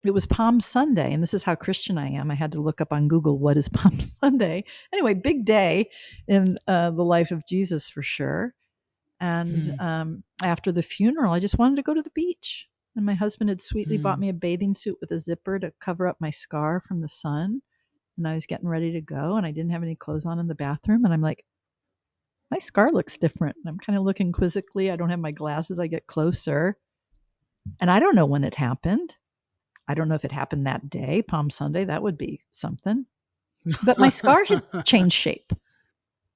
it was Palm Sunday, and this is how Christian I am. I had to look up on Google, what is Palm Sunday? Anyway, big day in the life of Jesus for sure. And after the funeral, I just wanted to go to the beach. And my husband had sweetly bought me a bathing suit with a zipper to cover up my scar from the sun. And I was getting ready to go, and I didn't have any clothes on in the bathroom. And I'm like, my scar looks different. And I'm kind of looking quizzically. I don't have my glasses. I get closer. And I don't know when it happened. I don't know if it happened that day, Palm Sunday. That would be something. But my scar had changed shape.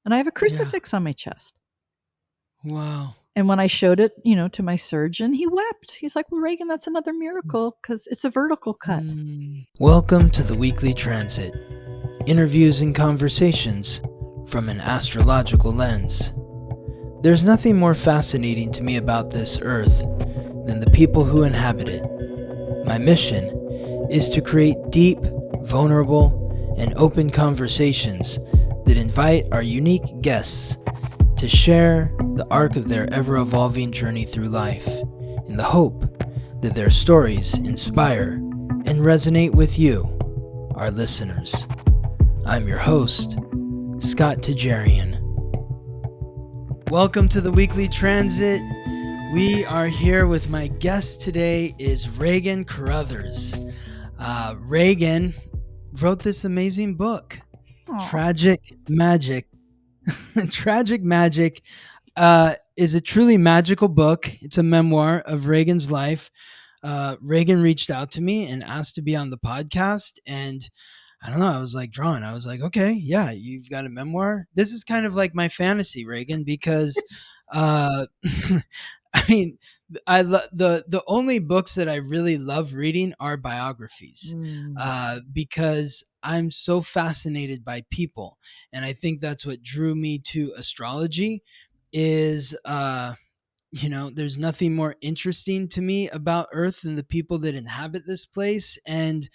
And I have a crucifix on my chest. Wow. And when I showed it, to my surgeon, he wept. He's like, well, Reagan, that's another miracle because it's a vertical cut. Welcome to the Weekly Transit. Interviews and conversations from an astrological lens. There's nothing more fascinating to me about this earth than the people who inhabit it. My mission is to create deep, vulnerable, and open conversations that invite our unique guests to share the arc of their ever-evolving journey through life, in the hope that their stories inspire and resonate with you, our listeners. I'm your host, Scott Tajarian. Welcome to the Weekly Transit. We are here with my guest today is Regan Caruthers. Regan wrote this amazing book, Aww. Tragic Magic. Tragic Magic is a truly magical book. It's a memoir of Reagan's life. Reagan reached out to me and asked to be on the podcast, and I don't know, I was like drawn. I was like, okay, yeah, you've got a memoir. This is kind of like my fantasy, Reagan, because I mean, the only books that I really love reading are biographies, because I'm so fascinated by people, and I think that's what drew me to astrology. Is there's nothing more interesting to me about Earth than the people that inhabit this place, and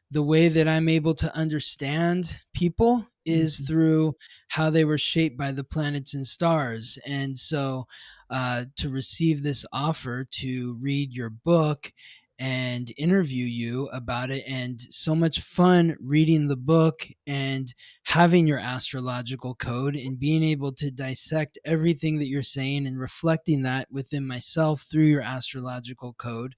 the way that I'm able to understand people is through how they were shaped by the planets and stars. And so to receive this offer to read your book and interview you about it, and so much fun reading the book and having your astrological code and being able to dissect everything that you're saying and reflecting that within myself through your astrological code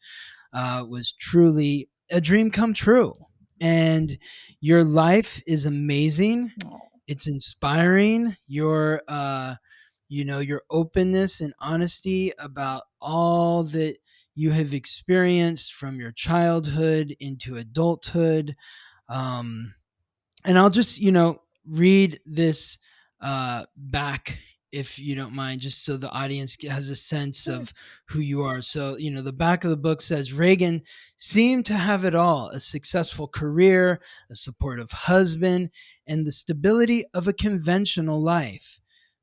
was truly a dream come true. And your life is amazing. It's inspiring. Your your openness and honesty about all that you have experienced from your childhood into adulthood. And I'll just, read this back, if you don't mind, just so the audience has a sense of who you are. So, the back of the book says, Reagan seemed to have it all: a successful career, a supportive husband, and the stability of a conventional life.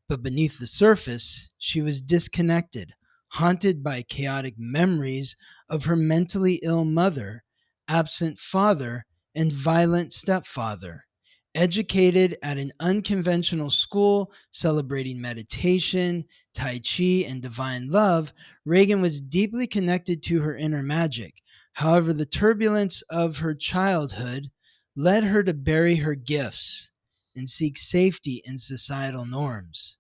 But beneath the surface, she was disconnected, haunted by chaotic memories of her mentally ill mother, absent father, and violent stepfather. Educated at an unconventional school celebrating meditation, Tai Chi, and divine love, Reagan was deeply connected to her inner magic. However, the turbulence of her childhood led her to bury her gifts and seek safety in societal norms.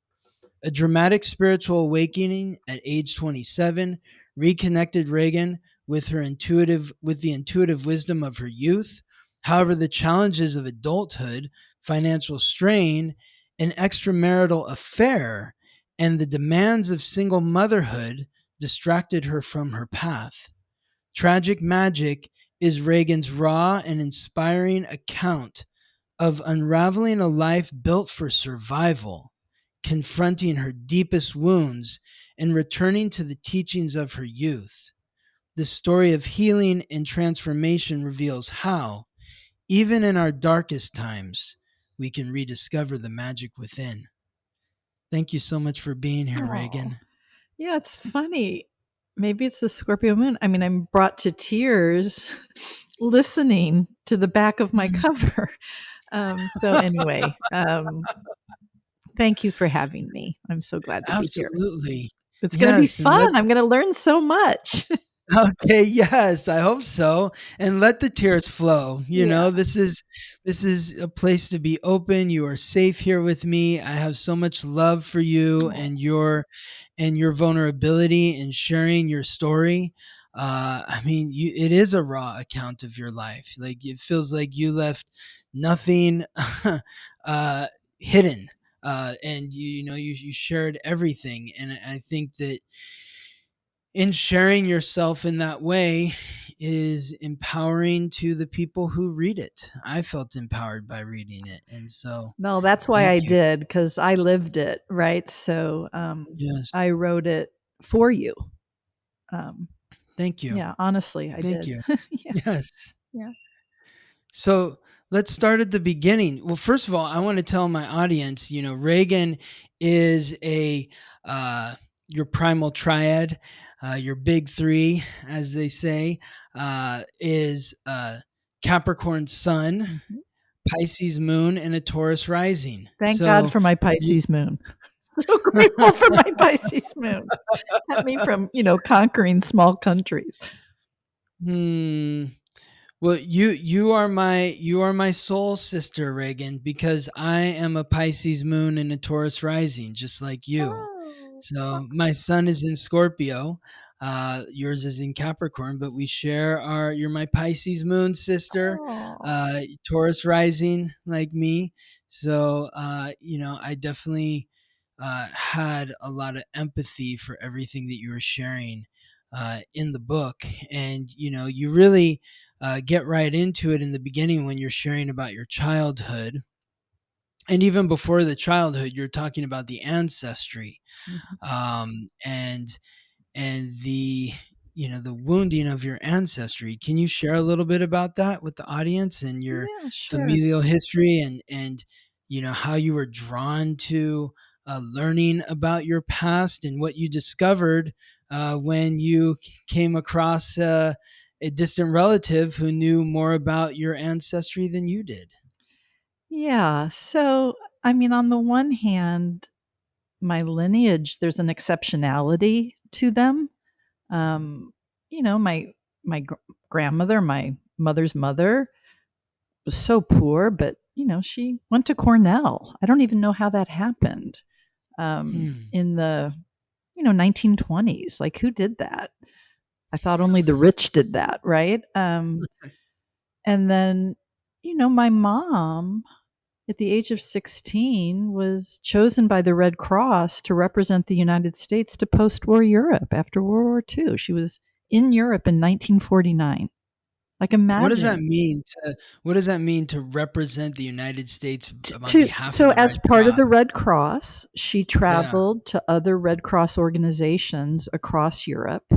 A dramatic spiritual awakening at age 27 reconnected Reagan with the intuitive wisdom of her youth. However, the challenges of adulthood, financial strain, an extramarital affair, and the demands of single motherhood distracted her from her path. Tragic Magic is Reagan's raw and inspiring account of unraveling a life built for survival, confronting her deepest wounds, and returning to the teachings of her youth. The story of healing and transformation reveals how, even in our darkest times, we can rediscover the magic within. Thank you so much for being here, Reagan. Yeah, it's funny. Maybe it's the Scorpio moon. I mean, I'm brought to tears listening to the back of my cover. So anyway, thank you for having me. I'm so glad to be here. Absolutely. It's going to be Yes, and fun. I'm going to learn so much. Okay, yes, I hope so. And let the tears flow. Yeah. This is a place to be open. You are safe here with me. I have so much love for you Oh. and your vulnerability and sharing your story. I mean, it is a raw account of your life. Like it feels like you left nothing uh, hidden. And you shared everything. And I think that in sharing yourself in that way is empowering to the people who read it. I felt empowered by reading it. And so No, that's why thank I you. did, because I lived it, right? So I Yes. wrote it for you. Um, Thank you. yeah, honestly, I Thank did. you. Yeah, Yes. yeah. So let's start at the beginning. Well, first of all, I want to tell my audience, Reagan is uh, your primal triad, your big three, as they say, is Capricorn sun, Mhm. Pisces moon, and a Taurus rising. Thank God So, for my you- Pisces moon. So grateful for my Pisces moon. Kept me from, conquering small countries. hmm. Well, you are my soul sister, Reagan, because I am a Pisces moon and a Taurus rising, just like you. Oh, So my sun is in Scorpio, yours is in Capricorn, but we share our. You're my Pisces moon sister, oh. Taurus rising, like me. So I definitely had a lot of empathy for everything that you were sharing in the book, and you really get right into it in the beginning when you're sharing about your childhood. And even before the childhood, you're talking about the ancestry, Mhm. and the wounding of your ancestry. Can you share a little bit about that with the audience and your Yeah, sure. familial history, and how you were drawn to learning about your past and what you discovered when you came across a distant relative who knew more about your ancestry than you did? Yeah. So, I mean, on the one hand, my lineage, there's an exceptionality to them. Um, my grandmother, my mother's mother, was so poor, but she went to Cornell. I don't even know how that happened. Hmm. In the 1920s, like who did that? I thought only the rich did that, right? And then my mom at the age of 16 was chosen by the Red Cross to represent the United States to post-war Europe after World War II. She was in Europe in 1949. Like What does that imagine. mean to What does that mean to represent the United States on To behalf of so the as Red part of Cross? the Red Cross, she Yeah. traveled to other Red Cross organizations across Europe,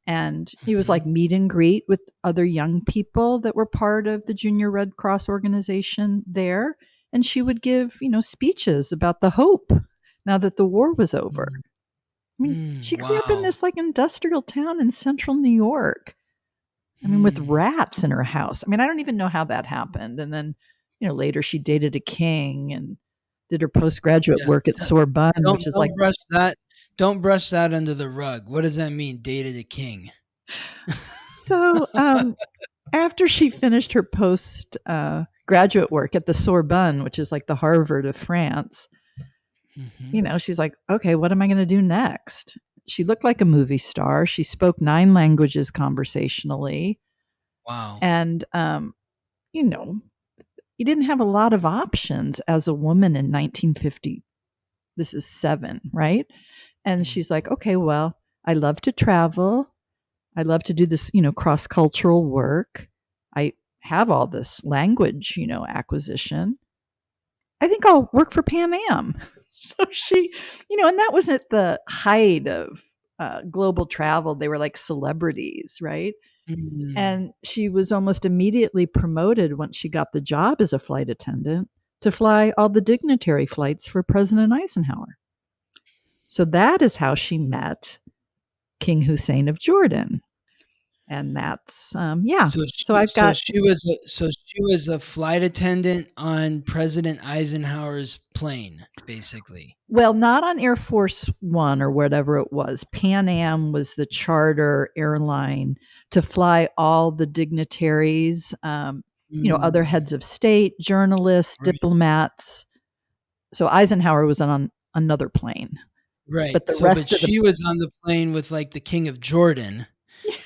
and it was like Mhm. meet and greet with other young people that were part of the Junior Red Cross organization there, and she would give, speeches about the hope now that the war was over. Mm. I mean, she grew up in Wow. this like industrial town in central New York. I mean, with Hmm. rats in her house. I mean, I don't even know how that happened. And then, later she dated a king and did her postgraduate Yeah. work at Sorbonne, Don't which is like, don't brush that don't brush that under the rug. What does that mean? Dated a king. so after she finished her post graduate work at the Sorbonne, which is like the Harvard of France, Mhm. she's like, okay, what am I going to do next? She looked like a movie star. She spoke 9 languages conversationally. Wow. And, you know, you didn't have a lot of options as a woman in 1950. This is seven, right? And Mm. she's like, okay, well, I love to travel. I love to do this, cross cultural work. I have all this language, acquisition. I think I'll work for Pan Am. So she, and that was at the height of global travel. They were like celebrities, right? Mm. And she was almost immediately promoted once she got the job as a flight attendant to fly all the dignitary flights for President Eisenhower. So that is how she met King Hussein of Jordan. And that's, So So I've got, she was a flight attendant on President Eisenhower's plane, basically. well, not on Air Force One or whatever it was. Pan Am was the charter airline to fly all the dignitaries, other Mm, heads of state, journalists, right. diplomats. So Eisenhower was on another plane, Right. but the But rest of the she was on the plane with like the King of Jordan,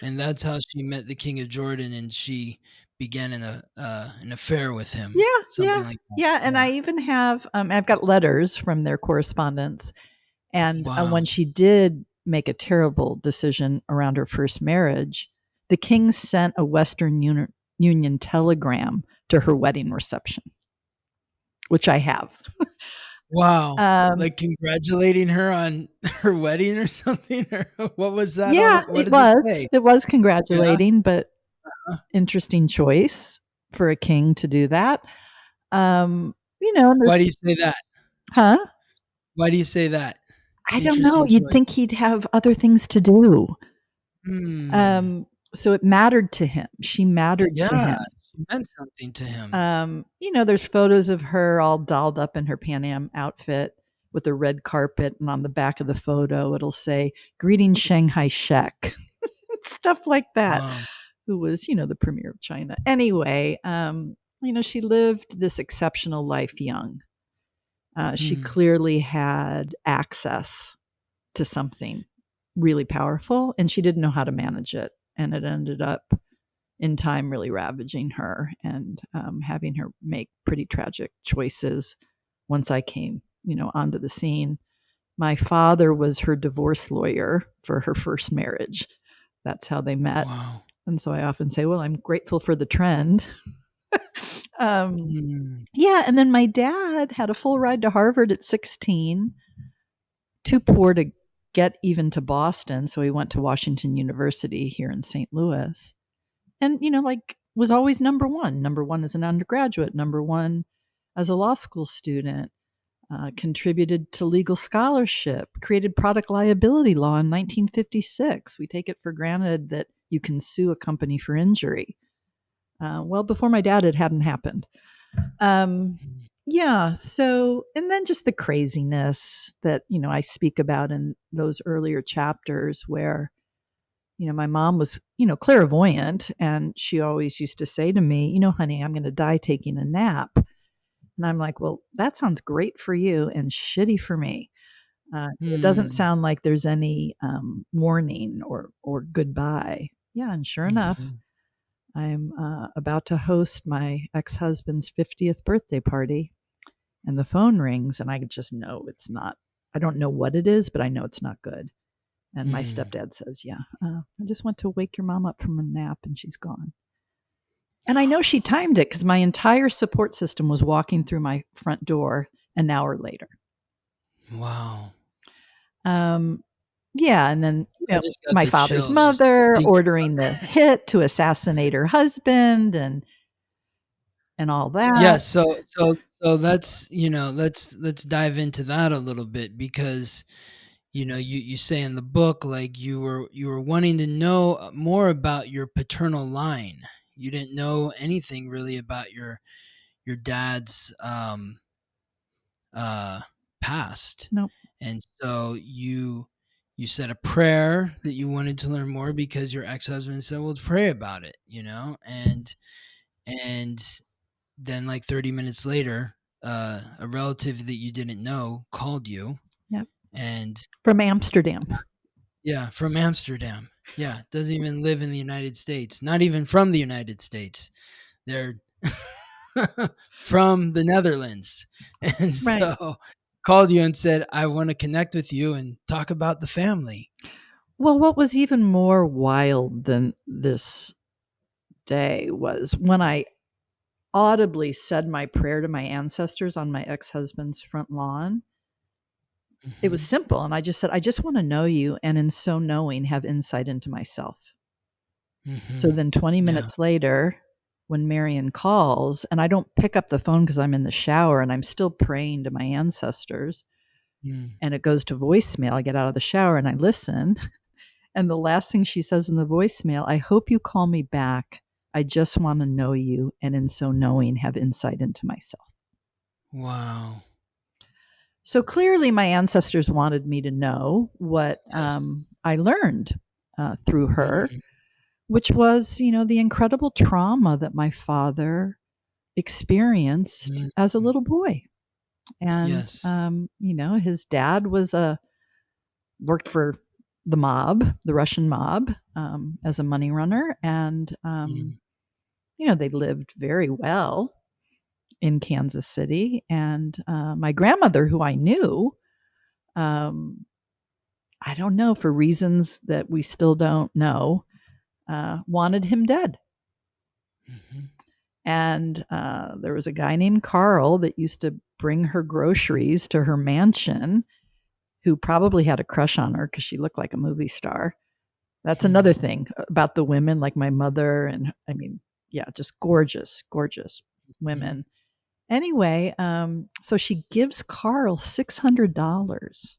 and that's how she met the King of Jordan, and she began an affair with him, yeah, something yeah, like that. yeah. And Yeah. I even have, I've got letters from their correspondence. And Wow. when she did make a terrible decision around her first marriage, the king sent a Western Union telegram to her wedding reception, which I have. Wow. Um, Like congratulating her on her wedding or something? Or what was that yeah, what it does it was. say? It was Yeah? congratulating, but Uh, interesting choice for a king to do that. And Why do you say that? huh? Why do you say that? I don't know. Interesting You'd think choice. he'd have other things to do. Hmm. So it mattered to him. She mattered to Yeah, him. she meant something to him. There's photos of her all dolled up in her Pan Am outfit with a red carpet, and on the back of the photo, it'll say "Greetings, Shanghai Shek," stuff like that. Wow. Who was, the premier of China? Anyway, she lived this exceptional life young. She Hmm. clearly had access to something really powerful, and she didn't know how to manage it, and it ended up in time really ravaging her and having her make pretty tragic choices once I came, onto the scene. My father was her divorce lawyer for her first marriage. That's how they met. Wow. And so I often say, well, I'm grateful for the trend. um, Hmm. yeah. And then my dad had a full ride to Harvard at 16, too poor to get even to Boston. So he went to Washington University here in St. Louis. And was always number one as an undergraduate, number one as a law school student, contributed to legal scholarship, created product liability law in 1956. We take it for granted that you can sue a company for injury. Well, before my dad, it hadn't happened. um, yeah, so, and then just the craziness that I speak about in those earlier chapters where my mom was, clairvoyant, and she always used to say to me, honey, I'm going to die taking a nap. And I'm like, well, that sounds great for you and shitty for me. It doesn't Hmm. sound like there's any warning or goodbye. Yeah, and sure enough, Mhm. I'm about to host my ex husband's 50th birthday party, and the phone rings, and I just know it's not. I don't know what it is, but I know it's not good. And my Hmm. stepdad says, yeah, I just went to wake your mom up from a nap and she's gone. And I know she timed it because my entire support system was walking through my front door an hour later. Wow. Um, yeah. And then, I just got my the father's chills just mother thinking ordering the about. hit to assassinate her husband and all Yeah, that. so let's dive into that a little bit because you say in the book like you were wanting to know more about your paternal line. You didn't know anything really about your dad's uh past. Nope. And so you said a prayer that you wanted to learn more because your ex-husband said, "Well, pray about it," and then like 30 minutes later, a relative that you didn't know called you Yep. and From Amsterdam. yeah, from Amsterdam. Yeah, doesn't even live in the United States. Not even from the United States. They're from the Netherlands. And Right. so called you and said, "I want to connect with you and talk about the family." Well, what was even more wild than this day was when I audibly said my prayer to my ancestors on my ex husband's front lawn. It was Mhm. simple. And I just said, I just want to know you. And in so knowing, have insight into myself. So Mhm. then 20 Yeah. minutes later, when Marion calls, and I don't pick up the phone because I'm in the shower and I'm still praying to my ancestors, Mm. and it goes to voicemail, I get out of the shower and I listen. And the last thing she says in the voicemail, I hope you call me back. I just want to know you, and in so knowing, have insight into myself. Wow. So clearly, my ancestors wanted me to know what Yes. I learned through her, Mm, which was, the incredible trauma that my father experienced mm, as a little boy. And, yes. his dad worked for the mob, the Russian mob, as a money runner. And, Mm, they lived very well in Kansas City. And my grandmother, who I knew, um, I don't know, for reasons that we still don't know, wanted him dead. mhm, And there was a guy named Carl that used to bring her groceries to her mansion, who probably had a crush on her because she looked like a movie star. That's another mhm, thing about the women, like my mother. And I mean, yeah, just gorgeous, gorgeous mhm. women. Anyway, so she gives Carl $600.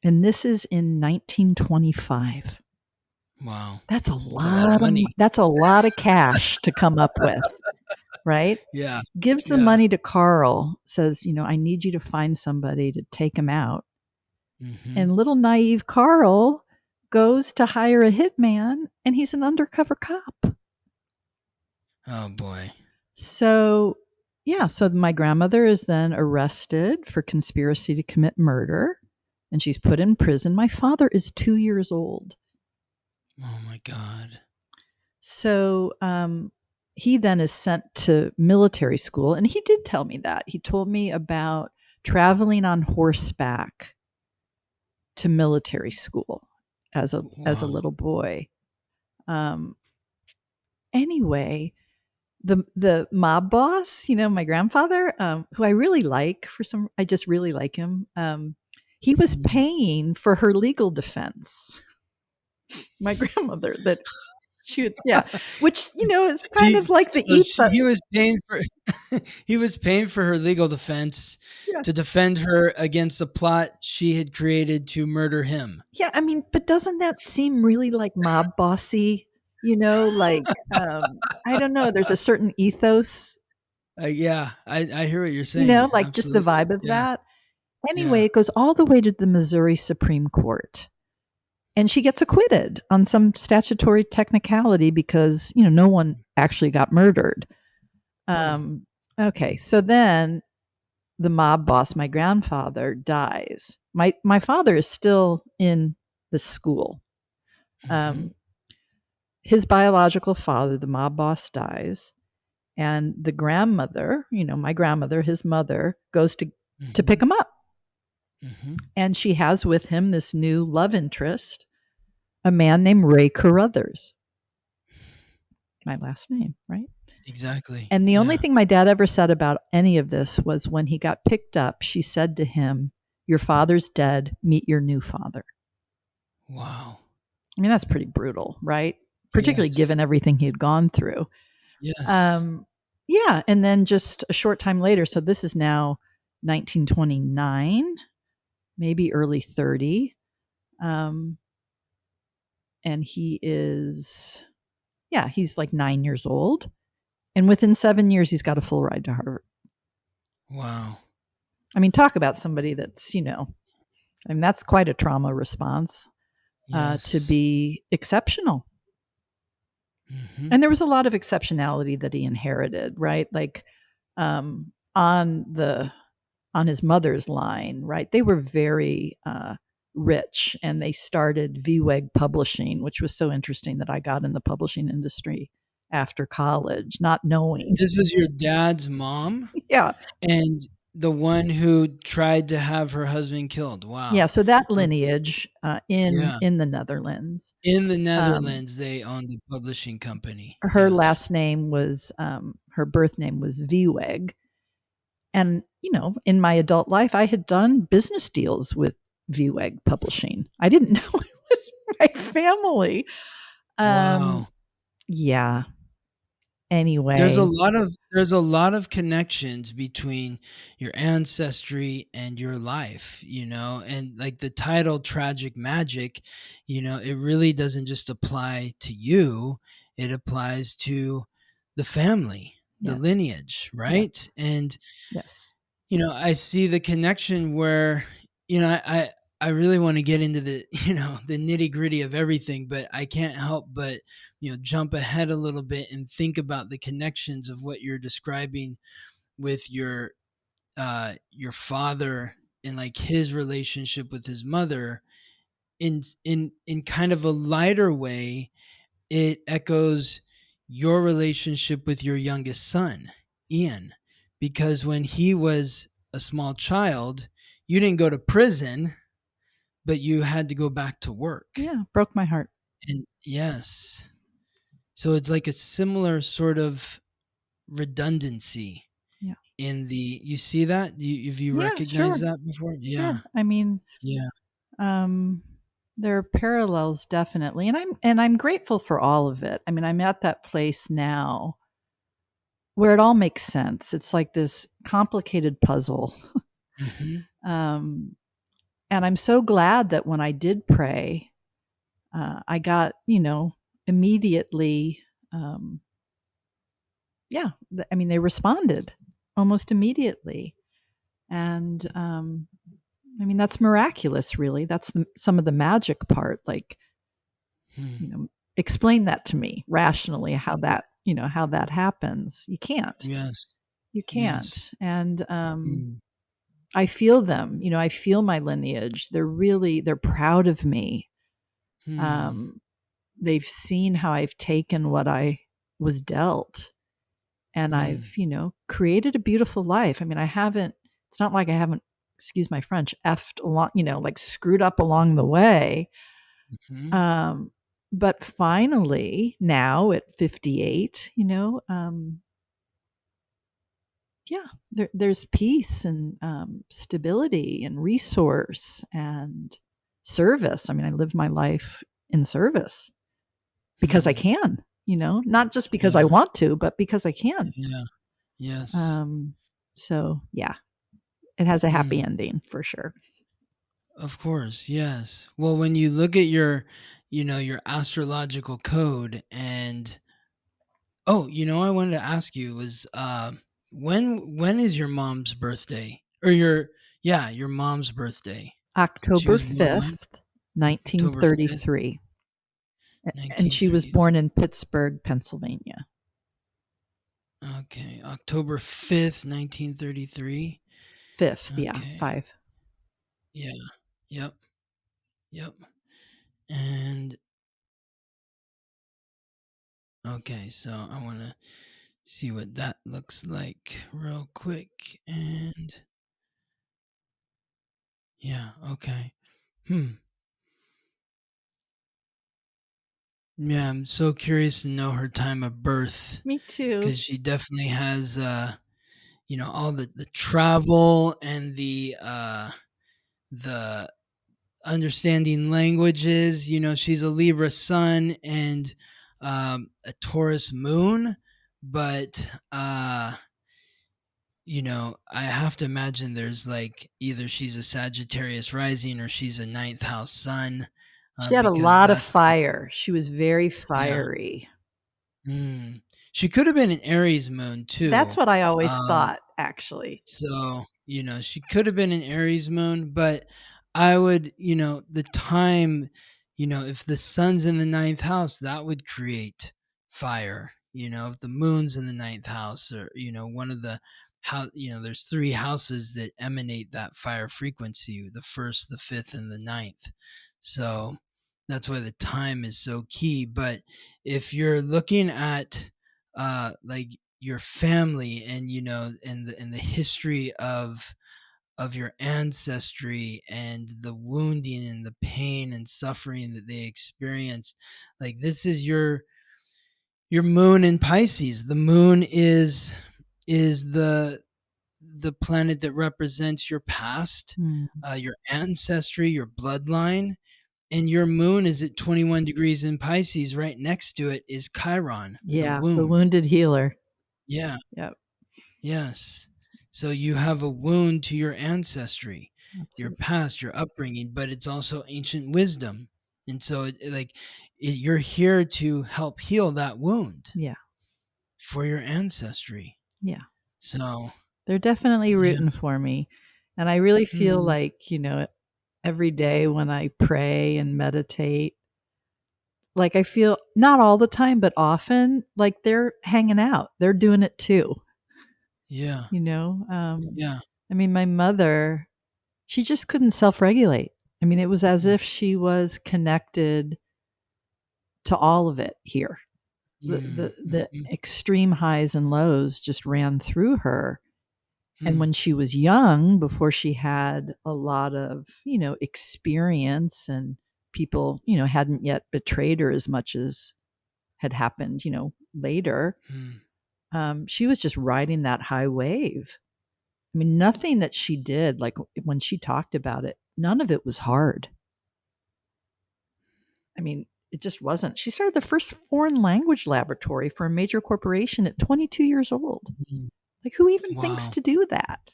And this is in 1925. Wow. That's a It's a lot of lot of money. that's a lot of cash to come up with, right? Yeah. Gives the Yeah. money to Carl, says, I need you to find somebody to take him out. Mhm. And little naive Carl goes to hire a hitman, and he's an undercover cop. Oh boy. So, yeah, so my grandmother is then arrested for conspiracy to commit murder, and she's put in prison. My father is 2 years old. Oh my God. So, he then is sent to military school, and he did tell me that. He told me about traveling on horseback to military school as a Wow. little boy. Um, anyway, the mob boss, my grandfather, who I really like I just really like him. He was Mhm. paying for her legal defense. My grandmother, that she would, yeah, which is kind She of like the so ethos. he was paying for he was paying for her legal defense Yeah, to defend her against the plot she had created to murder him. yeah. I mean, but doesn't that seem really like mob bossy? Like I don't know. There's a certain ethos, Yeah, I hear what you're saying. like just the Absolutely. vibe of Yeah. that. Yeah. Anyway, it goes all the way to the Missouri Supreme Court. And she gets acquitted on some statutory technicality because, no one actually got murdered. Oh. Um, okay, so then the mob boss, my grandfather, dies. My father is still in the school. Mhm. Um, his biological father, the mob boss, dies, and the grandmother, my grandmother, his mother, goes to pick Mhm. him up, Mhm. and she has with him this new love interest, a man named Ray Caruthers, my last name, right? Exactly. And the only Yeah. thing my dad ever said about any of this was when he got picked up, she said to him, your father's dead, meet your new father. Wow. I mean, that's pretty brutal, right? Particularly Yes. given everything he'd gone through. Yes. Um, yeah. And then just a short time later, so this is now 1929, maybe early 30. Um, and he's like 9 years old. And within 7 years, he's got a full ride to Harvard. Wow. I mean, talk about somebody that's, I mean, that's quite a trauma response to Yes. be exceptional. Mhm. And there was a lot of exceptionality that he inherited, right? Like um, on the on his mother's line, right? They were very rich, and they started VWEG Publishing, which was so interesting that I got in the publishing industry after college, not knowing. This was your dad's mom Yeah, and the one who tried to have her husband killed. yeah. Wow. So that Okay. lineage in Yeah. in the Netherlands. In the Um, Netherlands, they owned a publishing company. her Yes. last name was her birth name was VWEG. And, in my adult life, I had done business deals with VWEG Publishing. I didn't know it was my family. Um, Wow. yeah. anyway. There's a lot of connections between your ancestry and your life, and like the title Tragic Magic, it really doesn't just apply to you, it applies to the family, the Yes. lineage, Yes. right? And Yes. I see the connection where, I really want to get into the, the nitty gritty of everything, but I can't help but, jump ahead a little bit and think about the connections of what you're describing with your father and like his relationship with his mother in kind of a lighter way. It echoes your relationship with your youngest son, Ian, because when he was a small child, you didn't go to prison, but you had to go back to work. Yeah, broke my heart. And yes. So it's like a similar sort of redundancy Yeah. in the, you see that? Have you Yeah, recognized sure. that before? Sure. Yeah. I mean, Yeah. um there are parallels definitely, and I'm grateful for all of it. I mean, I'm at that place now where it all makes sense. It's like this complicated puzzle. Hmm. Um and I'm so glad that when I did pray, I got, immediately, um, yeah, I mean, they responded almost immediately. And I mean, that's miraculous, really. That's some of the magic part. Like, Hmm. explain that to me rationally, how that happens. You can't. Yes. You can't. Yes. And Mm. I feel them. I feel my lineage. They're proud of me. Hmm. Um, they've seen how I've taken what I was dealt, and I've, Hmm. created a beautiful life. I mean, it's not like I haven't, excuse my French, effed along, like screwed up along the way. Hmm. Um, but finally, now at 58, yeah, there's peace and stability and resource and service. I mean, I live my life in service because I Hmm. can, not just because I Yeah. want to, but because I can. Yeah. Yes. Um, so yeah, it has a happy Hmm. ending for sure. Of course, yes. Well, when you look at your astrological code, and I wanted to ask you was when is your mom's birthday? Or your mom's birthday. She October was born when? 5th, October 5th, 1933. And she was born 1933. in Pittsburgh, Pennsylvania. Okay, October 5th, 1933. 5th, yeah, Okay. 5. Yeah. Yep. Yep. And okay, so I want to see what that looks like real quick. And yeah, okay. Hmm. Yeah, I'm so curious to know her time of birth Me too. because she definitely has, all the travel and the understanding languages. She's a Libra sun and a Taurus moon, but I have to imagine there's like either she's a Sagittarius rising or she's a ninth house sun, She had a because lot of that's the, fire. She was very yeah. fiery. Mm. She could have been an Aries moon That's too. what I always Um, thought, actually. so, she could have been an Aries moon, but I would, the time, if the sun's in the ninth house, that would create fire. If the moon's in the ninth house, or, one of the how, there's three houses that emanate that fire frequency: the first, the fifth, and the ninth. So that's why the time is so key. But if you're looking at, like your family and and the history of your ancestry and the wounding and the pain and suffering that they experienced, like this is your moon in Pisces. The moon is the planet that represents your past, Mm. your ancestry, your bloodline. And your moon is at 21 degrees in Pisces. Right next to it is Chiron, the Yeah, the wound. wounded healer. Yeah. Yep. Yes. So you have a wound to your ancestry, your Absolutely. past, your upbringing, but it's also ancient wisdom. And so you're here to help heal that wound Yeah. for your ancestry. Yeah. So, They're definitely yeah. rooting for me. And I really feel Mm, like, every day when I pray and meditate, like I feel not all the time, but often like they're hanging out. They're doing it too, yeah. you know? Yeah. I mean, my mother, she just couldn't self regulate. I mean, it was as Mm, if she was connected to all of it here. The, mm, the, mm, the mm, extreme highs and lows just ran through her. And mm, when she was young, before she had a lot of, experience and people, hadn't yet betrayed her as much as had happened, later, mm. she was just riding that high wave. I mean, nothing that she did, like when she talked about it, none of it was hard. I mean, it just wasn't. She started the first foreign language laboratory for a major corporation at 22 years old. Mm. Like, who even thinks Wow. to do that?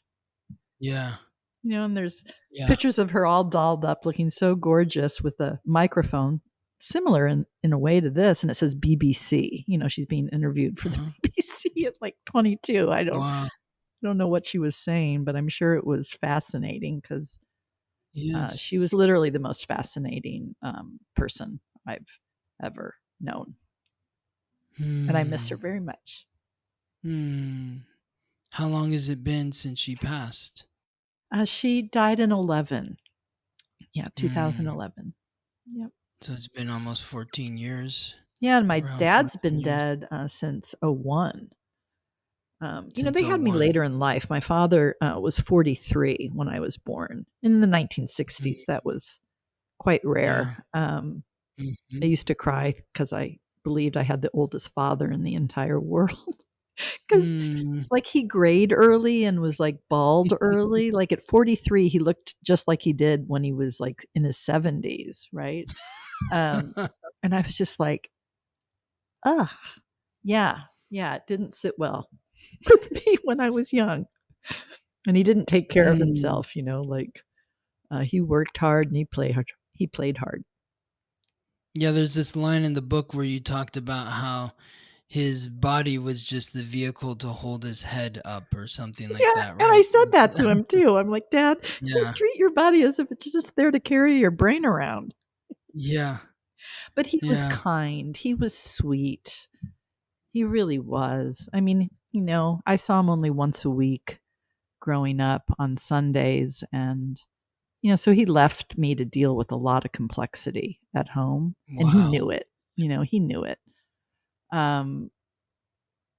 Yeah. And there's Yeah. pictures of her all dolled up, looking so gorgeous with a microphone, similar in a way to this. And it says BBC. She's being interviewed for the Uh-huh. BBC at like 22. Wow. I don't know what she was saying, but I'm sure it was fascinating because Yes. she was literally the most fascinating person I've ever known. And I miss her Hmm. very much. Hmm. How long has it been since she passed? She died in 11. Yeah, Hmm. 2011. Yep. So it's been almost 14 years. Yeah, and my Around dad's 14 been years. dead since '01. Since They had me '01. later in life. My father was 43 when I was born. In the 1960s, Mm, that was quite yeah. rare. I Mhm. used to cry because I believed I had the oldest father in the entire world. Because, Mm. like, he grayed early and was like bald early. Like, at 43, he looked just like he did when he was like in his 70s, right? Um, and I was just like, ugh, yeah, yeah, it didn't sit well with me when I was young. And he didn't take care of Mm. himself, like he worked hard and he played hard. He played hard. Yeah, there's this line in the book where you talked about how his body was just the vehicle to hold his head up or something like Yeah, that, and I right? said that to him too. I'm like, Dad, Yeah. treat your body as if it's just there to carry your brain around. Yeah. But he was Yeah. kind. He was sweet. He really was. I mean, I saw him only once a week growing up on Sundays. And, so he left me to deal with a lot of complexity at home. And he Wow. knew it. He knew it. Um,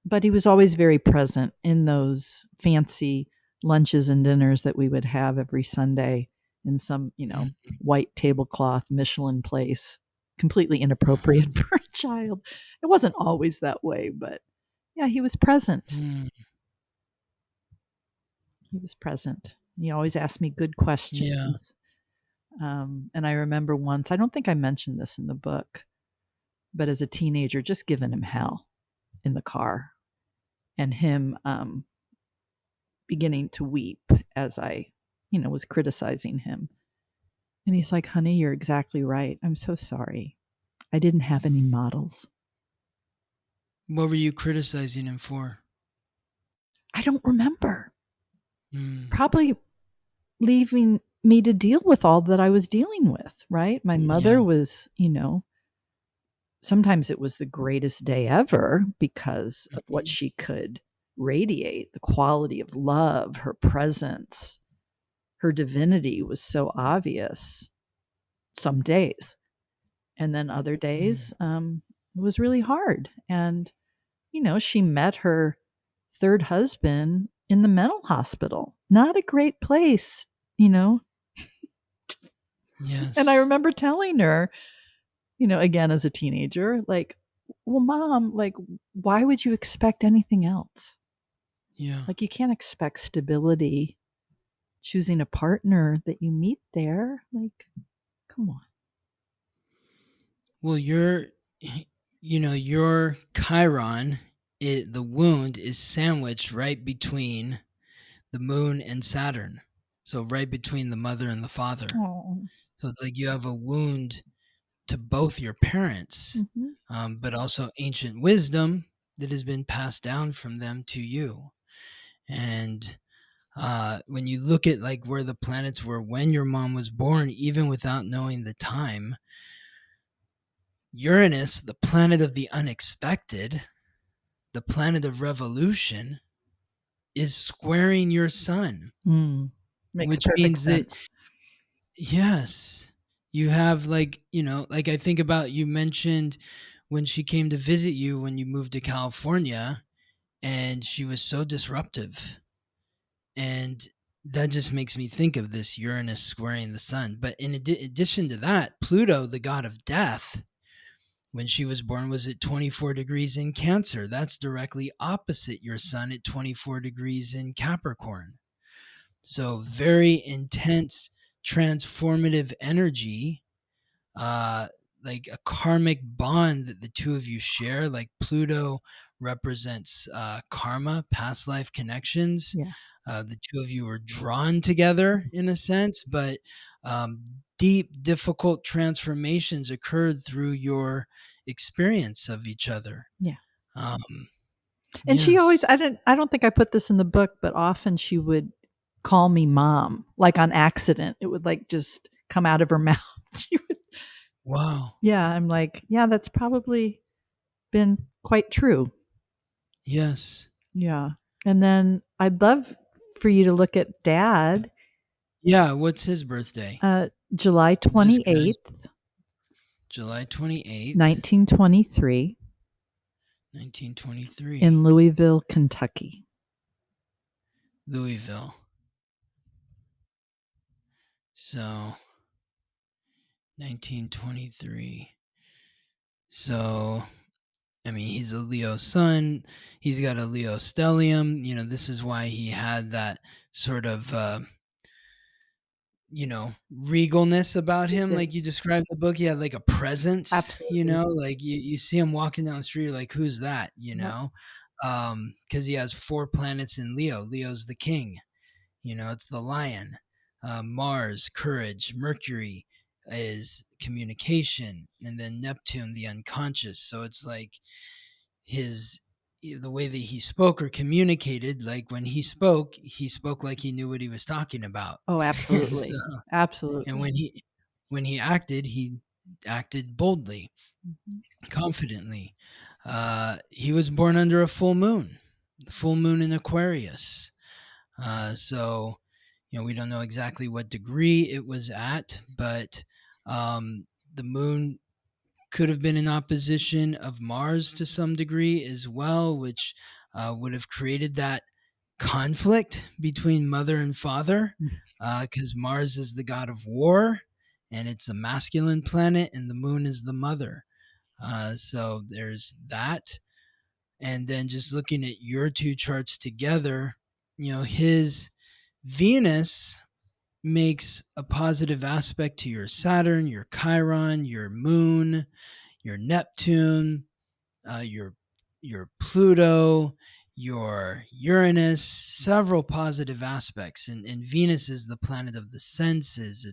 but he was always very present in those fancy lunches and dinners that we would have every Sunday in some, Mm, white tablecloth Michelin place, completely mhm, inappropriate for a child. It wasn't always that way, but yeah, he was present. mm. He was present. He always asked me good Yeah. questions. And I remember once, I don't think I mentioned this in the book, but as a teenager, just giving him hell in the car and him beginning to weep as I, was criticizing him. And he's like, honey, you're exactly right. I'm so sorry. I didn't have any models. What were you criticizing him for? I don't remember. Mm. Probably leaving me to deal with all that I was dealing with, right? My Yeah. mother was, sometimes it was the greatest day ever because of what Mhm. she could radiate, the quality of love, her presence, her divinity was so obvious some days. And then other Mm. days, it was really hard. And, she met her third husband in the mental hospital. Not a great place, you know. And I Yes. remember telling her, again as a teenager, like, well, mom, like, why would you expect anything else? Yeah. Like, you can't expect stability choosing a partner that you meet there. Like, come on. Well, your Chiron, the wound is sandwiched right between the moon and Saturn. So right between the mother and the father. Oh. So it's like you have a wound to both your parents, Mm-hmm. but also ancient wisdom that has been passed down from them to you. And when you look at like where the planets were when your mom was born, even without knowing the time, Uranus, the planet of the unexpected, the planet of revolution, is squaring your sun, Makes which perfect means that, sense. yes, you have like, like I think about, you mentioned when she came to visit you when you moved to California, and she was so disruptive. And that just makes me think of this Uranus squaring the sun. But in addition to that, Pluto, the god of death, when she was born, was at 24 degrees in Cancer. That's directly opposite your sun at 24 degrees in Capricorn. So very intense, transformative energy, uh, like a karmic bond that the two of you share. Like Pluto represents karma, past life connections. Yeah. The two of you are drawn together in a sense, but deep, difficult transformations occurred through your experience of each other. Yeah. Um, And she always, yes. I don't think I put this in the book, but often she would call me mom, like on accident. It would like just come out of her mouth. She would, Wow. yeah, I'm like, yeah, that's probably been quite true. Yes. Yeah. And then I'd love for you to look at dad, Yeah. What's his birthday? July This guy's 28th, July 28th, 1923, 1923. in Louisville, Kentucky. Louisville. So 1923. So I mean, he's a Leo sun. He's got a Leo stellium. This is why he had that sort of, regalness about He him. did. Like you described in the book, he had like a presence, Absolutely. like you see him walking down the street, you're like, who's that, Yep. Because he has 4 planets in Leo. Leo's the king, it's the lion. Mars, courage. Mercury is communication. And then Neptune, the unconscious. So it's like his the way that he spoke or communicated, like when he spoke like he knew what he was talking about. Oh, So, absolutely. and Absolutely. when he acted boldly, Mhm. confidently. He was born under a full moon in Aquarius. So we don't know exactly what degree it was at, but the moon could have been in opposition of Mars to some degree as well, which would have created that conflict between mother and father, because Mars is the god of war and it's a masculine planet, and the moon is the mother. So there's that. And then just looking at your two charts together, his Venus makes a positive aspect to your Saturn, your Chiron, your moon, your Neptune, your Pluto, your Uranus, several positive aspects. And Venus is the planet of the senses,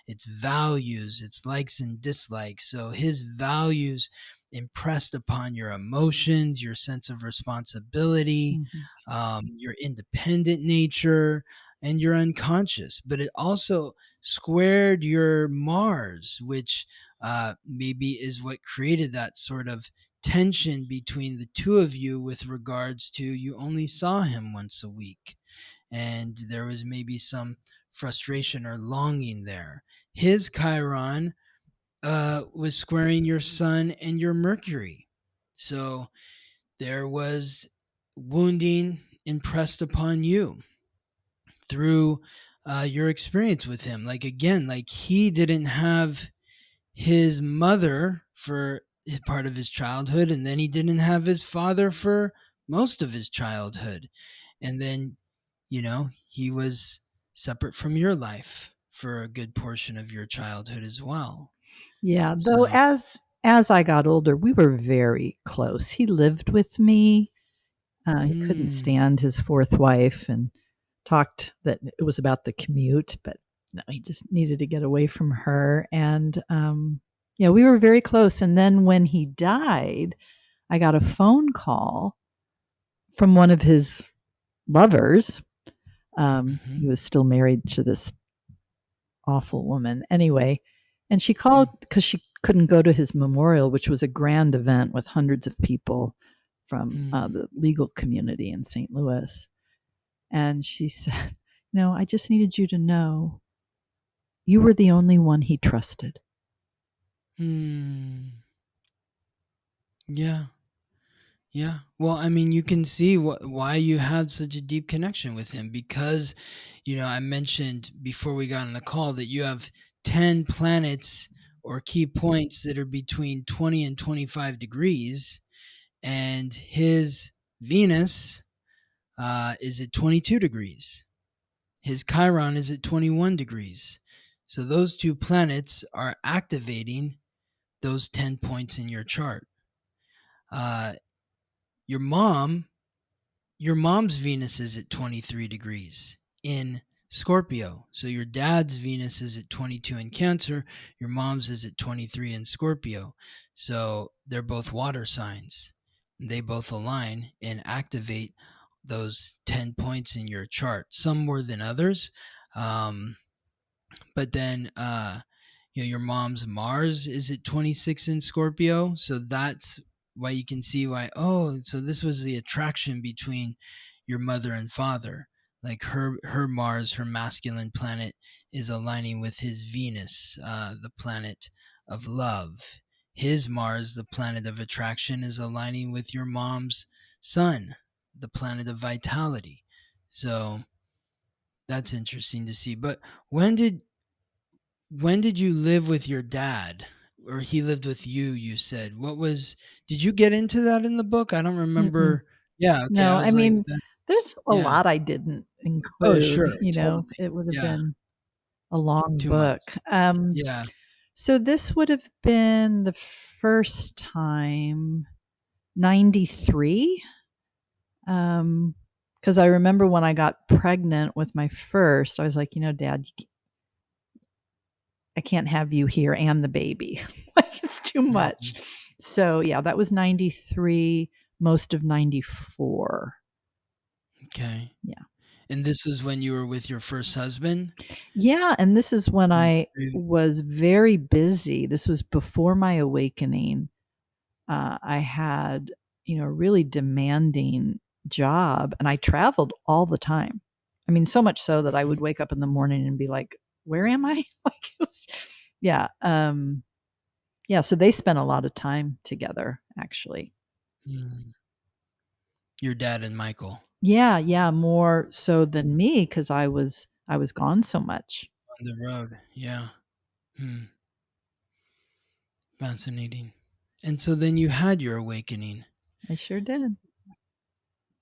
its values, its likes and dislikes. So his values impressed upon your emotions, your sense of responsibility, Mhm. your independent nature, and your unconscious. But it also squared your Mars, which maybe is what created that sort of tension between the two of you with regards to you only saw him once a week. And there was maybe some frustration or longing there. His Chiron was squaring your Sun and your Mercury. So there was wounding impressed upon you through your experience with him. Like, again, like he didn't have his mother for part of his childhood, and then he didn't have his father for most of his childhood. And then, he was separate from your life for a good portion of your childhood as well. Yeah, though So, as I got older, we were very close. He lived with me. He couldn't stand his fourth wife and talked that it was about the commute, but no, he just needed to get away from her. And, we were very close. And then when he died, I got a phone call from one of his lovers. He was still married to this awful woman. Anyway, and she called because she couldn't go to his memorial, which was a grand event with hundreds of people from the legal community in St. Louis. And she said, "No, I just needed you to know you were the only one he trusted." Yeah. Yeah. Well, I mean, you can see why you had such a deep connection with him because, I mentioned before we got on the call that you have 10 planets or key points that are between 20 and 25 degrees, and his Venus is at 22 degrees. His Chiron is at 21 degrees. So those two planets are activating those 10 points in your chart. Your mom's Venus is at 23 degrees in Scorpio. So your dad's Venus is at 22 in Cancer. Your mom's is at 23 in Scorpio. So they're both water signs. They both align and activate those 10 points in your chart, some more than others. But then, your mom's Mars is at 26 in Scorpio. So that's why you can see why, so this was the attraction between your mother and father. Like her Mars, her masculine planet, is aligning with his Venus, the planet of love. His Mars, the planet of attraction, is aligning with your mom's Sun, the planet of vitality. So that's interesting to see. But when did you live with your dad, or he lived with you? You said, did you get into that in the book? I don't Mm-mm. remember. Yeah. Okay. No, I I was like, mean, that's, there's a yeah. lot I didn't Oh, include. sure. Totally. It would have Yeah. been a long Too much. book. Yeah. So this would have been the first time, 93. Because I remember when I got pregnant with my first, I was like, Dad, I can't have you here and the baby. Like, it's too much. Mhm. So yeah, that was 93, most of 94. Okay. Yeah. And this was when you were with your first husband? Yeah, and this is when I Mm. was very busy. This was before my awakening. I had, a really demanding job, and I traveled all the time. I mean, so much so that I would Mhm. wake up in the morning and be like, "Where am I?" Like, it was, yeah, yeah. So they spent a lot of time together, actually. Mm. Your dad and Michael Yeah, yeah, more so than me because I was gone so much. on the road. Yeah. Hmm. Fascinating. And so then you had your awakening. I sure did.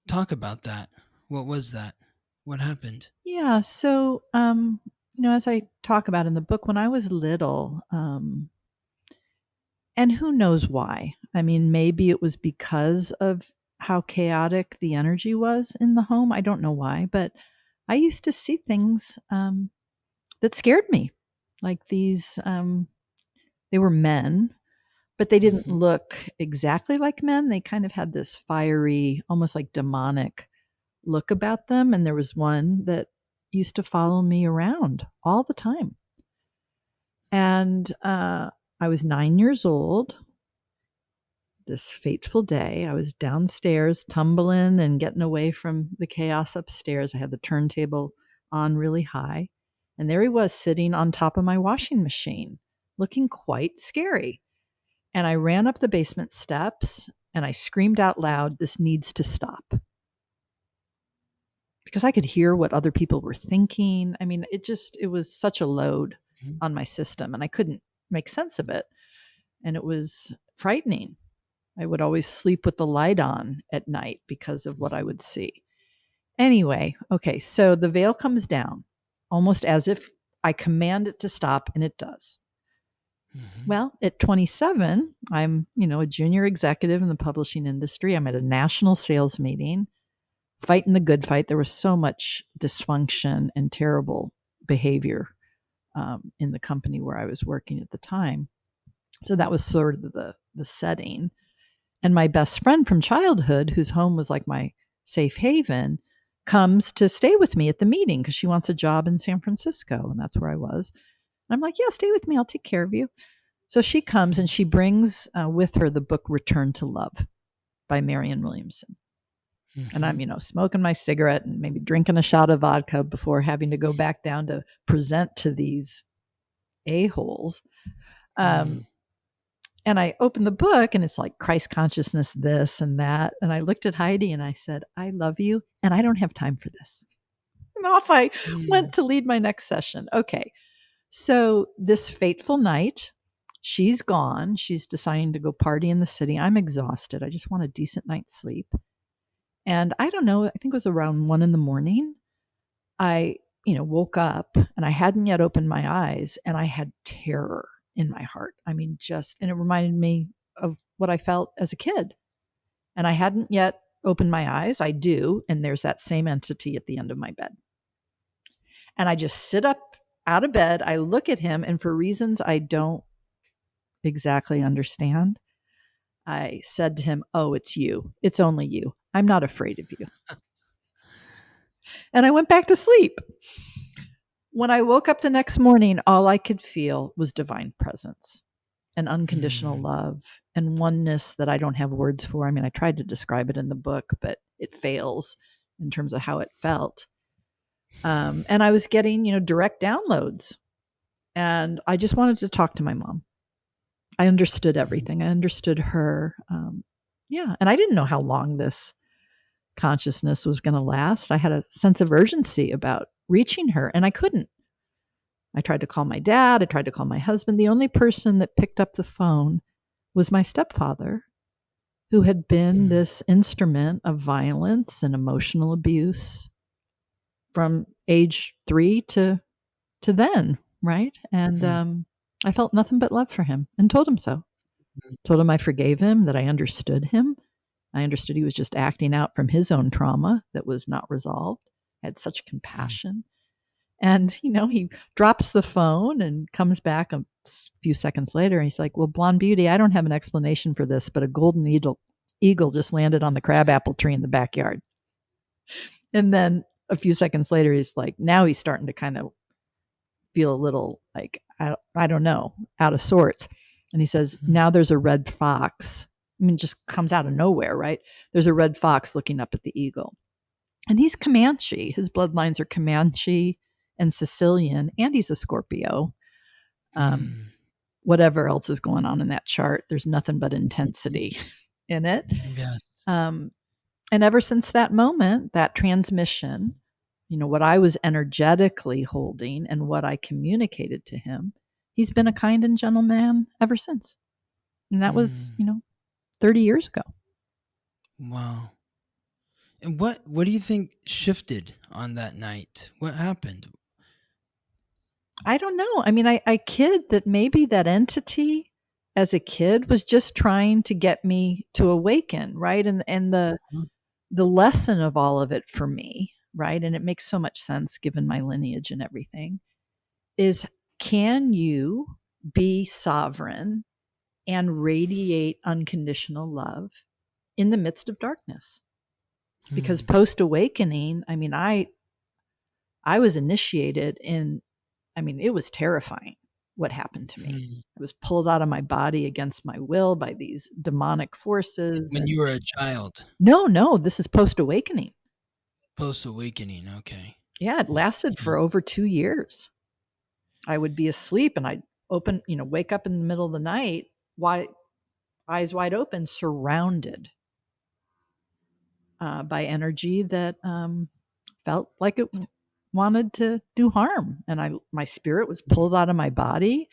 Talk about that. What was that? What happened? Yeah. So, as I talk about in the book, when I was little, and who knows why? I mean, maybe it was because of how chaotic the energy was in the home. I don't know why, but I used to see things that scared me. Like these, they were men, but they didn't Mhm. look exactly like men. They kind of had this fiery, almost like demonic look about them. And there was one that used to follow me around all the time. And I was 9 years old this fateful day. I was downstairs tumbling and getting away from the chaos upstairs. I had the turntable on really high. And there he was sitting on top of my washing machine, looking quite scary. And I ran up the basement steps and I screamed out loud, "This needs to stop." Because I could hear what other people were thinking. I mean, it was such a load Mhm. on my system and I couldn't make sense of it. And it was frightening. I would always sleep with the light on at night because of what I Mhm. would see. Anyway, okay, so the veil comes down almost as if I command it to stop, and it does. Mm-hmm. Well, at 27, I'm, a junior executive in the publishing industry. I'm at a national sales meeting, fighting the good fight. There was so much dysfunction and terrible behavior in the company where I was working at the time. So that was sort of the setting. And my best friend from childhood, whose home was like my safe haven, comes to stay with me at the meeting because she wants a job in San Francisco. And that's where I was. And I'm like, yeah, stay with me. I'll take care of you. So she comes and she brings with her the book Return to Love by Marianne Williamson. And I'm, smoking my cigarette and maybe drinking a shot of vodka before having to go back down to present to these a-holes. And I opened the book and it's like Christ consciousness, this and that. And I looked at Heidi and I said, I love you and I don't have time for this. And off I went to lead my next session. Okay. So this fateful night, she's gone. She's deciding to go party in the city. I'm exhausted. I just want a decent night's sleep. And I don't know, I think it was around 1 a.m. I, woke up and I hadn't yet opened my eyes and I had terror in my heart. I mean, and it reminded me of what I felt as a kid. And I hadn't yet opened my eyes. I do. And there's that same entity at the end of my bed. And I just sit up out of bed. I look at him. And for reasons I don't exactly understand, I said to him, oh, it's you. It's only you. I'm not afraid of you. And I went back to sleep. When I woke up the next morning, all I could feel was divine presence and unconditional love and oneness that I don't have words for. I mean, I tried to describe it in the book, but it fails in terms of how it felt. And I was getting, direct downloads. And I just wanted to talk to my mom. I understood everything. I understood her. And I didn't know how long this consciousness was going to last. I had a sense of urgency about reaching her, and I couldn't. I tried to call my dad. I tried to call my husband. The only person that picked up the phone was my stepfather, who had been this instrument of violence and emotional abuse from age 3 to then, right? And I felt nothing but love for him and told him so. Told him I forgave him, that I understood him. I understood he was just acting out from his own trauma that was not resolved. I had such compassion. And, he drops the phone and comes back a few seconds later. And he's like, well, Blonde Beauty, I don't have an explanation for this, but a golden eagle just landed on the crabapple tree in the backyard. And then a few seconds later, he's like, now he's starting to kind of feel a little like, I don't know, out of sorts. And he says, now there's a red fox. I mean, it just comes out of nowhere, right? There's a red fox looking up at the eagle. And he's Comanche. His bloodlines are Comanche and Sicilian, and he's a Scorpio. Whatever else is going on in that chart, there's nothing but intensity in it. Yes. And ever since that moment, that transmission, what I was energetically holding and what I communicated to him, he's been a kind and gentle man ever since. And that was, 30 years ago. Wow. And what do you think shifted on that night? What happened? I don't know. I mean, I kid that maybe that entity as a kid was just trying to get me to awaken, right? And the lesson of all of it for me, right? And it makes so much sense given my lineage and everything, is can you be sovereign and radiate unconditional love in the midst of darkness? Because post-awakening, I mean, I was initiated in, I mean, it was terrifying what happened to me. I was pulled out of my body against my will by these demonic forces. When you were a child? No, this is post-awakening. Post-awakening, okay. Yeah, it lasted for over 2 years. I would be asleep and I'd wake up in the middle of the night, eyes wide open, surrounded by energy that felt like it wanted to do harm. And my spirit was pulled out of my body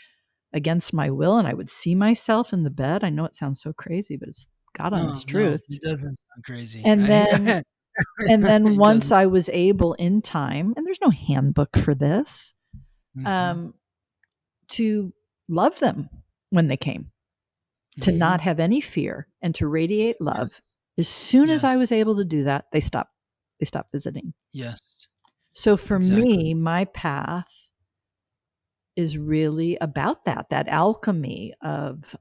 against my will, and I would see myself in the bed. I know it sounds so crazy, but it's God honest truth. No, it doesn't sound crazy. And then once I was able in time, and there's no handbook for this, to love them when they came, to not have any fear and to radiate love. Yes. As soon as I Yes. was able to do that, they stopped visiting. Yes. So for Exactly. me, my path is really about that alchemy of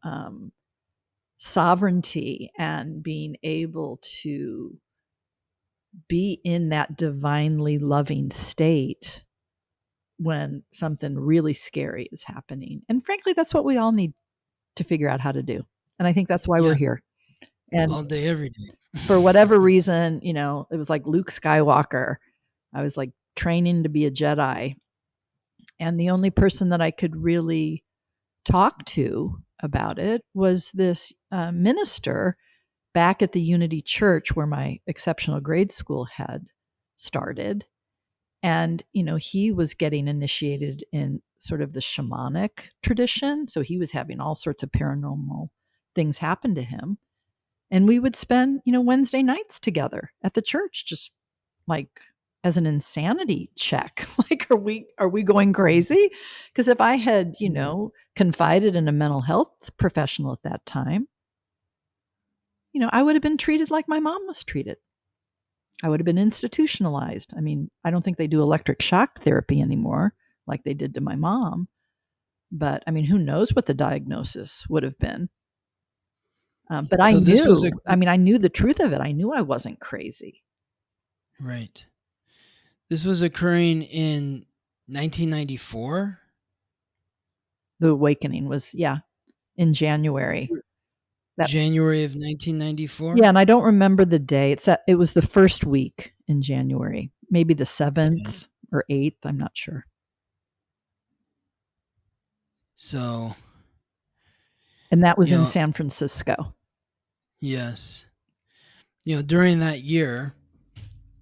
sovereignty and being able to be in that divinely loving state when something really scary is happening. And frankly, that's what we all need to figure out how to do. And I think that's why we're Yeah. here. And All day, every day. for whatever reason, it was like Luke Skywalker. I was like training to be a Jedi. And the only person that I could really talk to about it was this minister back at the Unity Church where my exceptional grade school had started. And, he was getting initiated in sort of the shamanic tradition. So he was having all sorts of paranormal things happen to him. And we would spend, Wednesday nights together at the church, just like as an insanity check. Like, are we going crazy? Because if I had, confided in a mental health professional at that time, I would have been treated like my mom was treated. I would have been institutionalized. I mean, I don't think they do electric shock therapy anymore like they did to my mom. But I mean, who knows what the diagnosis would have been? But I So this was knew, I knew the truth of it. I knew I wasn't crazy. right. This was occurring in 1994. The awakening was, in January. January of Yeah, 1994. and I don't remember the day. It was the first week in January, maybe the Okay. 7th or 8th. I'm not sure. So, And that was you in know, San Francisco. yes. During that year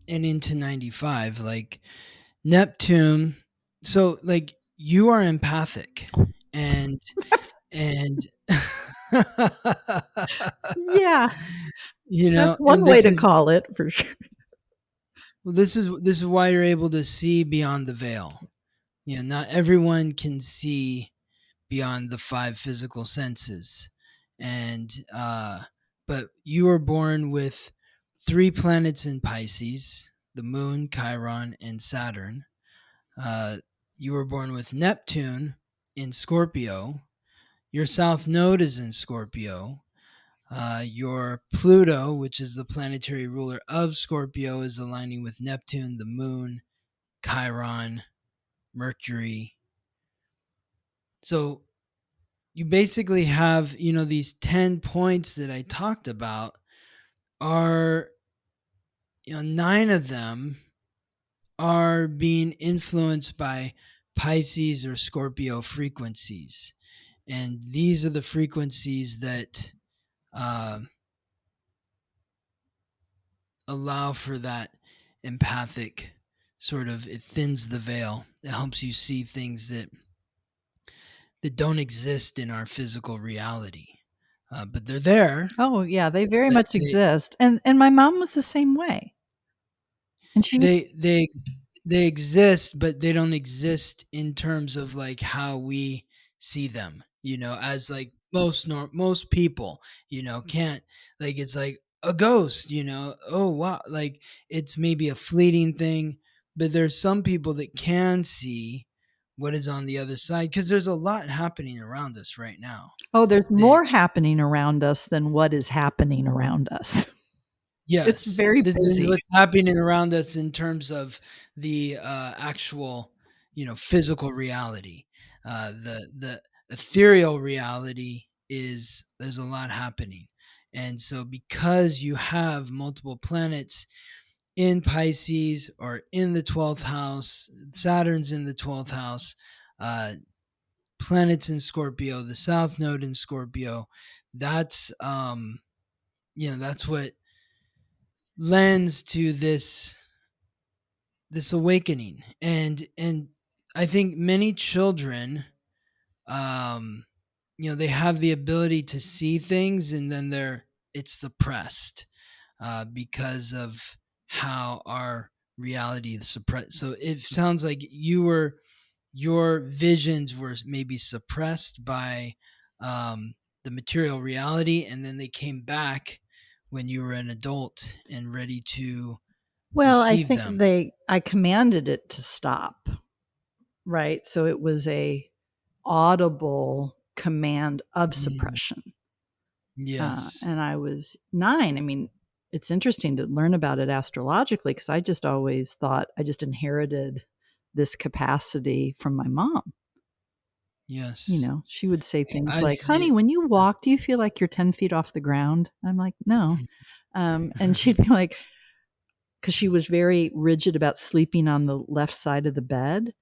and into 95, like Neptune, so like you are empathic and and Yeah, that's and one way to call it for sure. this is why you're able to see beyond the veil. Not everyone can see beyond the five physical senses, and but you were born with three planets in Pisces: the Moon, Chiron, and Saturn. uh, you were born with Neptune in Scorpio. Your south node is in Scorpio. Your Pluto, which is the planetary ruler of Scorpio, is aligning with Neptune, the Moon, Chiron, Mercury. So you basically have, these 10 points that I talked about are, 9 of them are being influenced by Pisces or Scorpio frequencies. And these are the frequencies that uh, allow for that empathic sort of, it thins the veil. It helps you see things that don't exist in our physical reality. But they're there. Oh, yeah, they very They, much they, exist. And my mom was the same way. And she was they, they, they exist, but they don't exist in terms of like how we see them, as like most people, can't, like, it's like a ghost, oh wow, like it's maybe a fleeting thing, but there's some people that can see what is on the other side, because there's a lot happening around us right now. Oh, there's That more happening around us than what is happening around us. It's Yes, very this is busy. what's happening around us in terms of the actual, physical reality. The ethereal reality is, there's a lot happening, and so because you have multiple planets in Pisces or in the 12th house, Saturn's in the 12th house, uh, planets in Scorpio, the South Node in Scorpio. That's that's what lends to this awakening. And I think many children, um they have the ability to see things, and then it's suppressed because of how our reality is suppressed. So it sounds like your visions were maybe suppressed by the material reality, and then they came back when you were an adult and ready to Well, I receive think them. I commanded it to stop, right? So it was a audible command of Mm, suppression. yes. And I was 9. I mean, it's interesting to learn about it astrologically because I just always thought I just inherited this capacity from my mom. Yes. She would say things I like, see "Honey, it. when you walk, do you feel like you're 10 feet off the ground?" I'm like, "No." And she'd be like, because she was very rigid about sleeping on the left side of the bed.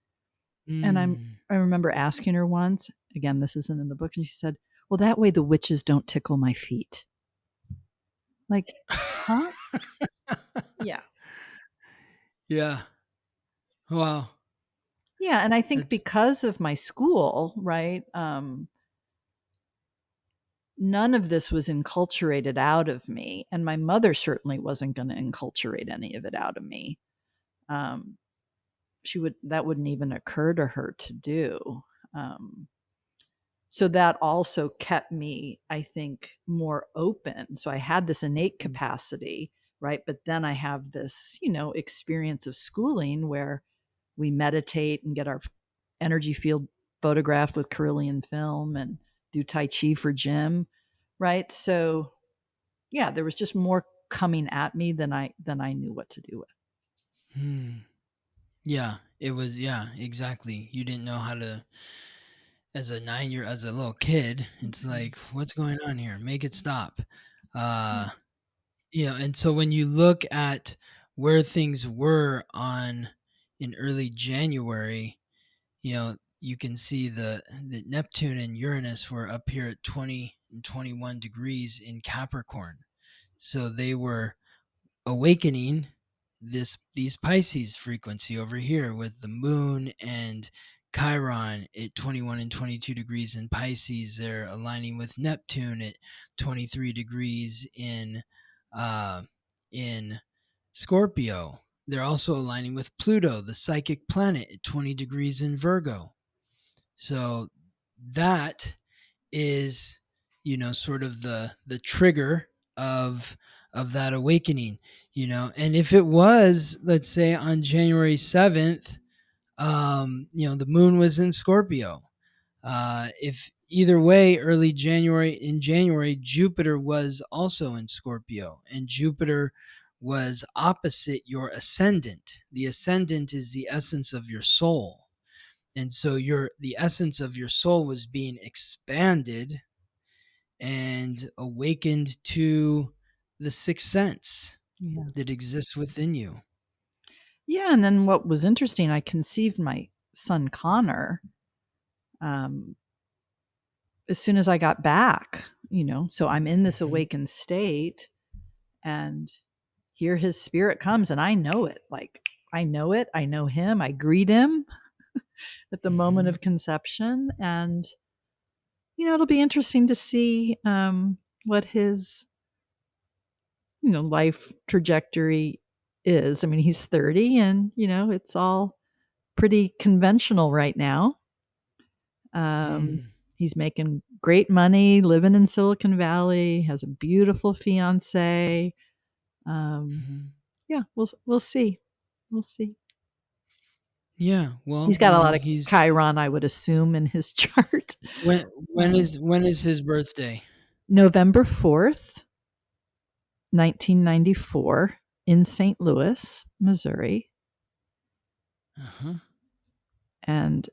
And Mm. I remember asking her once, again, this isn't in the book, and she said, "Well, that way the witches don't tickle my feet." Like, huh? Yeah. Yeah. Wow. Yeah, and I think That's because of my school, right, none of this was enculturated out of me, and my mother certainly wasn't gonna enculturate any of it out of me. Um, that wouldn't even occur to her to do. Um, so that also kept me, I think, more open. So I had this innate capacity, right? But then I have this, experience of schooling where we meditate and get our energy field photographed with Carillion film and do Tai Chi for gym, right? So yeah, there was just more coming at me than I knew what to do with. hmm. Yeah, it was, yeah, exactly. You didn't know how to, as a 9-year, as a little kid, it's Mhm. like, what's going on here? Make it stop. Uh, Yeah. and so when you look at where things were on in early January, you can see the Neptune and Uranus were up here at 20 and 21 degrees in Capricorn. So they were awakening these Pisces frequency over here with the moon and Chiron at 21 and 22 degrees in Pisces. They're aligning with Neptune at 23 degrees uh, in Scorpio. They're also aligning with Pluto, the psychic planet, at 20 degrees in Virgo. So that is, sort of the trigger of that awakening. And if it was, let's say, on January 7th, the moon was in Scorpio. If either way, early January, Jupiter was also in Scorpio, and Jupiter was opposite your ascendant. The ascendant is the essence of your soul, and so the essence of your soul was being expanded and awakened to the sixth sense that Yes. exists within you. Yeah, and then what was interesting, I conceived my son Connor um, as soon as I got back, so I'm in this Mm-hmm. awakened state, and here his spirit comes, and I know it. Like, I know it. I know him. I greet him at the moment Mm-hmm. of conception. And, it'll be interesting to see what his, life trajectory is. I mean, he's 30 and, it's all pretty conventional right now. Um, Mm-hmm. he's making great money, living in Silicon Valley, has a beautiful fiance. Um, Mm-hmm. yeah, we'll see. We'll see. Yeah, well, He's got a lot of he's Chiron, I would assume, in his chart. Um, when is his birthday? November 4th, 1994, in St. Louis, Missouri. Uh-huh. And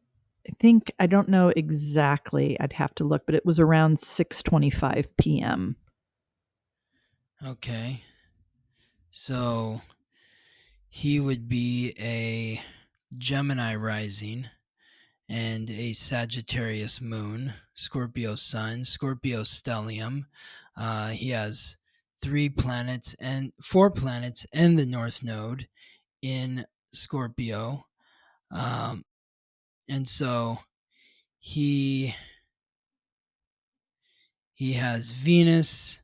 I don't know exactly, I'd have to look, but it was around 6:25 p.m. Okay. So he would be a Gemini rising and a Sagittarius moon, Scorpio sun, Scorpio stellium. He has 4 planets and the North Node in Scorpio. Um, and so he he has Venus,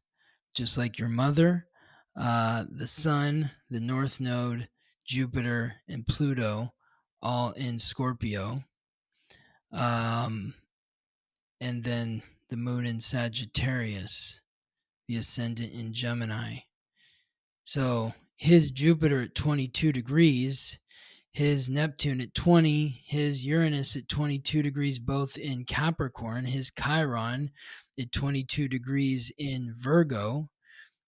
just like your mother, the Sun, the North Node, Jupiter, and Pluto, all in Scorpio. Um, and then the moon in Sagittarius, the ascendant in Gemini. So his Jupiter at 22 degrees, his Neptune at 20, his Uranus at 22 degrees, both in Capricorn, his Chiron at 22 degrees in Virgo,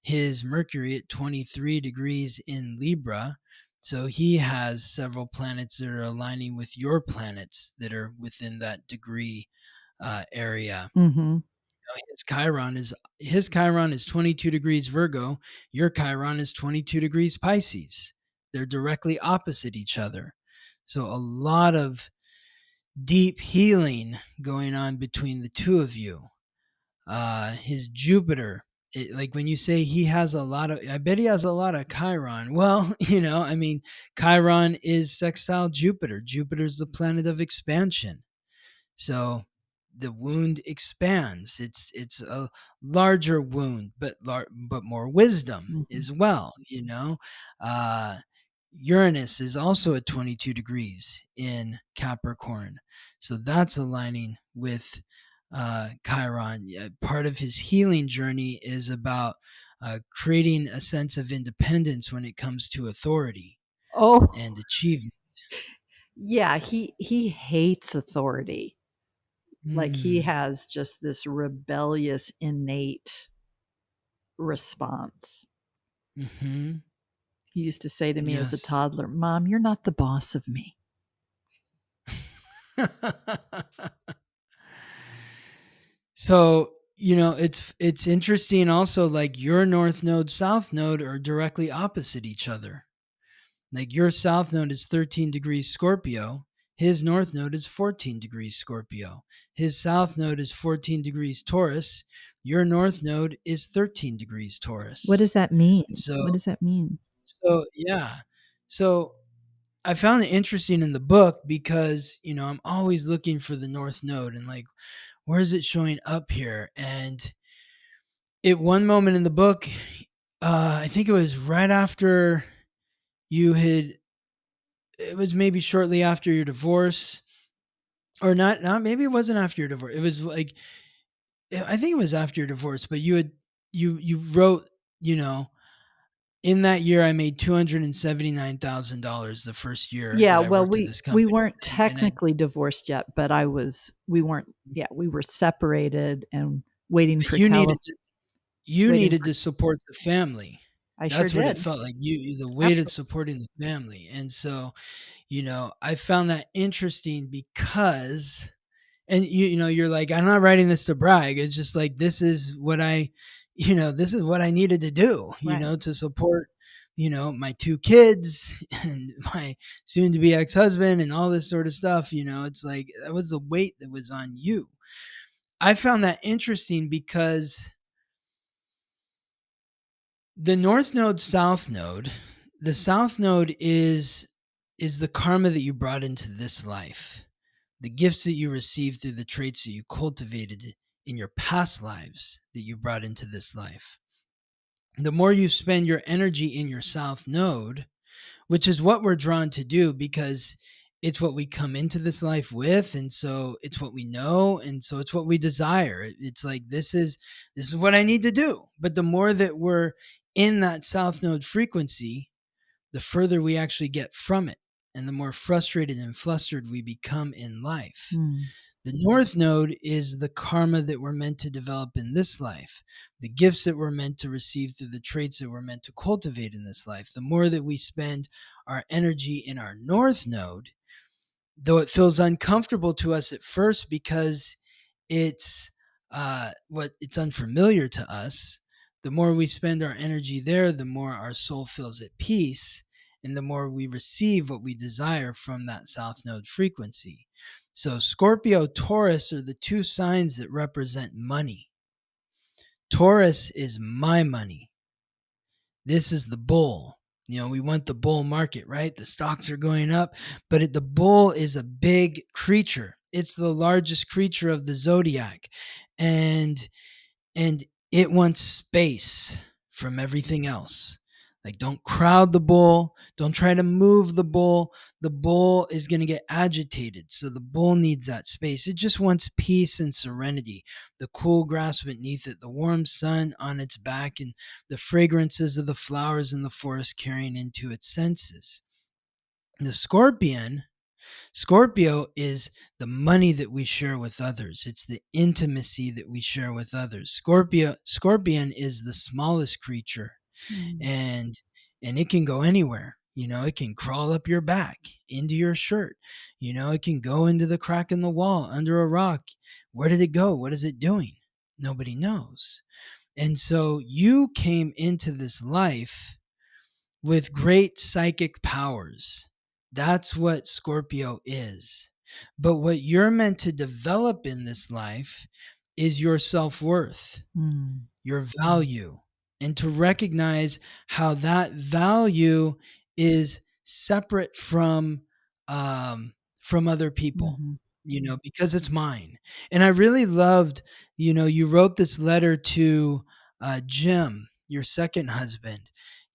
his Mercury at 23 degrees in Libra. So he has several planets that are aligning with your planets that are within that degree area. Mm-hmm. His Chiron is 22 degrees Virgo. Your Chiron is 22 degrees Pisces. They're directly opposite each other. So a lot of deep healing going on between the two of you. His Jupiter, like when you say he has a lot of, I bet he has a lot of Chiron. Well, I mean, Chiron is sextile Jupiter. Jupiter's the planet of expansion. So the wound expands. It's a larger wound, but more wisdom Mm-hmm. as well. Uranus is also at 22 degrees in Capricorn, so that's aligning with Chiron. Part of his healing journey is about creating a sense of independence when it comes to authority Oh, and achievement. yeah. He hates authority. Like he Mm. has just this rebellious, innate response. Hmm. He used to say to me as a Yes. toddler, "Mom, you're not the boss of me." So, it's interesting also, like your north node, south node are directly opposite each other. Like your south node is 13 degrees Scorpio, his north node is 14 degrees Scorpio. His south node is 14 degrees Taurus, your north node is 13 degrees What Taurus. does that mean? So What does that mean? so yeah. So I found it interesting in the book because, I'm always looking for the north node and like, where is it showing up here? And at one moment in the book, I think it was right after you had, it was maybe shortly after your divorce, or not, maybe it wasn't after your divorce. It was like, I think it was after your divorce, but you wrote, you know, in that year I made $279,000 the first year Yeah, that I well, worked at we this we company. weren't And I, technically divorced yet, but we weren't. Yeah, we were separated and waiting for you needed Cali to, you waiting needed for to support the family. I sure That's what it did. felt like. The weight of Absolutely. supporting the family. And so, I found that interesting because, and you're like, I'm not writing this to brag. It's just like, this is what I needed to do, Right. to support, my two kids and my soon to be ex-husband and all this sort of stuff. It's like, that was the weight that was on you. I found that interesting because the north node, south node, the south node is the karma that you brought into this life, the gifts that you received through the traits that you cultivated in your past lives that you brought into this life. The more you spend your energy in your south node, which is what we're drawn to do because it's what we come into this life with, and so it's what we know, and so it's what we desire. It's like, this is what I need to do. But the more that we're in that south node frequency, the further we actually get from it, and the more frustrated and flustered we become in life. Mm. The north node is the karma that we're meant to develop in this life, the gifts that we're meant to receive through the traits that we're meant to cultivate in this life. The more that we spend our energy in our north node, though it feels uncomfortable to us at first because it's it's unfamiliar to us, the more we spend our energy there, the more our soul feels at peace, and the more we receive what we desire from that south node frequency. So Scorpio, Taurus are the two signs that represent money. Taurus is my money. This is the bull. We want the bull market, right? The stocks are going up, but the bull is a big creature. It's the largest creature of the zodiac, and it wants space from everything else. Like, don't crowd the bull. Don't try to move the bull. The bull is going to get agitated. So the bull needs that space. It just wants peace and serenity. The cool grass beneath it, the warm sun on its back, and the fragrances of the flowers in the forest carrying into its senses. The Scorpio is the money that we share with others. It's the intimacy that we share with others. Scorpion is the smallest creature, and it can go anywhere. It can crawl up your back, into your shirt. It can go into the crack in the wall, under a rock. Where did it go? What is it doing? Nobody knows. And so you came into this life with great psychic powers. That's what Scorpio is. But what you're meant to develop in this life is your self-worth, your value, and to recognize how that value is separate from other people, because it's mine. And I really loved, you wrote this letter to Jim, your second husband,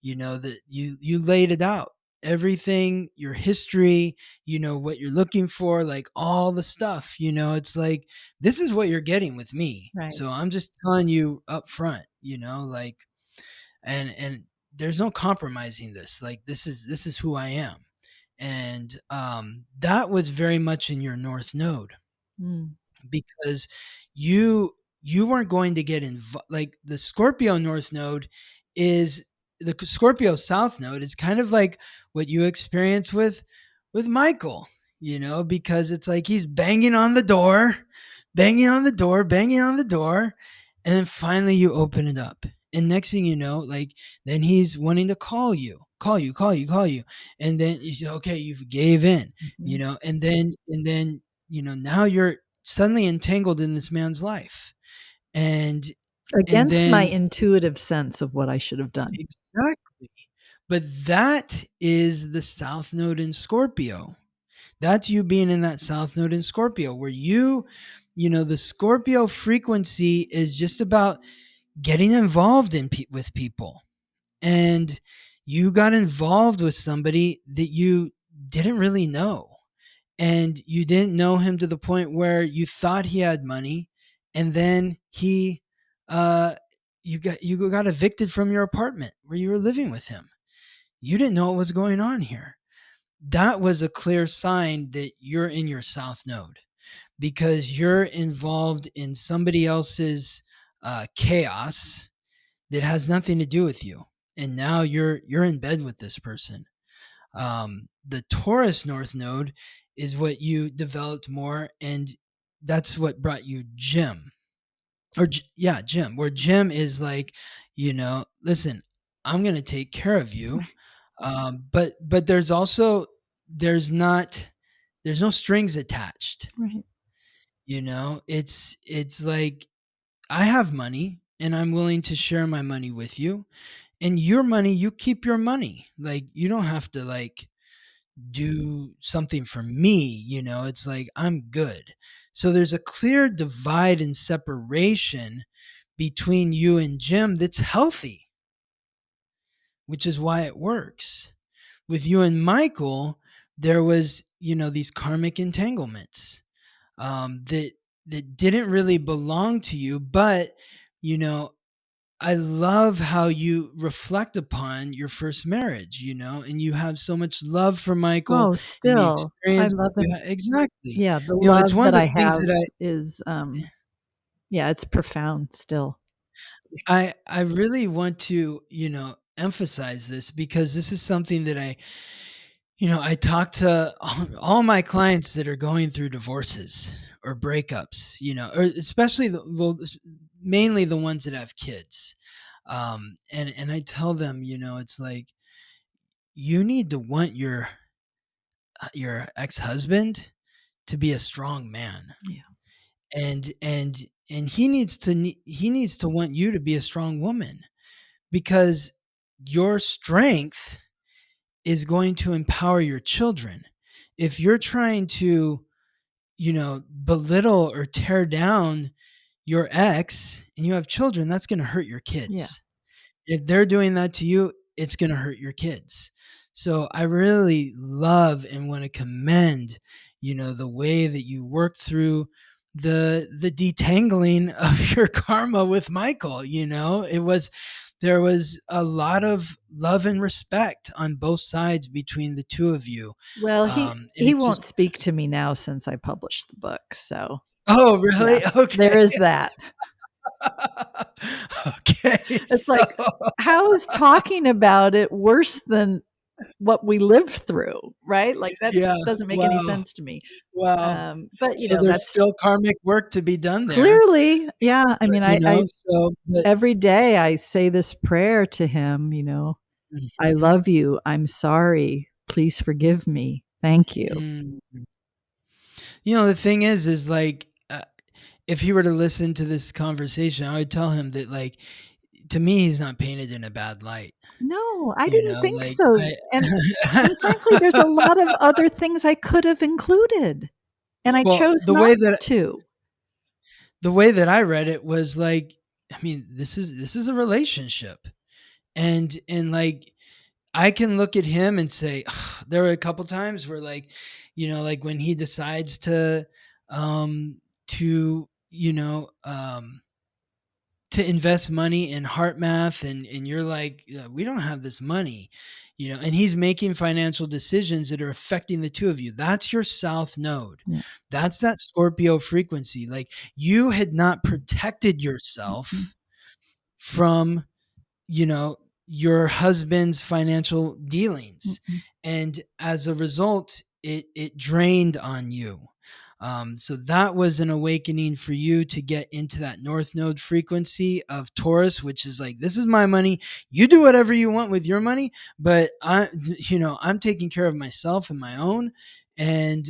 that you laid it out, everything, your history, what you're looking for, like all the stuff. It's like, this is what you're getting with me. Right. So I'm just telling you up front, like, and there's no compromising this. Like, this is who I am. And that was very much in your North Node, because you weren't going to get involved. Like, the Scorpio North Node is the Scorpio South Node is kind of like what you experience with Michael, because it's like he's banging on the door, banging on the door, banging on the door, and then finally you open it up. And next thing you know, like, then he's wanting to call you. And then you say, okay, you've gave in, and then, now you're suddenly entangled in this man's life. And against then, my intuitive sense of what I should have done. Exactly. But that is the South Node in Scorpio. That's you being in that South Node in Scorpio, where the Scorpio frequency is just about getting involved with people. And you got involved with somebody that you didn't really know. And you didn't know him to the point where you thought he had money. And then you got evicted from your apartment where you were living with him. You didn't know what was going on here. That was a clear sign that you're in your South Node, because you're involved in somebody else's chaos that has nothing to do with you. And now you're in bed with this person. The Taurus North Node is what you developed more, and that's what brought you Jim. Jim, where Jim is like, listen, I'm going to take care of you. But there's no strings attached. Right. It's like, I have money and I'm willing to share my money with you, and your money, you keep your money. Like, you don't have to, like, do something for me. It's like, I'm good. So there's a clear divide and separation between you and Jim that's healthy, which is why it works. With you and Michael, there was, these karmic entanglements that didn't really belong to you. But, I love how you reflect upon your first marriage, and you have so much love for Michael Oh, and the still, I experience. love it. Exactly. Yeah, the It's love one of that the I things have that is, yeah, it's profound still. I really want to, emphasize this, because this is something that I talk to all my clients that are going through divorces or breakups, or especially mainly the ones that have kids. And I tell them, it's like, you need to want your ex-husband to be a strong man. Yeah. And he needs to want you to be a strong woman, because your strength is going to empower your children. If you're trying to, belittle or tear down your ex and you have children, that's going to hurt your kids. If they're doing that to you, it's going to hurt your kids. So I really love and want to commend, the way that you work through the detangling of your karma with Michael. There was a lot of love and respect on both sides between the two of you. Well, And he it won't just, speak to me now since I published the book. So oh, yeah, really? Okay. there is that. Okay. It's So, like, how is talking about it worse than what we lived through, right? Like that yeah. doesn't make any Wow. sense to me. Wow. But So there's that's still karmic work to be done there, clearly, yeah. I mean, I so, but every day I say this prayer to him, I mhm, love you. I'm sorry. Please forgive me. Thank you. mm. The thing is like, if he were to listen to this conversation, I would tell him that, like, to me, he's not painted in a bad light. No, I didn't think Like so. I And frankly, there's a lot of other things I could have included, and I well, chose not to. the way that I read it was like, I mean, this is a relationship. And like, I can look at him and say, "Ugh," there were a couple times where, like, like when he decides um to, to invest money in HeartMath, and you're like, "Yeah, we don't have this money," and he's making financial decisions that are affecting the two of you. That's your south node. Yeah. That's that Scorpio frequency. Like, you had not protected Mhm, yourself from, you know, your husband's financial dealings. mhm. And as a result, it drained on you. So that was an awakening for you to get into that north node frequency of Taurus, which is like, this is my money. You do whatever you want with your money, but I'm taking care of myself and my own, and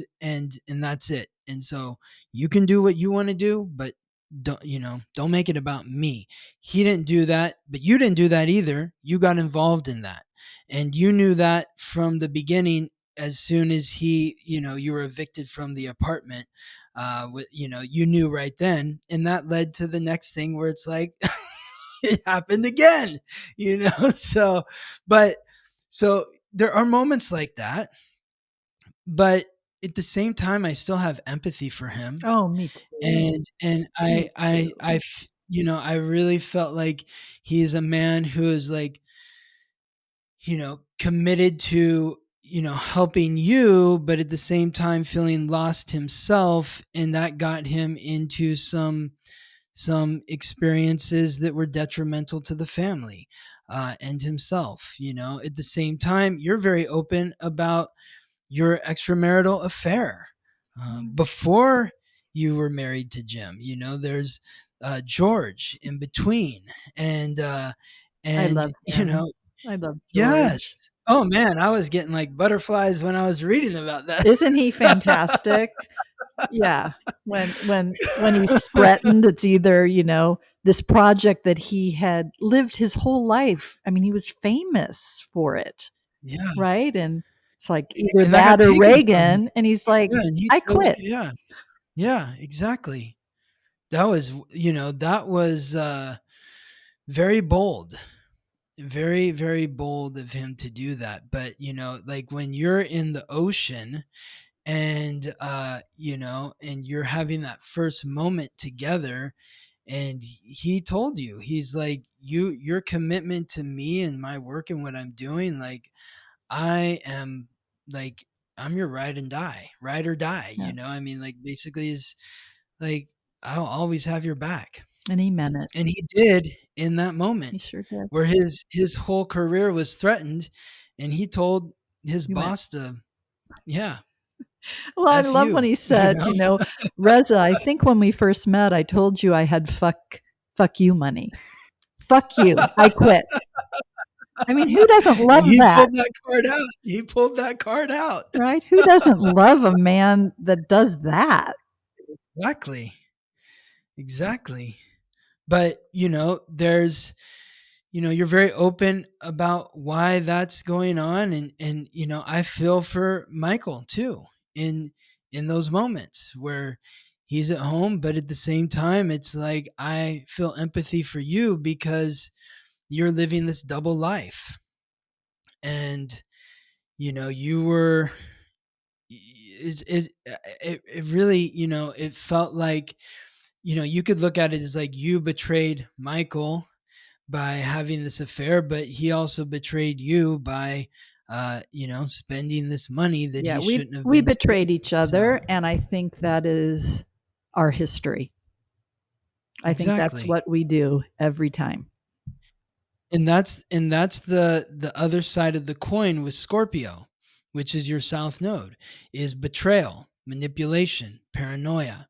that's it. And so you can do what you want to do, but don't make it about me. He didn't do that, but you didn't do that either. You got involved in that. And you knew that from the beginning. As soon as you were evicted from the apartment, you knew right then. And that led to the next thing where it's like, it happened again, So, but, so there are moments like that, but at the same time, I still have empathy for him. Oh, me too. And Me too. I really felt like he is a man who is, like, committed to, helping you, but at the same time feeling lost himself, and that got him into some experiences that were detrimental to the family, and himself. At the same time, you're very open about your extramarital affair, Mm. before you were married to Jim. There's George in between, and I and love him. I love George. yes. Oh man, I was getting like butterflies when I was reading about that. Isn't he fantastic? Yeah. When he's threatened, it's either, this project that he had lived his whole life. I mean, he was famous for it, Yeah, right? And it's like either and that got that or taken from him. Reagan. And he's like, Yeah, and he I chose. quit. Yeah, yeah, exactly. That was very bold. Very, very bold of him to do that. But, like, when you're in the ocean, and and you're having that first moment together, and he told you, he's like, your commitment to me and my work and what I'm doing, like, I am, like, I'm your ride or die, Yeah. I mean, like, basically is like, I'll always have your back. And he meant it. And he did, in that He moment sure did. where his whole career was threatened, and he told his He went, boss to, yeah, well, I F love when you, he said, Reza, I think when we first met, I told you I had fuck you money. Fuck you. I quit. I mean, who doesn't And love he that, pulled that card out. He pulled that card out. right? Who doesn't love a man that does that? Exactly. Exactly. But, there's, you're very open about why that's going on, and I feel for Michael too, in those moments where he's at home, but at the same time, it's like, I feel empathy for you because you're living this double life. And, you were, it really, it felt like, you could look at it as like you betrayed Michael by having this affair, but he also betrayed you by, spending this money that Yeah, he we shouldn't have we been betrayed spending. each So, other, and I think that is our history. I think that's exactly. what we do every time. And that's the other side of the coin with Scorpio, which is your south node, is betrayal, manipulation, paranoia.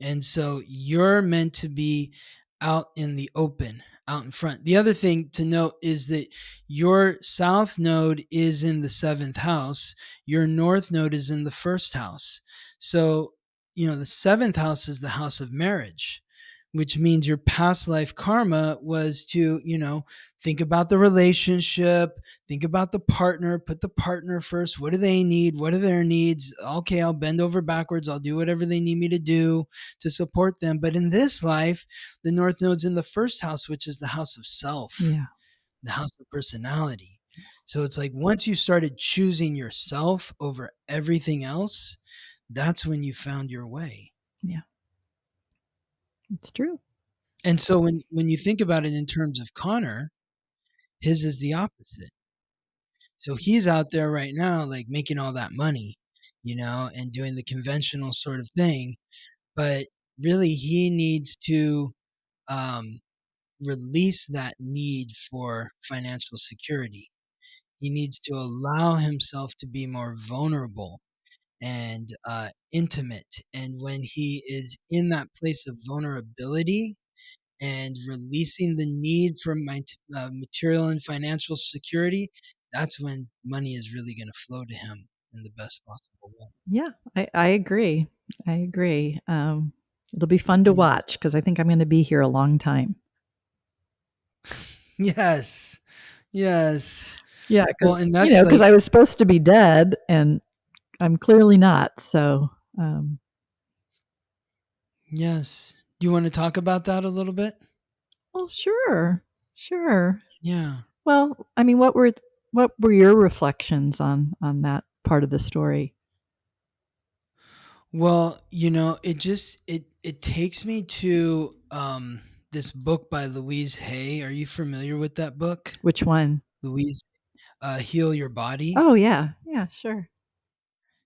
And so you're meant to be out in the open, out in front. The other thing to note is that your south node is in the seventh house, your north node is in the first house. So, the seventh house is the house of marriage, which means your past life karma was to, think about the relationship, think about the partner, put the partner first. What do they need? What are their needs? Okay, I'll bend over backwards. I'll do whatever they need me to do to support them. But in this life, the North Node's in the first house, which is the house of self, Yeah. the house of personality. So it's like once you started choosing yourself over everything else, that's when you found your way. Yeah. It's true. And so when you think about it in terms of Connor, his is the opposite. So he's out there right now, like making all that money, and doing the conventional sort of thing. But really, he needs to um, release that need for financial security. He needs to allow himself to be more vulnerable and intimate. And when he is in that place of vulnerability and releasing the need for material and financial security, that's when money is really going to flow to him in the best possible way. Yeah, I agree. I agree. It'll be fun to Mm. watch because I think I'm going to be here a long time. Yes. Yes. Yeah, Well, because and that's because like, I was supposed to be dead, and I'm clearly not. So, yes. Do you want to talk about that a little bit? well, sure, sure. Yeah. Well, I mean, what were your reflections on that part of the story? Well, it takes me to this book by Louise Hay. Are you familiar with that book? Which one? Louise Heal Your Body. Oh, yeah, yeah, sure.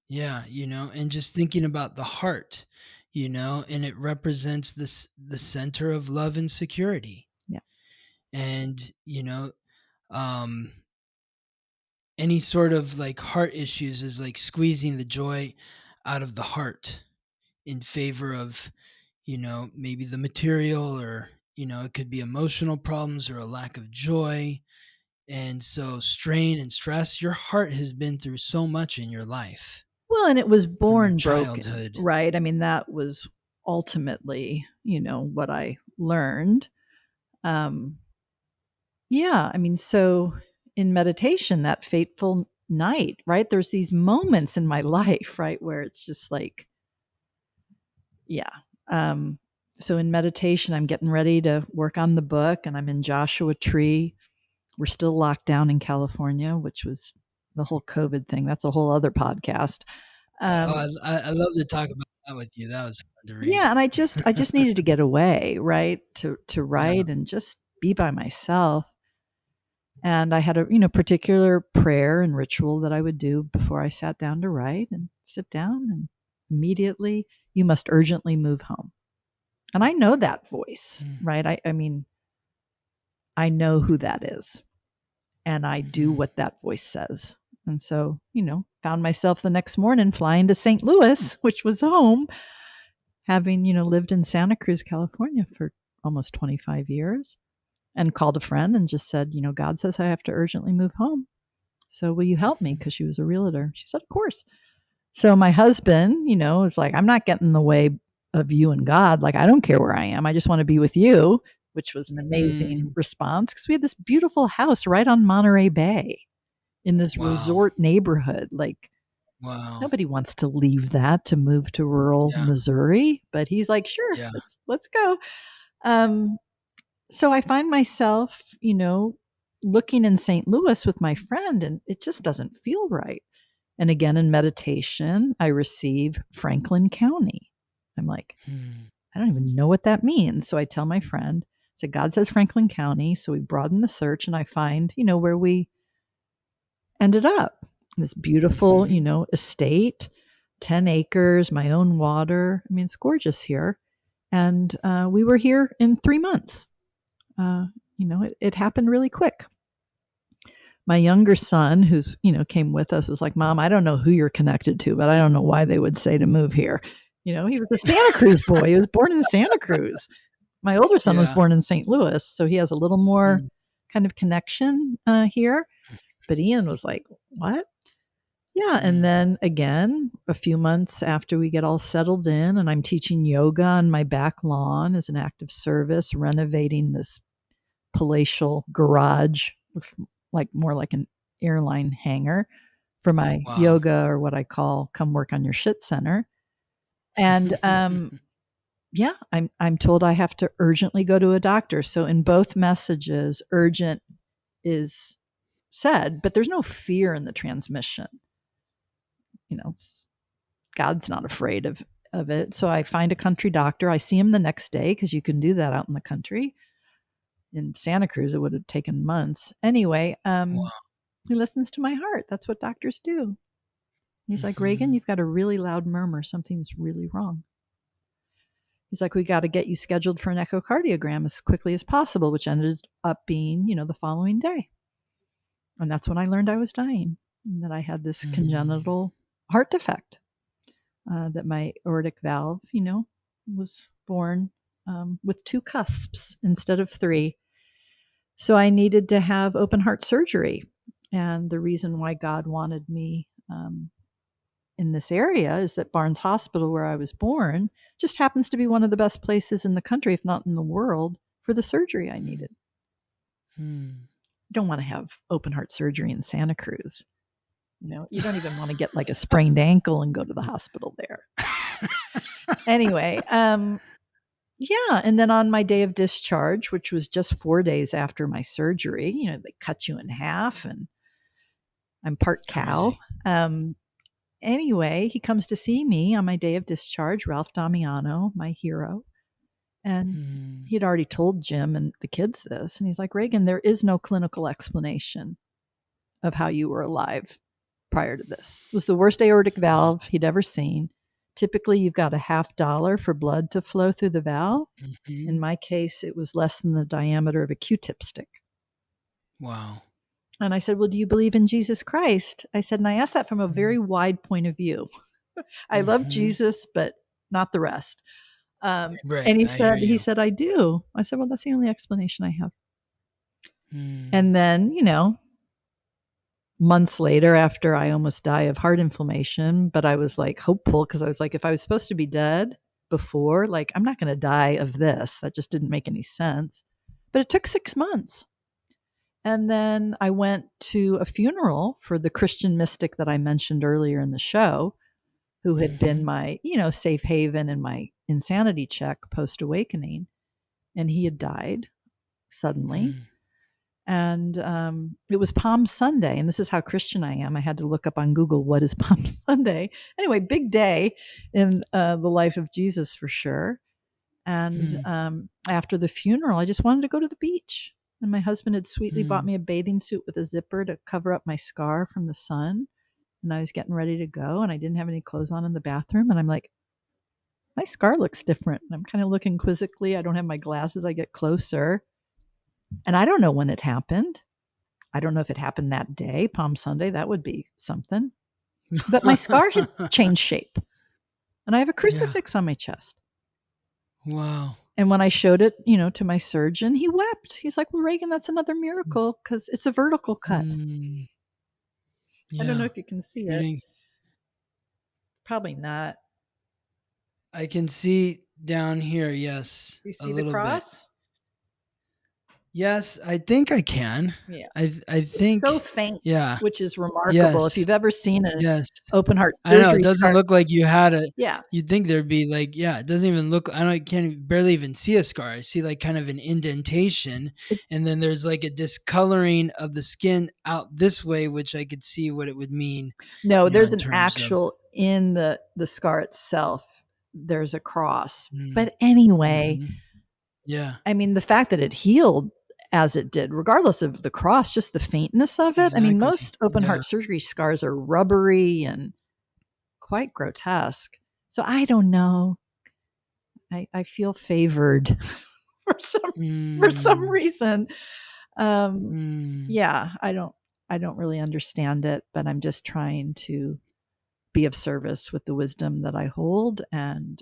Yeah, and just thinking about the heart, and it represents the center of love and security. Yeah. And, um any sort of like heart issues is like squeezing the joy out of the heart in favor of, maybe the material, or, it could be emotional problems or a lack of joy. And so strain and stress, your heart has been through so much in your life Well, and it was from your born broken, childhood. right? I mean, that was ultimately, what I learned. Um, yeah, I mean, so in meditation, that fateful night, right? There's these moments in my life, right, where it's just like, yeah. Um, so in meditation, I'm getting ready to work on the book, and I'm in Joshua Tree. We're still locked down in California, which was the whole COVID thing. That's a whole other podcast. Oh, Um, I love to talk about that with you. That was fun to read. yeah, and I just needed to get away, right? To Yeah. write and just be by myself. And I had a, particular prayer and ritual that I would do before I sat down to write, and sit down, and immediately, you must urgently move home. And I know that voice, right? I mean, I know who that is, and I do Mm-hmm. what that voice says. And so, found myself the next morning flying to St. Louis, which was home, having, lived in Santa Cruz, California for almost 25 years, and called a friend and just said, God says I have to urgently move home. So will you help me? Because she was a realtor. She said, of course. So my husband, is like, I'm not getting in the way of you and God. Like, I don't care where I am. I just want to be with you, which was an Mm. amazing response because we had this beautiful house right on Monterey Bay in this Wow. resort neighborhood. Like, Wow. nobody wants to leave that to move to rural Yeah. Missouri, but he's like, sure, Yeah. let's go. Um, so I find myself, looking in St. Louis with my friend, and it just doesn't feel right. And again, in meditation, I receive Franklin County. I'm like, I don't even know what that means. So I tell my friend, I said, God says Franklin County. So we broaden the search and I find, where we ended up. This beautiful, estate, 10 acres, my own water. I mean, it's gorgeous here. And we were here in 3 months. It happened really quick. My younger son, who's, came with us, was like, Mom, I don't know who you're connected to, but I don't know why they would say to move here. He was a Santa Cruz boy. He was born in Santa Cruz. My older son was Yeah. born in St. Louis, so he has a little more kind of connection here. But Ian was like, what? Yeah. And then again, a few months after we get all settled in, and I'm teaching yoga on my back lawn as an act of service, renovating this palatial garage. Looks like more like an airline hangar for my Wow. yoga, or what I call come work on your shit center. And yeah, I'm told I have to urgently go to a doctor. So in both messages, urgent is said, but there's no fear in the transmission. God's not afraid of it. So I find a country doctor. I see him the next day, because you can do that out in the country. In Santa Cruz, it would have taken months. Anyway, Wow. he listens to my heart. That's what doctors do. He's like, Reagan, you've got a really loud murmur. Something's really wrong. He's like, we got to get you scheduled for an echocardiogram as quickly as possible, which ended up being, the following day. And that's when I learned I was dying, and that I had this congenital heart defect, that my aortic valve, was born with 2 cusps instead of 3. So I needed to have open heart surgery. And the reason why God wanted me in this area is that Barnes Hospital, where I was born, just happens to be one of the best places in the country, if not in the world, for the surgery I needed. You don't want to have open heart surgery in Santa Cruz. You don't even want to get like a sprained ankle and go to the hospital there. Anyway, yeah. And then on my day of discharge, which was just 4 days after my surgery, they cut you in half, and I'm part cow. Anyway, he comes to see me on my day of discharge, Ralph Damiano, my hero. And he had already told Jim and the kids this. And he's like, Reagan, there is no clinical explanation of how you were alive prior to this. It was the worst aortic valve he'd ever seen. Typically, you've got $50 for blood to flow through the valve. In my case, it was less than the diameter of a Q-tip stick. Wow. And I said, well, do you believe in Jesus Christ? I said, and I asked that from a very wide point of view. I love Jesus, but not the rest. Right. And he I said, I do. I said, well, that's the only explanation I have. And then, months later, after I almost die of heart inflammation, but I was like hopeful, because I was like, if I was supposed to be dead before, like, I'm not going to die of this. That just didn't make any sense. But it took 6 months. And then I went to a funeral for the Christian mystic that I mentioned earlier in the show, who had been my, safe haven in my insanity check post-awakening. And he had died suddenly. And it was Palm Sunday. And this is how Christian I am. I had to look up on Google, what is Palm Sunday? Anyway, big day in the life of Jesus for sure. And after the funeral, I just wanted to go to the beach. And my husband had sweetly bought me a bathing suit with a zipper to cover up my scar from the sun. And I was getting ready to go, and I didn't have any clothes on in the bathroom. And I'm like, my scar looks different. And I'm kind of looking quizzically. I don't have my glasses. I get closer. And I don't know when it happened. I don't know if it happened that day, Palm Sunday. That would be something. But my scar had changed shape. And I have a crucifix on my chest. Wow. And when I showed it, to my surgeon, he wept. He's like, well, Reagan, that's another miracle, because it's a vertical cut. I don't know if you can see it. Probably not. I can see down here, yes. You a see the little cross? Yes, I think I can. Yeah. I It's so think, faint, yeah. which is remarkable. If Yes. you've ever seen an Yes. open heart I know, it surgery doesn't scar. look like you had a Yeah. you'd think there'd be like, yeah, it doesn't even look, I don't can't barely even see a scar. I see like kind of an indentation, It, and then there's like a discoloring of the skin out this way, which I could see what it would mean, no, there's in an terms of actual in the scar itself. There's a cross. mm, But anyway, mhm. Yeah, I mean, the fact that it healed as it did, regardless of the cross, just the faintness of it. I mean, exactly. most open Yeah. heart surgery scars are rubbery and quite grotesque. So I don't know. I feel favored for some Mm, reason. Um, mm, yeah, I don't really understand it, but I'm just trying to be of service with the wisdom that I hold, and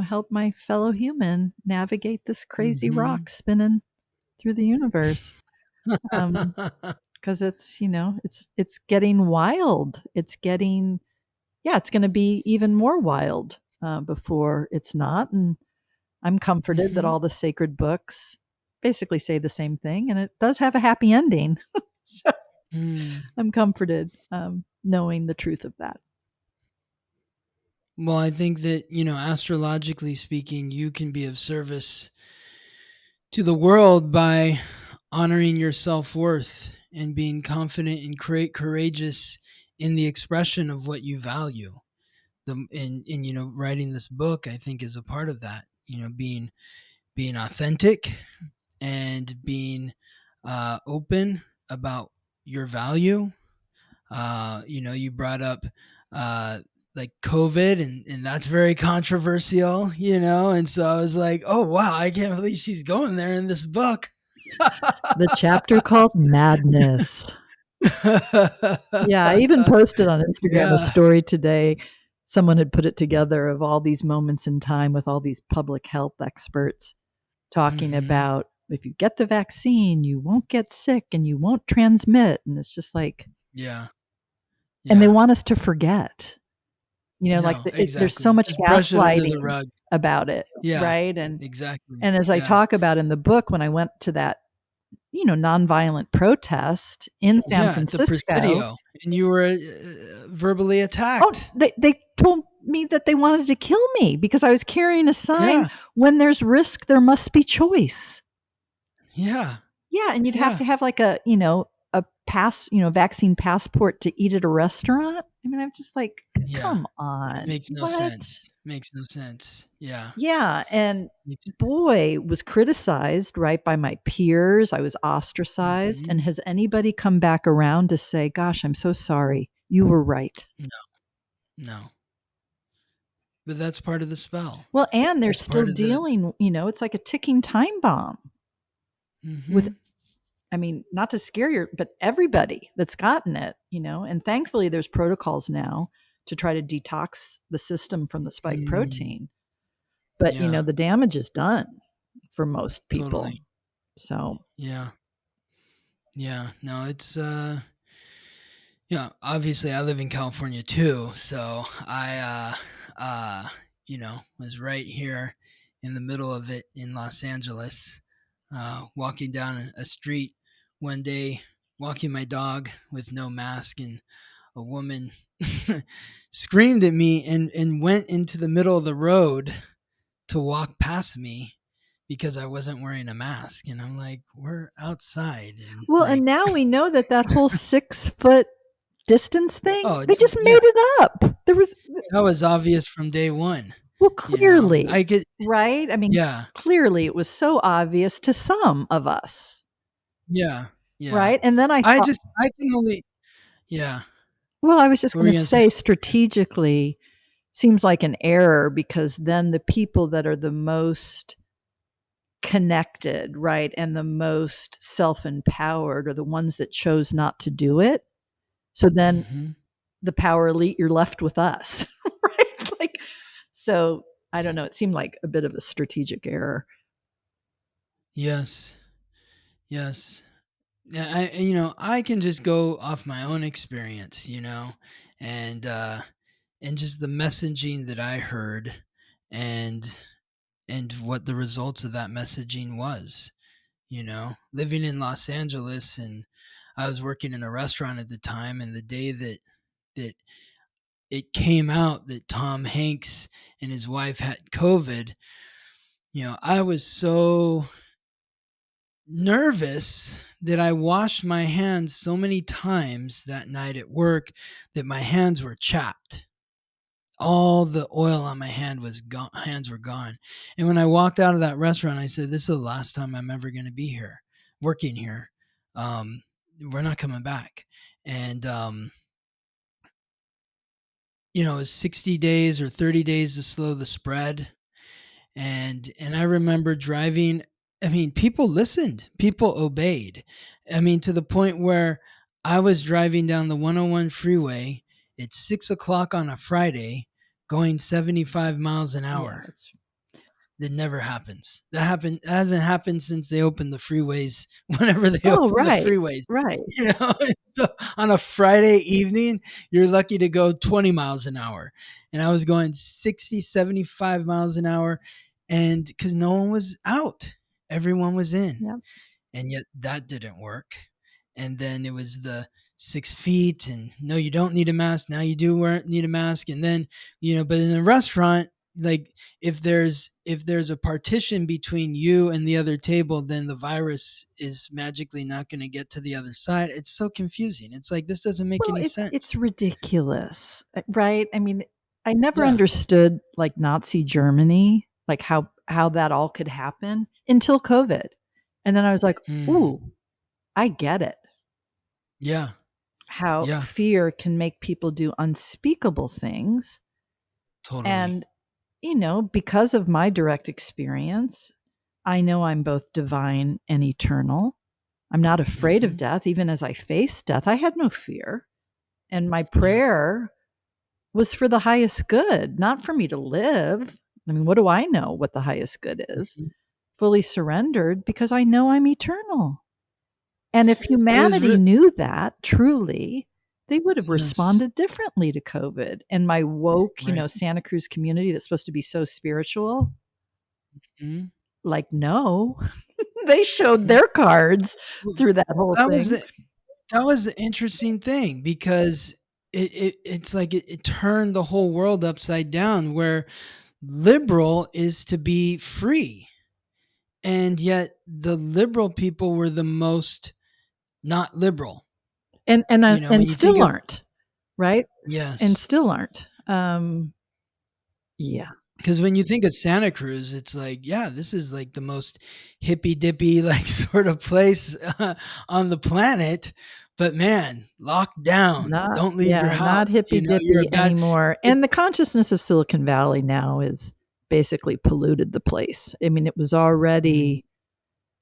help my fellow human navigate this crazy rock mhm. spinning through the universe. Because it's getting wild. It's getting Yeah, it's going to be even more wild before it's not. And I'm comforted that Mhm. all the sacred books basically say the same thing, and it does have a happy ending. So Mm. I'm comforted knowing the truth of that. Well, I think that, astrologically speaking, you can be of service to the world by honoring your self-worth and being confident and courageous in the expression of what you value. Writing this book, I think, is a part of that. Being authentic and being open about your value. You brought up uh, like COVID, and that's very controversial, and so I was like, oh wow, I can't believe she's going there in this book. The chapter called Madness. Yeah, I even posted on Instagram a Yeah. story today. Someone had put it together of all these moments in time with all these public health experts talking Hmm. about if you get the vaccine, you won't get sick and you won't transmit. And it's just like, Yeah. and they Yeah. want us to forget, like No, there's so exactly. much Just brush it under the gaslighting rug. about it, Yeah. right? And Exactly. and as I Yeah. talk about in the book, when I went to that, nonviolent protest in San Yeah. The Francisco, Presidio, and you were verbally oh, attacked. they told me that they wanted to kill me because I was carrying a sign, Yeah. "When there's risk, there must be choice." Yeah. Yeah, and you'd have Yeah. to have like vaccine passport to eat at a restaurant. I mean, I'm just like, Yeah. come on, Makes no what? sense. Makes no sense. Yeah. Yeah, and Makes boy, was criticized, right, by my peers. I was ostracized. And Mhm. has anybody come back around to say, "Gosh, I'm so sorry. You were right." No, no. But that's part of the spell. Well, and they're That's still part of the dealing, it's like a ticking time bomb with, Mhm. I mean, not to scare you, but everybody that's gotten it, and thankfully there's protocols now to try to detox the system from the spike Mm. protein. But, Yeah, the damage is done for most people. totally. So, Yeah. Yeah. No, it's obviously I live in California too, so I was right here in the middle of it in Los Angeles, walking down a street one day, walking my dog with no mask, and a woman screamed at me and went into the middle of the road to walk past me because I wasn't wearing a mask. And I'm like, we're outside. And well, and like, now we know that whole 6 foot distance thing, oh, they it's, just yeah, made it up. There was, that was obvious from day one. well, I clearly, get, right? I mean, yeah, clearly it was so obvious to some of us, yeah, yeah. right? And then I thought, I can only, yeah. well, I was just What were going you to going to say? say strategically seems like an error because then the people that are the most connected, right, and the most self-empowered are the ones that chose not to do it. So then Hmm. the power elite, you're left with us, right? Like, so I don't know. It seemed like a bit of a strategic error. Yes, yes. Yeah, I can just go off my own experience, and just the messaging that I heard, and what the results of that messaging was. living in Los Angeles, and I was working in a restaurant at the time, and the day that it came out that Tom Hanks and his wife had COVID, I was so nervous that I washed my hands so many times that night at work that my hands were chapped. All the oil on my hands were gone. And when I walked out of that restaurant, I said, "This is the last time I'm ever going to be here, working here. We're not coming back." And it was 60 days or 30 days to slow the spread. And I remember driving. I mean, people listened, people obeyed. I mean, to the point where I was driving down the 101 freeway at 6 o'clock on a Friday, going 75 miles an hour. Yeah, That never happens. That hasn't happened since they opened the freeways. Whenever they oh, open the right, freeways, right. So on a Friday evening, you're lucky to go 20 miles an hour, and I was going 60, 75 miles an hour, and because no one was out, everyone was in. Yep. And yet that didn't work. And then it was the 6 feet, and no, you don't need a mask. Now you do need a mask. And then, but in a restaurant, like if there's a partition between you and the other table, then the virus is magically not going to get to the other side. It's so confusing. It's like, this doesn't make Well, any it's sense. ridiculous, right? I mean, I never Yeah. understood like Nazi Germany, like how that all could happen until COVID. And then I was like, "Ooh, I get it." Yeah. How Yeah. fear can make people do unspeakable things. Totally. And because of my direct experience, I know I'm both divine and eternal. I'm not afraid of Mm-hmm. death. Even as I faced death, I had no fear. And my Yeah. prayer was for the highest good, not for me to live. I mean, what do I know what the highest good is? Mm-hmm. Fully surrendered because I know I'm eternal. And if It was humanity knew that truly, they would have yes. responded differently to COVID. And my woke, Right. Santa Cruz community that's supposed to be so spiritual, Mm-hmm. like, no, they showed Mm-hmm. their cards Well, through that whole that was thing. the interesting thing, because it's like it turned the whole world upside down, where liberal is to be free, and yet the liberal people were the most not liberal. When And you think still of, aren't, right? And yes, still aren't. Yeah. because when you think of Santa Cruz, it's like, yeah, this is like the most hippy dippy like sort of place on the planet. But man, locked down, don't leave your Not house. You're a hippy-dippy bad. anymore, It, and the consciousness of Silicon Valley now is basically polluted the place. I mean, it was mm, already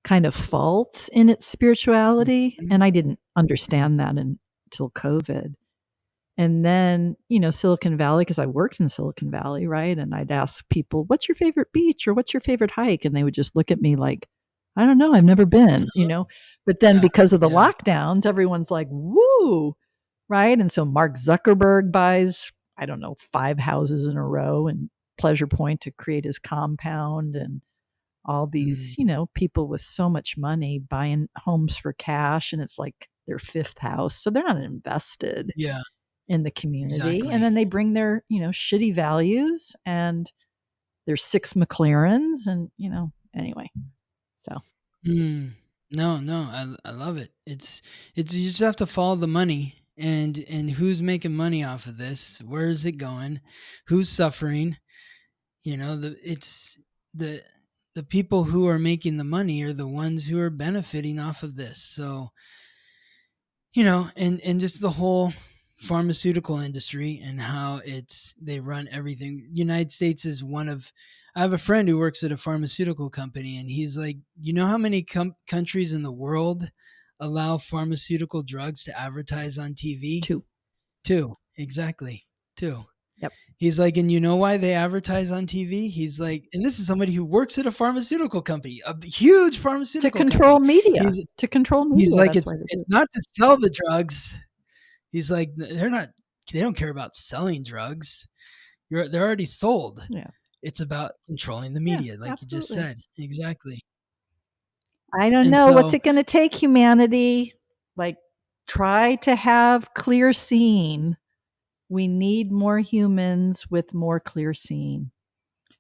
kind of false in its spirituality, mhm, and I didn't understand that until COVID. And then, Silicon Valley, because I worked in Silicon Valley, right? And I'd ask people, "What's your favorite beach?" or "What's your favorite hike?" And they would just look at me like, "I don't know, I've never been." But then yeah, because of the yeah, lockdowns, everyone's like, "Woo!" Right? And so Mark Zuckerberg buys, I don't know, 5 houses in a row in Pleasure Point to create his compound, and all these, mm, people with so much money buying homes for cash, and it's like their 5th house. So they're not invested yeah, in the community. And exactly. then they bring their, shitty values and their 6 McLarens and, anyway. So, Mm. No, no, I love it. It's you just have to follow the money, and who's making money off of this? Where is it going? Who's suffering? It's the the people who are making the money are the ones who are benefiting off of this. So, and just the whole pharmaceutical industry and how they run everything. United States is one of I have a friend who works at a pharmaceutical company, and he's like, how many countries in the world allow pharmaceutical drugs to advertise on TV? 2. Two, exactly. Two. Yep. He's like, and you know why they advertise on TV? He's like, and this is somebody who works at a pharmaceutical company, a huge To pharmaceutical control company. media. He's To control he's media, like, that's it's why they do it's it. not to sell the drugs. He's like, they don't care about selling drugs. They're already sold. Yeah. It's about controlling the Yeah, media, like you just absolutely. said. Exactly. I don't And know. What's so, it going to take, humanity? Like, try to have clear seeing. We need more humans with more clear seeing.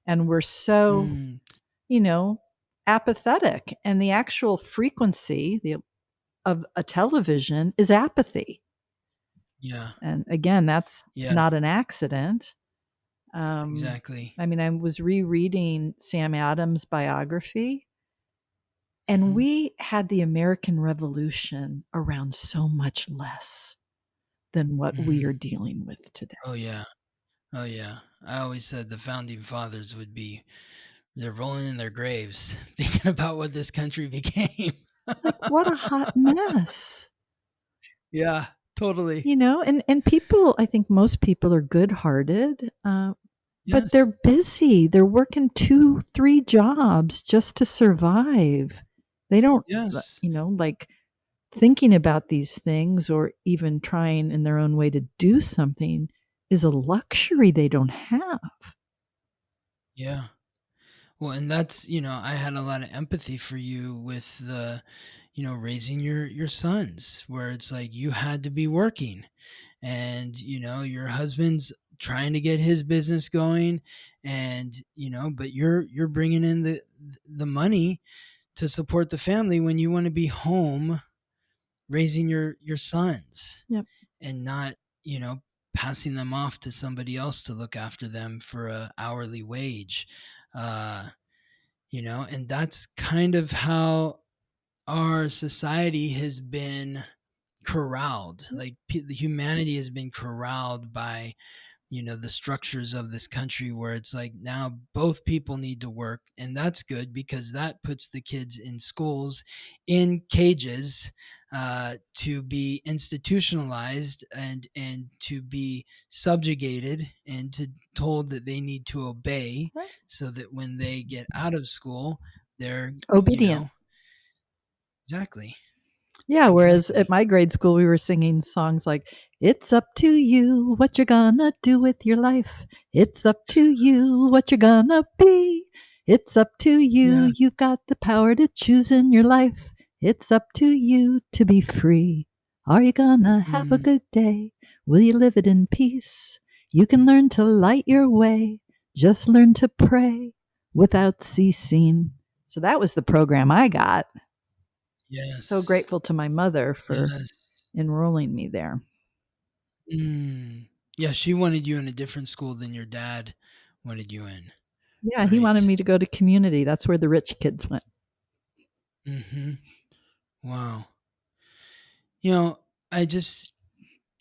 And we're so, mm, you know, apathetic. And the actual frequency of a television is apathy. yeah, And again, that's yeah, not an accident. exactly. I mean, I was rereading Sam Adams' biography, and Hmm. we had the American Revolution around so much less than what we Hmm. are dealing with today. Oh yeah, oh yeah. I always said the founding fathers would be they're rolling in their graves thinking about what this country became. Like, what a hot mess. Yeah, totally. You know, and people, I think most people are good-hearted, but Yes, they're busy. They're working 2, 3 jobs just to survive. They don't, yes. like, thinking about these things or even trying in their own way to do something is a luxury they don't have. Yeah. Well, and that's, I had a lot of empathy for you with the, raising your sons, where it's like you had to be working, and your husband's trying to get his business going, and but you're bringing in the money to support the family when you want to be home raising your sons, Yep. and not passing them off to somebody else to look after them for a hourly wage. uh and that's kind of how our society has been corralled. Like the humanity has been corralled by the structures of this country, where it's like now both people need to work, and that's good because that puts the kids in schools in cages, to be institutionalized and to be subjugated and told that they need to obey, Right. so that when they get out of school they're you Obedient. know exactly, Yeah, whereas at exactly. my grade school, we were singing songs like, "It's up to you what you're gonna do with your life. It's up to you what you're gonna be. It's up to you. Yeah. You've got the power to choose in your life. It's up to you to be free. Are you gonna have a Mm, good day? Will you live it in peace? You can learn to light your way. Just learn to pray without ceasing." So that was the program I got. So yes, grateful to my mother for yes. enrolling me there. Mm. Yeah, she wanted you in a different school than your dad wanted you in, Yeah, he wanted right? me to go to community. That's where the rich kids went. Mhm. Wow. You know, I just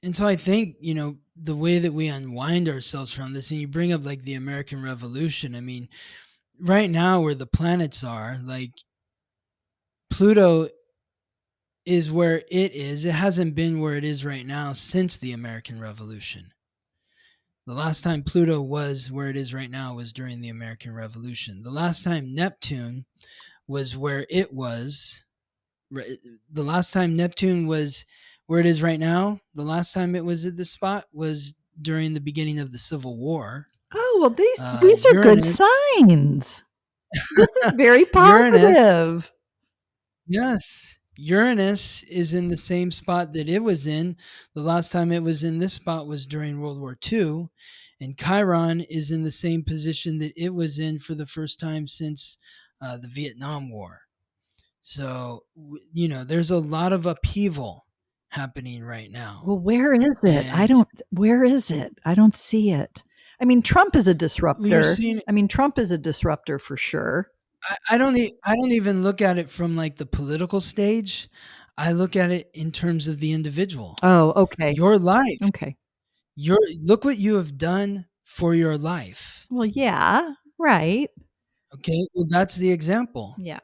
and so I think, the way that we unwind ourselves from this, and you bring up like the American Revolution. I mean, right now where the planets are, like Pluto is where it is. It hasn't been where it is right now since the American Revolution. The last time Pluto was where it is right now was during the American Revolution. The last time Neptune was where it was, the last time Neptune was where it is right now, the last time it was at this spot was during the beginning of the Civil War. Oh, well, these are good Uranus, signs. This is very Uranus, positive. yes, Uranus is in the same spot that it was in. The last time it was in this spot was during World War II. And Chiron is in the same position that it was in for the first time since the Vietnam War. So, there's a lot of upheaval happening right now. Well, where is it? And where is it? I don't see it. I mean, Trump is a you're disruptor. seeing, I mean, Trump is a disruptor for sure. I don't even look at it from like the political stage. I look at it in terms of the individual. Oh, okay. Your life. Okay. Look what you have done for your life. Well, yeah, right. Okay? Well, that's the example. Yeah.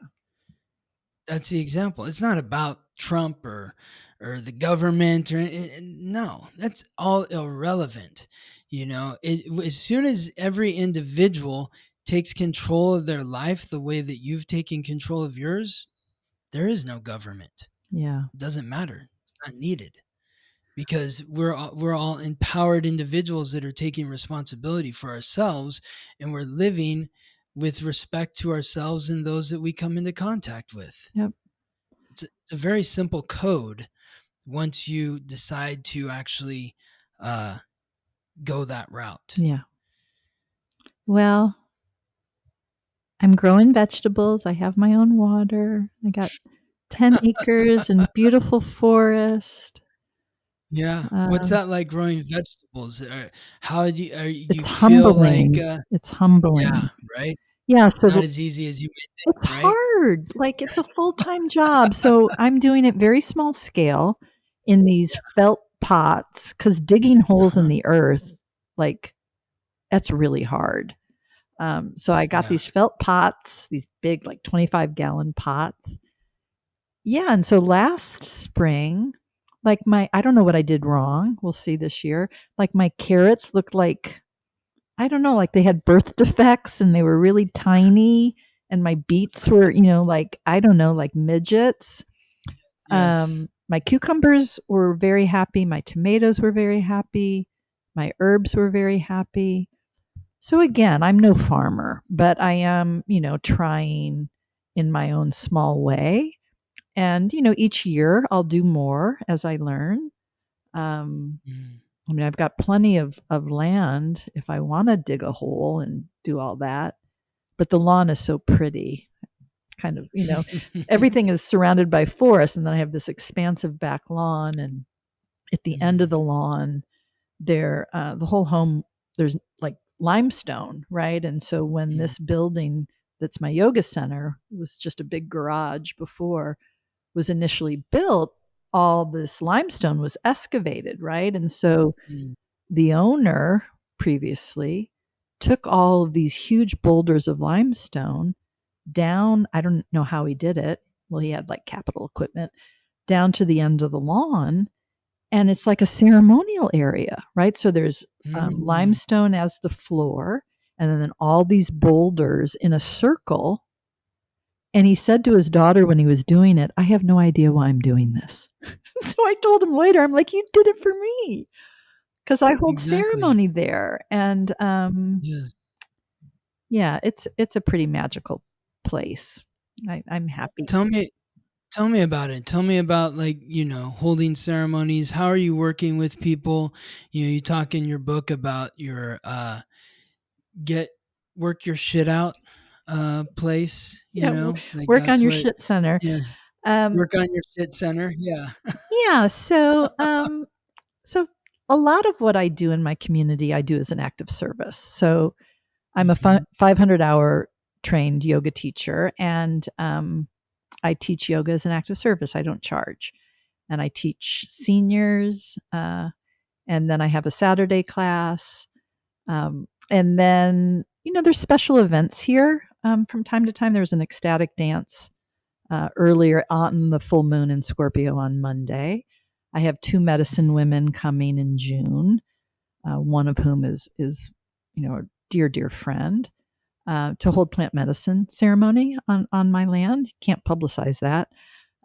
That's the example. It's not about Trump or the government no, that's all irrelevant. As soon as every individual takes control of their life the way that you've taken control of yours, there is no government. Yeah. It doesn't matter. It's not needed, because we're all empowered individuals that are taking responsibility for ourselves, and we're living with respect to ourselves and those that we come into contact with. Yep. It's a very simple code once you decide to actually go that route. Yeah. Well, I'm growing vegetables. I have my own water. I got 10 acres and beautiful forest. Yeah. What's that like growing vegetables? How do It's you feel like, humbling. It's yeah, humbling. right? Yeah, so Not as easy as you may it's think, right? hard. Like, it's a full-time job. So I'm doing it very small scale in these felt pots because digging holes in Uh-huh. the earth, like, that's really hard. So I got Yeah. these felt pots, these big, like 25-gallon pots. Yeah, and so last spring, like I don't know what I did wrong. We'll see this year. Like my carrots looked like, I don't know, like they had birth defects and they were really tiny. And my beets were, like, I don't know, like midgets. Yes. My cucumbers were very happy. My tomatoes were very happy. My herbs were very happy. So again, I'm no farmer, but I am, trying in my own small way. And, each year I'll do more as I learn. Um, Mm. I mean, I've got plenty of land if I want to dig a hole and do all that. But the lawn is so pretty, kind of, everything is surrounded by forest. And then I have this expansive back lawn. And at the end of Mm. the lawn, the whole home, there's like limestone, right? And so when Mm. this building that's my yoga center was just a big garage before, was initially built, all this limestone was excavated, right? And so Mm. the owner previously took all of these huge boulders of limestone down. I don't know how he did it. Well, he had like capital equipment down to the end of the lawn. And it's like a ceremonial area, right? So there's Mm. limestone as the floor, and then all these boulders in a circle. And he said to his daughter when he was doing it, I have no idea why I'm doing this. So I told him later, I'm like, you did it for me because I hold Exactly. ceremony there. And Yes. yeah, it's a pretty magical place. I'm happy. Tell me Tell me about it. Tell me about, like, holding ceremonies. How are you working with people? You talk in your book about your get work your shit out place, Yeah, like work on that's your what shit center. yeah, Um, work on your shit center. Yeah. yeah, so a lot of what I do in my community, I do as an act of service. So I'm a Mhm. 500-hour trained yoga teacher, and I teach yoga as an act of service. I don't charge. And I teach seniors, and then I have a Saturday class. And then, there's special events here from time to time. There's an ecstatic dance earlier on the full moon in Scorpio on Monday. I have 2 medicine women coming in June, one of whom is a dear friend, to hold plant medicine ceremony on my land. Can't publicize that,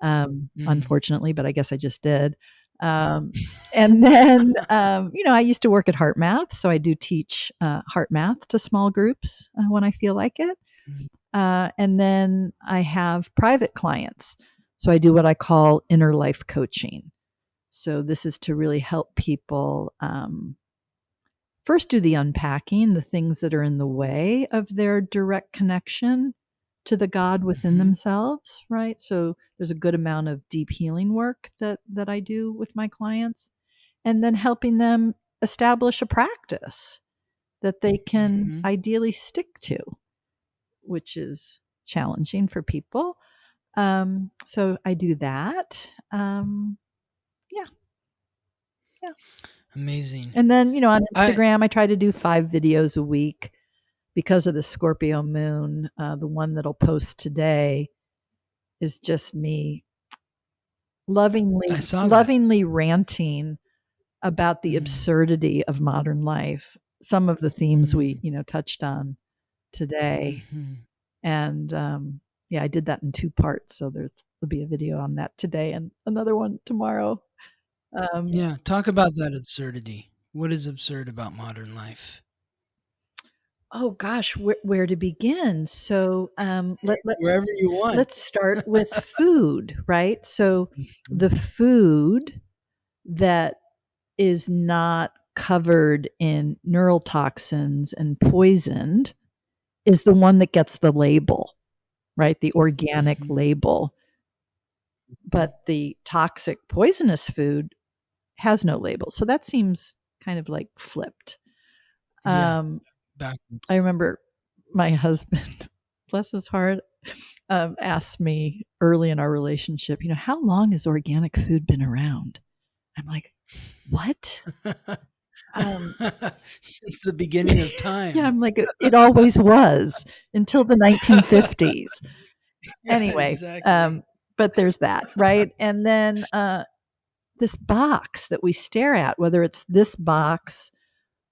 Mm. unfortunately, but I guess I just did. And then, I used to work at HeartMath, so I do teach HeartMath to small groups when I feel like it. Mm. And then I have private clients. So I do what I call inner life coaching. So this is to really help people first do the unpacking, the things that are in the way of their direct connection to the God within Mhm. themselves, right? So there's a good amount of deep healing work that I do with my clients, and then helping them establish a practice that they can Mhm. ideally stick to, which is challenging for people. So I do that. Yeah, yeah. Amazing. And then, on I Instagram, I try to do 5 videos a week because of the Scorpio moon. The one that'll post today is just me I saw that. lovingly ranting about the Mm. absurdity of modern life. Some of the themes we, Mm. touched on today. Mhm. And yeah, I did that in 2 parts. So there'll be a video on that today and another one tomorrow. Um, Yeah, talk about that absurdity. What is absurd about modern life? Oh gosh, where to begin? So Wherever you want. let's start with food, right? So Mhm. the food that is not covered in neurotoxins and poisoned is the one that gets the label, right? The organic Mhm. label. Mhm. But the toxic poisonous food has no label. So that seems kind of like flipped. Yeah, Um, I backwards. remember my husband, bless his heart, asked me early in our relationship, how long has organic food been around? I'm like, what? Um, Since the beginning of yeah, time. I'm like, it always was until the 1950s. Yeah, Anyway, exactly. but there's that, right? And then this box that we stare at, whether it's this box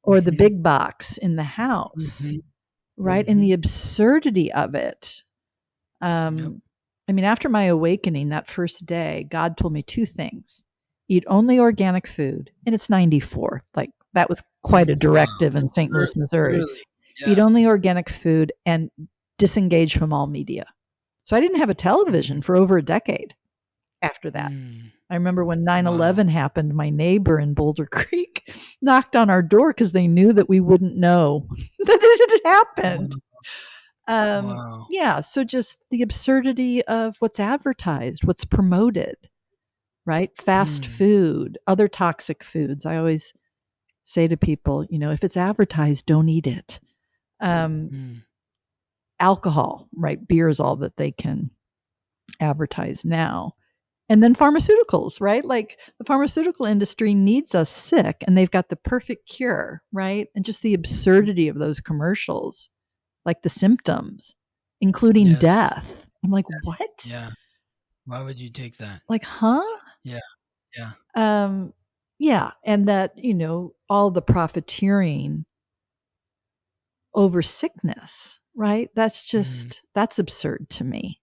or the Mhm. big box in the house, Mhm. right? And Mhm. the absurdity of it. Yep. I mean, after my awakening that first day, God told me two things: eat only organic food, and it's 94. Like, that was quite a Wow. directive in St. Ear Louis, Missouri. early. Eat Yeah. only organic food and disengage from all media. So I didn't have a television Mhm. for over a decade after that. Mm. I remember when Wow. 9/11 happened, my neighbor in Boulder Creek knocked on our door because they knew that we wouldn't know that it had happened. Wow. Um, Wow. yeah, so just the absurdity of what's advertised, what's promoted, right? Fast Mm. food, other toxic foods. I always say to people, if it's advertised, don't eat it. Um, Mm. Alcohol, right? Beer is all that they can advertise now. And then pharmaceuticals, right? Like, the pharmaceutical industry needs us sick and they've got the perfect cure, right? And just the absurdity of those commercials, like the symptoms, including Yes. death. I'm like, what? Yeah. Why would you take that? Like, huh? Yeah. Yeah. Um, yeah. And that, all the profiteering over sickness, right? Mm. That's absurd to me.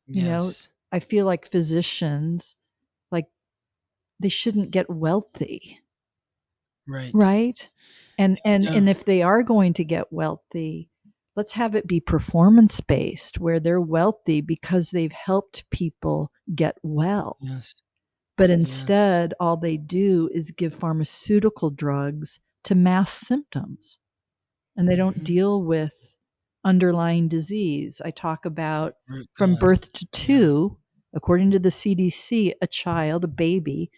You know, Yes. I feel like physicians, like, they shouldn't get wealthy, Right. right? And Yeah. if they are going to get wealthy, let's have it be performance based, where they're wealthy because they've helped people get well. Yes. But Yes. instead, all they do is give pharmaceutical drugs to mask symptoms, and they don't Mhm. deal with underlying disease. I talk about Root from cause. birth to Yeah. two, according to the CDC, a baby,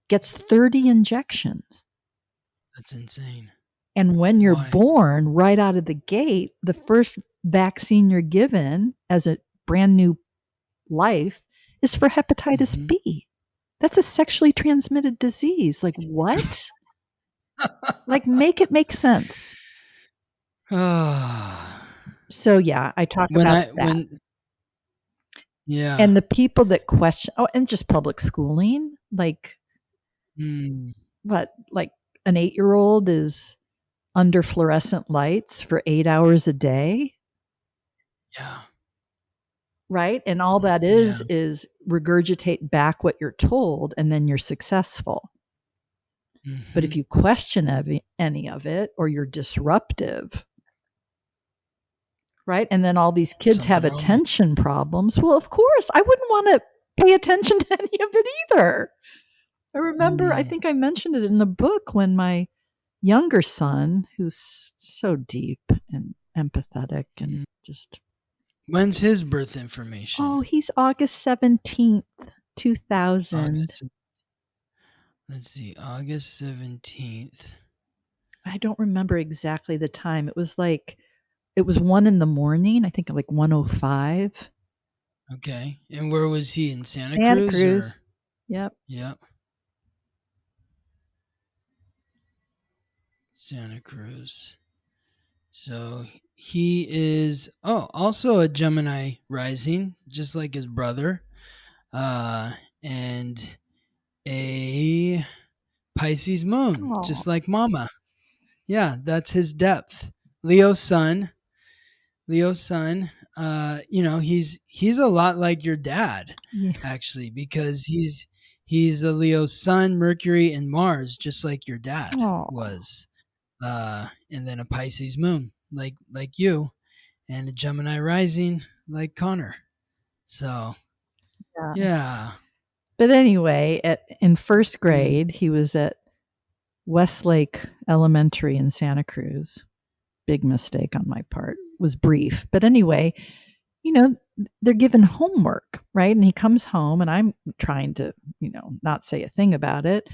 gets 30 injections. That's insane. And when you're Why? born, right out of the gate, the first vaccine you're given as a brand new life is for hepatitis Mhm. B. That's a sexually transmitted disease. Like, what? Like, make it make sense. Ah. So, yeah, I talk When about I that. when Yeah. And the people that question, oh, and just public schooling, like, Mm. what? Like, an 8-year-old is under fluorescent lights for 8 hours a day, Yeah. right? And all that Yeah. is regurgitate back what you're told, and then you're successful. But if Mhm. you question any of it, or you're disruptive, right? And then all these kids have Something wrong with attention problems. Well, of course, I wouldn't want to pay attention to any of it either. I remember, I Mm. think I mentioned it in the book, when my younger son, who's so deep and empathetic and Mm. just, When's his birth information? oh, he's August 17th, 2000. August let's see, August 17th. I don't remember exactly the time. It was 1 in the morning, I think, like 1:05. Okay. And where was he, in Santa Santa Cruz Cruz. or? Yep. Yep. Santa Cruz. So he is also a Gemini rising, just like his brother. And a Pisces moon, Oh, just like Mama. Yeah, that's his depth. Leo sun. Leo sun. He's a lot like your dad, yeah. actually, because he's a Leo sun, Mercury, and Mars, just like your dad Oh, was. and then a Pisces moon, like you, and a Gemini rising, like Connor. So Yeah. yeah. But anyway, in first grade, he was at Westlake Elementary in Santa Cruz. Big mistake on my part. Was brief. But anyway, they're given homework, right? And he comes home and I'm trying to, not say a thing about it.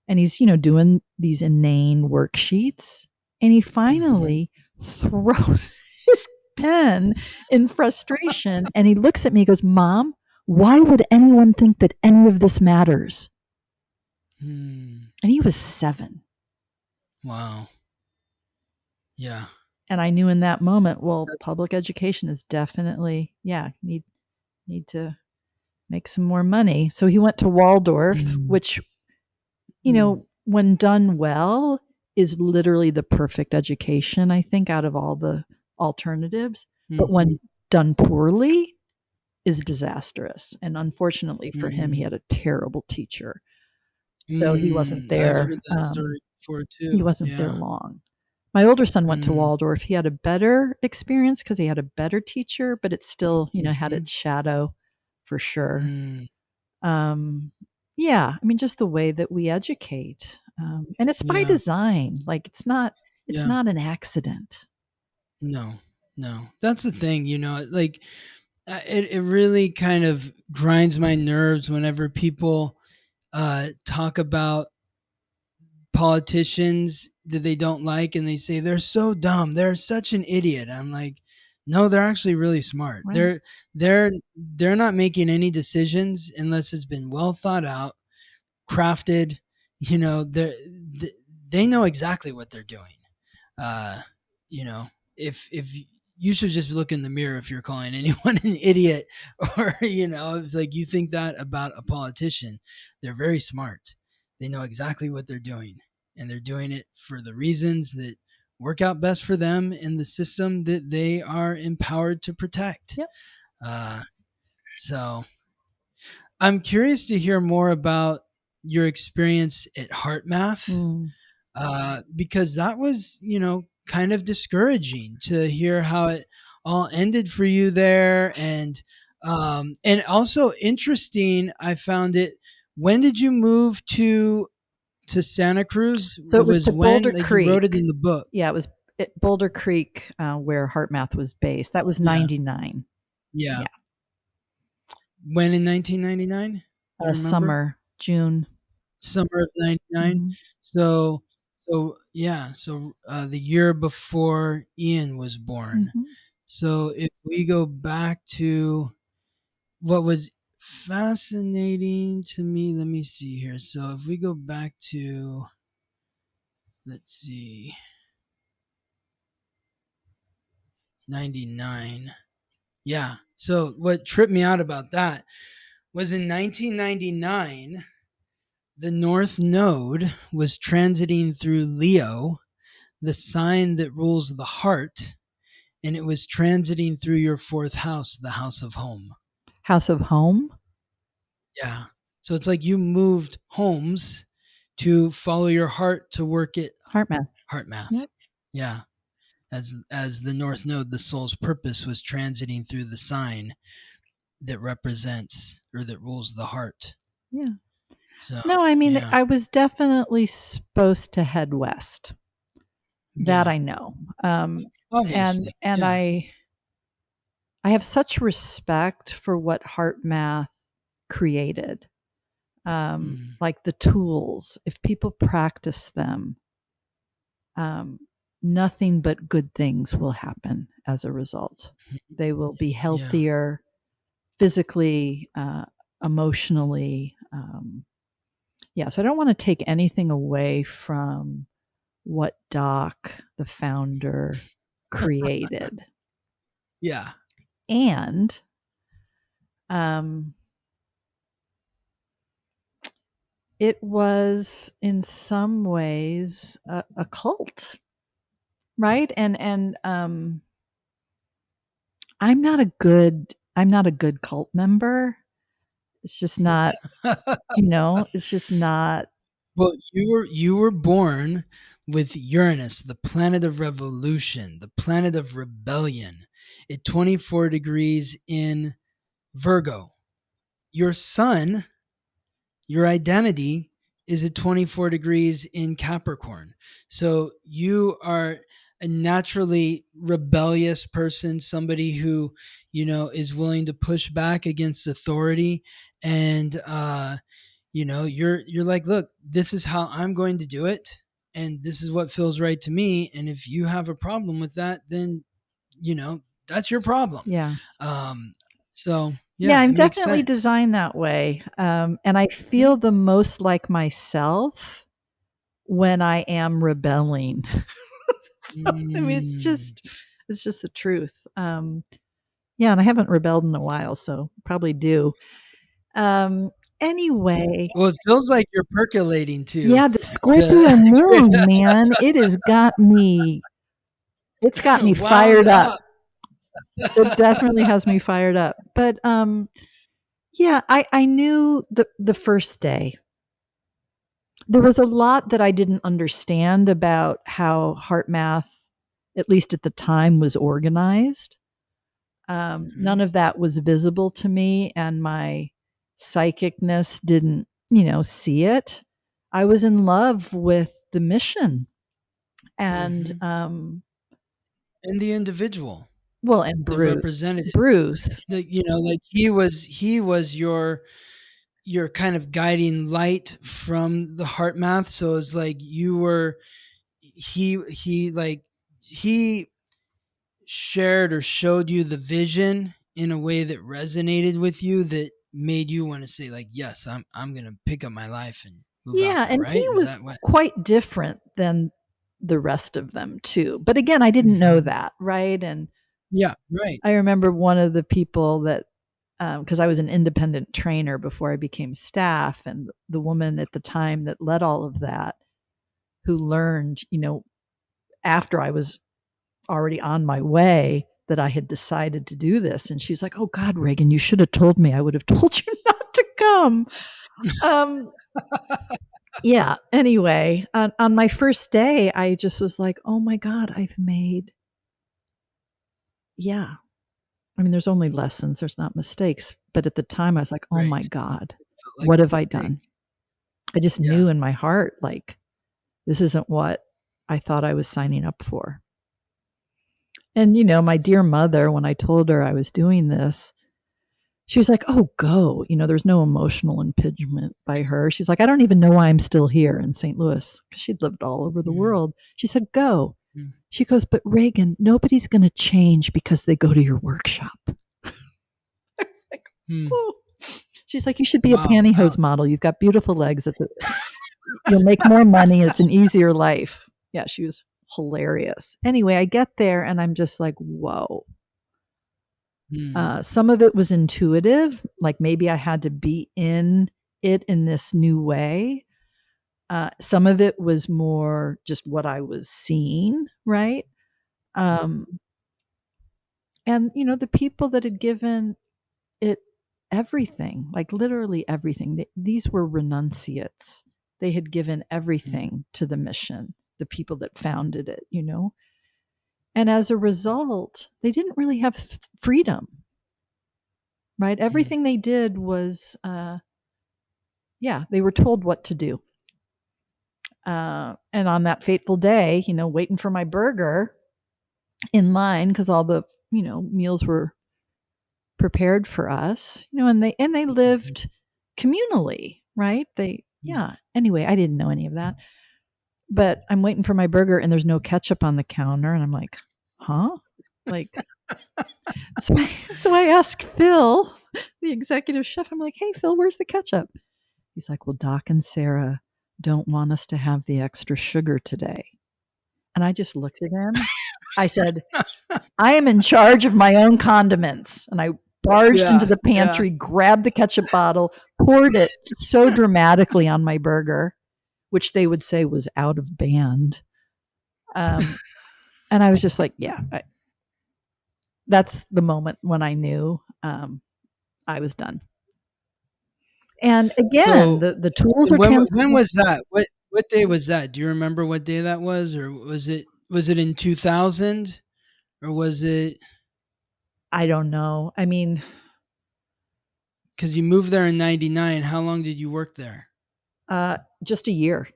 And he's, doing these inane worksheets. And he finally throws his pen in frustration. And he looks at me and goes, Mom, why would anyone think that any of this matters? And he was 7. Wow. Yeah. And I knew in that moment, well, public education is definitely, need to make some more money. So he went to Waldorf, which, when done well, is literally the perfect education, I think, out of all the alternatives. But when done poorly, is disastrous. And unfortunately for him, he had a terrible teacher. So he wasn't there. I've heard that story before too. He wasn't there long. My older son went to Waldorf. He had a better experience because he had a better teacher, but it still, had its shadow for sure. Yeah, I mean, just the way that we educate, and it's by design. Like it's not an accident. No, that's the thing. Like it really kind of grinds my nerves whenever people talk about politicians that they don't like and they say they're so dumb, they're such an idiot. I'm like, no, they're actually really smart. Right. They're not making any decisions unless it's been well thought out, crafted. They know exactly what they're doing. If you should just look in the mirror if you're calling anyone an idiot, or if like you think that about a politician. They're very smart. They know exactly what they're doing, and they're doing it for the reasons that work out best for them in the system that they are empowered to protect. Yep. So I'm curious to hear more about your experience at HeartMath, because that was, kind of discouraging to hear how it all ended for you there. And also interesting, I found it. When did you move to Santa Cruz? So it was to when, Boulder like, Creek. you wrote it in the book. Yeah, it was at Boulder Creek, where HeartMath was based. That was 99. Yeah. When in 1999? Summer, June. Summer of 99. So the year before Ian was born. So if we go back to what was fascinating to me, let me see here. So if we go back to, let's see, 99. Yeah. So what tripped me out about that was in 1999, the North Node was transiting through Leo, the sign that rules the heart, and it was transiting through your 4th house, the house of home. House of home? Yeah. So it's like you moved homes to follow your heart to work at HeartMath. Yep. Yeah. As the North Node, the soul's purpose, was transiting through the sign that represents or that rules the heart. Yeah. So, no, I mean, I was definitely supposed to head west. That I know. Obviously. And I have such respect for what HeartMath created. Like the tools, if people practice them, nothing but good things will happen as a result. They will be healthier physically, emotionally. So I don't want to take anything away from what Doc, the founder, created. Yeah. And it was in some ways a cult, right? And I'm not a good cult member. It's just not, it's just not. Well, you were born with Uranus, the planet of revolution, the planet of rebellion, at 24 degrees in Virgo. Your sun, your identity, is at 24 degrees in Capricorn. So you are a naturally rebellious person, somebody who, is willing to push back against authority. And, you're like, look, this is how I'm going to do it. And this is what feels right to me. And if you have a problem with that, then, that's your problem. Yeah. So Yeah, I'm it makes definitely sense. designed that way. And I feel the most like myself when I am rebelling. So, I mean, it's just the truth. Yeah, and I haven't rebelled in a while, so probably do. Anyway, Well, it feels like you're percolating too. yeah, the Scorpio moon, man, it's got me fired up. It definitely has me fired up. But yeah, I knew the first day. There was a lot that I didn't understand about how HeartMath, at least at the time, was organized. None of that was visible to me, and my psychicness didn't, see it. I was in love with the mission and, and the individual, well, and the representative. Bruce. Like he was your kind of guiding light from the HeartMath. So it's like you were he shared or showed you the vision in a way that resonated with you, that made you want to say, like, yes, I'm gonna pick up my life and move out Yeah, there, and right? he Is was that what? quite different than the rest of them too. But again, I didn't know that, right? And Yeah, right. I remember one of the people that, because I was an independent trainer before I became staff, and the woman at the time that led all of that, who learned, after I was already on my way, that I had decided to do this. And she's like, "Oh God, Reagan, you should have told me. I would have told you not to come." Um, yeah. Anyway, on my first day, I just was like, "Oh my God, I've made." Yeah. I mean, there's only lessons. There's not mistakes. But at the time, I was like, "Oh my Right. God, Felt like what a have I mistake. done?" I just Yeah. knew in my heart, like, this isn't what I thought I was signing up for. And, my dear mother, when I told her I was doing this, she was like, "Oh, go." There's no emotional impingement by her. She's like, "I don't even know why I'm still here in St. Louis," because she'd lived all over the world. She said, "Go." She goes, "But Reagan, nobody's going to change because they go to your workshop." I was like, "Oh." She's like, "You should be a pantyhose model. You've got beautiful legs. You'll make more money. It's an easier life." Yeah, she was hilarious. Anyway, I get there and I'm just like, whoa. Some of it was intuitive, like maybe I had to be in it in this new way. Some of it was more just what I was seeing, right? And the people that had given it everything, like literally everything. These were renunciates. They had given everything to the mission, the people that founded it, And as a result, they didn't really have freedom, right? Everything they did was, they were told what to do. And on that fateful day, waiting for my burger in line, because all the, meals were prepared for us, and they lived communally, right? Anyway, I didn't know any of that. But I'm waiting for my burger and there's no ketchup on the counter. And I'm like, huh? Like, so I asked Phil, the executive chef, I'm like, "Hey, Phil, where's the ketchup?" He's like, "Well, Doc and Sarah don't want us to have the extra sugar today." And I just looked at him. I said, "I am in charge of my own condiments." And I barged into the pantry, grabbed the ketchup bottle, poured it so dramatically on my burger, which they would say was out of band. And I was just like, that's the moment when I knew I was done. And again, So the tools are when was that? What What day was that? Do you remember what day that was, or was it in 2000, or was it I don't know. I mean, because you moved there in 99? How long did you work there? just a year.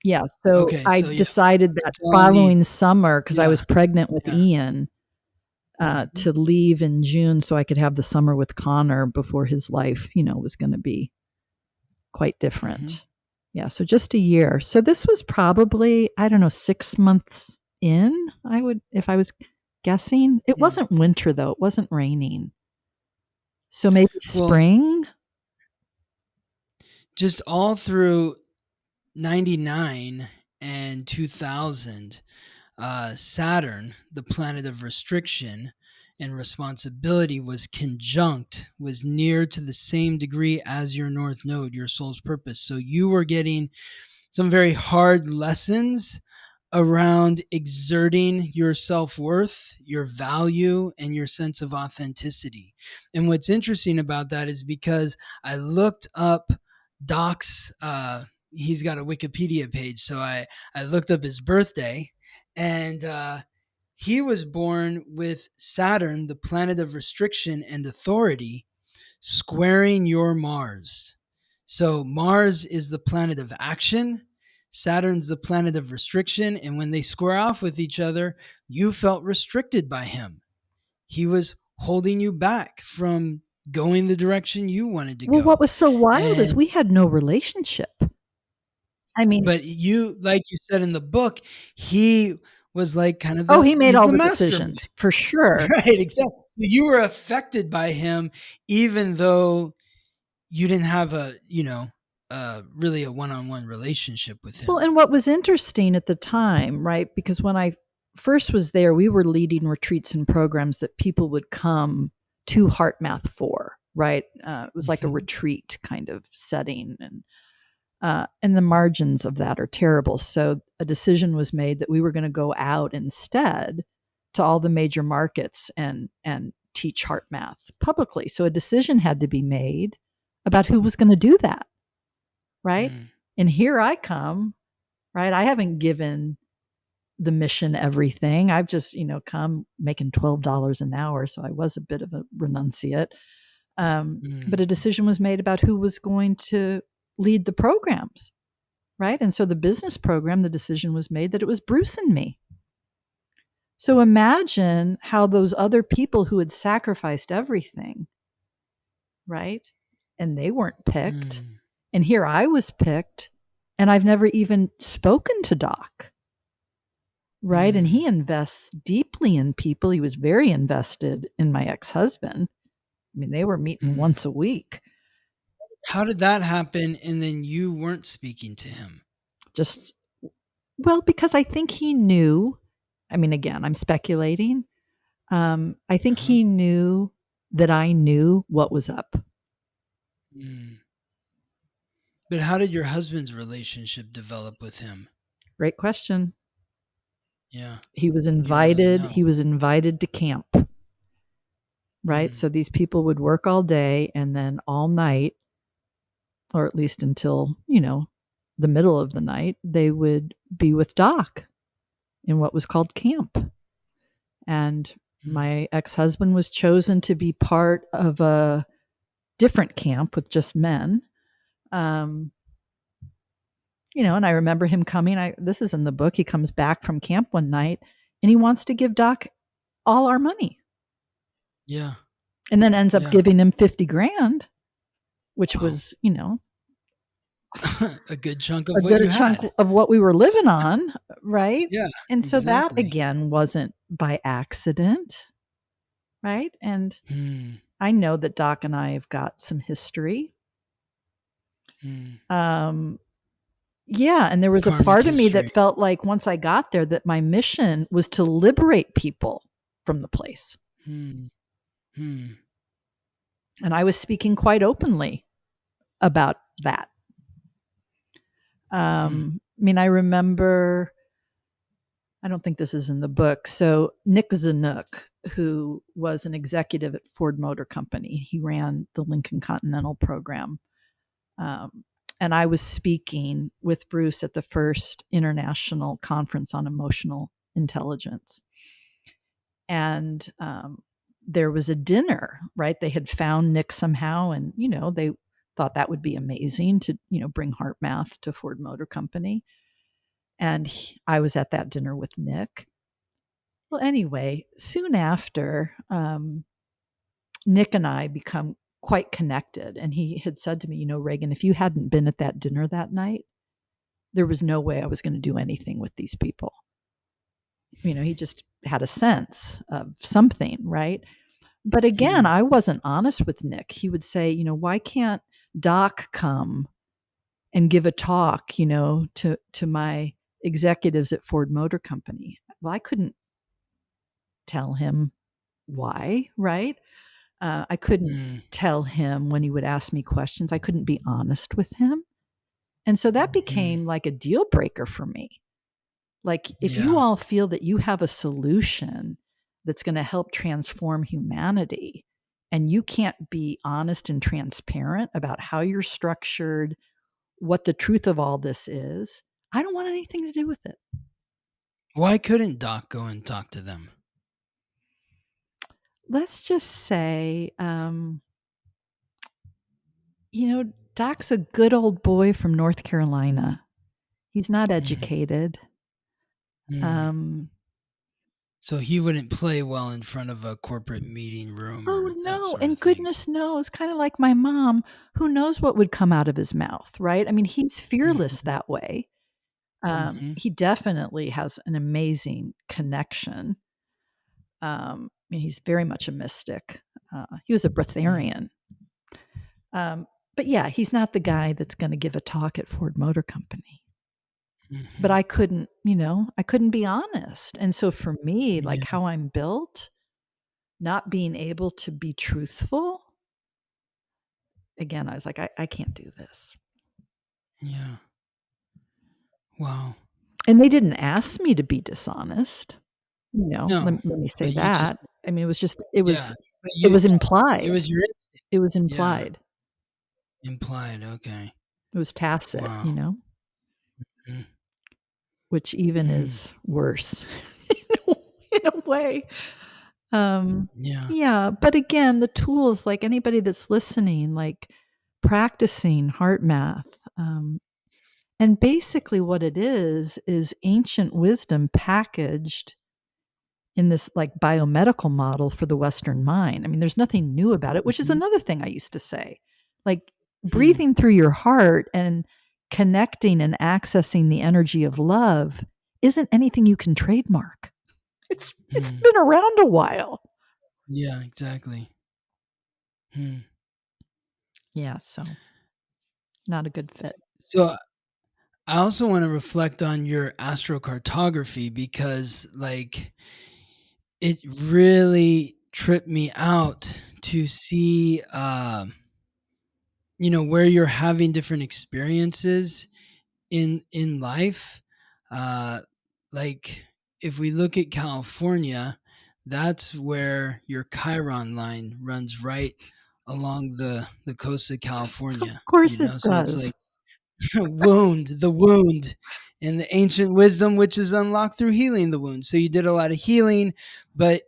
Yeah. So Okay, I so yeah, decided you're that telling me, following summer, because I yeah, was pregnant with yeah, Ian, mhm, to leave in June so I could have the summer with Connor before his life, was going to be quite mhm. different. Yeah. So just a year. So this was probably, I don't know, 6 months in, if I was guessing. It Mm. wasn't winter though. It wasn't raining. So maybe Well, spring. just all through 99 and 2000, Saturn, the planet of restriction and responsibility, was near to the same degree as your North Node, your soul's purpose. So you were getting some very hard lessons around exerting your self worth, your value, and your sense of authenticity. And what's interesting about that is because I looked up Doc's, he's got a Wikipedia page. So I looked up his birthday, and he was born with Saturn, the planet of restriction and authority, squaring your Mars. So Mars is the planet of action, Saturn's the planet of restriction, and when they square off with each other, you felt restricted by him. He was holding you back from going the direction you wanted to Well, what go. was so wild is And we had no relationship. I mean, but you, like you said in the book, he was like kind of oh, the he made he's all the the mastermind. decisions for sure. Right, exactly. So you were affected by him even though you didn't have really a one-on-one relationship with Well, him. and what was interesting at the time, right? Because when I first was there, we were leading retreats and programs that people would come to HeartMath for, right? It was like a Mhm. retreat kind of setting, and the margins of that are terrible. So a decision was made that we were going to go out instead to all the major markets and teach HeartMath publicly. So a decision had to be made about who was going to do that, right? Mm, And here I come, right? I haven't given the mission everything. I've just, come making $12 an hour. So I was a bit of a renunciate. But mm, a decision was made about who was going to lead the programs, right? And so the business program, the decision was made that it was Bruce and me. So imagine how those other people who had sacrificed everything, right? And they weren't picked. mm, And here I was picked, and I've never even spoken to Doc. Right. And mm, he invests deeply in people. He was very invested in my ex husband. I mean, they were meeting mm. once a week. How did that happen and then you weren't speaking to him? Just, well, because I think he knew. I mean, again, I'm speculating. I think Uh-huh. he knew that I knew what was up. Mm. But how did your husband's relationship develop with him? Great question. Yeah, He was you don't really invited. know. He was invited to camp. Right. Mm, So these people would work all day and then all night, or at least until, the middle of the night, they would be with Doc in what was called camp. And mm, my ex husband was chosen to be part of a different camp with just men. Um, and I remember him coming. This is in the book. He comes back from camp one night and he wants to give Doc all our money, yeah, and then ends up yeah. giving him 50 grand, which Wow. was, A good chunk a of what good you chunk had. of what we were living on, right? Yeah, And so that exactly. again wasn't by accident, right? And Mm, I know that Doc and I have got some history. mm. Um, yeah, and there was a Karmic part of me history. that felt like once I got there that my mission was to liberate people from the place. Mm, mm, And I was speaking quite openly about that. mm. I mean, I remember, I don't think this is in the book. So Nick Zanuck, who was an executive at Ford Motor Company, he ran the Lincoln Continental program. Um, and I was speaking with Bruce at the first international conference on emotional intelligence. And there was a dinner, right? They had found Nick somehow, and they thought that would be amazing to bring HeartMath to Ford Motor Company. And I was at that dinner with Nick. Well, anyway, soon after, Nick and I become quite connected, and he had said to me, Reagan, if you hadn't been at that dinner that night, there was no way I was going to do anything with these people. He just had a sense of something, right? But again, I wasn't honest with Nick. He would say, why can't Doc come and give a talk, to my executives at Ford Motor Company? Well, I couldn't tell him why, right? I couldn't tell him when he would ask me questions. I couldn't be honest with him. And so that became like a deal breaker for me. Like, if you all feel that you have a solution that's going to help transform humanity, and you can't be honest and transparent about how you're structured, what the truth of all this is, I don't want anything to do with it. Why couldn't Doc go and talk to them? Let's just say, Doc's a good old boy from North Carolina. He's not educated. So he wouldn't play well in front of a corporate meeting room or that No, sort and of thing. goodness knows, kind of like my mom, who knows what would come out of his mouth, right? I mean, he's fearless that way. He definitely has an amazing connection. I mean, he's very much a mystic. He was a breatharian. But yeah, he's not the guy that's going to give a talk at Ford Motor Company. But I couldn't, I couldn't be honest. And so for me, like how I'm built, not being able to be truthful, again, I was like, I can't do this. Yeah. Wow. And they didn't ask me to be dishonest. No, Let me say but you just that. I mean, it was just, it yeah, was, but it you was it implied. was your instinct. It was Yeah, implied. implied, okay. It was tacit, Wow. Mm. which even is worse in a way. Yeah. Yeah, but again, the tools, like anybody that's listening, like practicing HeartMath, and basically what it is ancient wisdom packaged in this like biomedical model for the Western mind. I mean, there's nothing new about it, which is another thing I used to say. Like breathing through your heart and connecting and accessing the energy of love isn't anything you can trademark. It's been around a while. Yeah, exactly. Yeah, so not a good fit. So I also want to reflect on your astrocartography because like it really tripped me out to see where you're having different experiences in life. uh like if we look at California, that's where your Chiron line runs right along the coast of Of California, course it so it's does. like the wound, and the ancient wisdom which is unlocked through healing the wound. So you did a lot of healing, but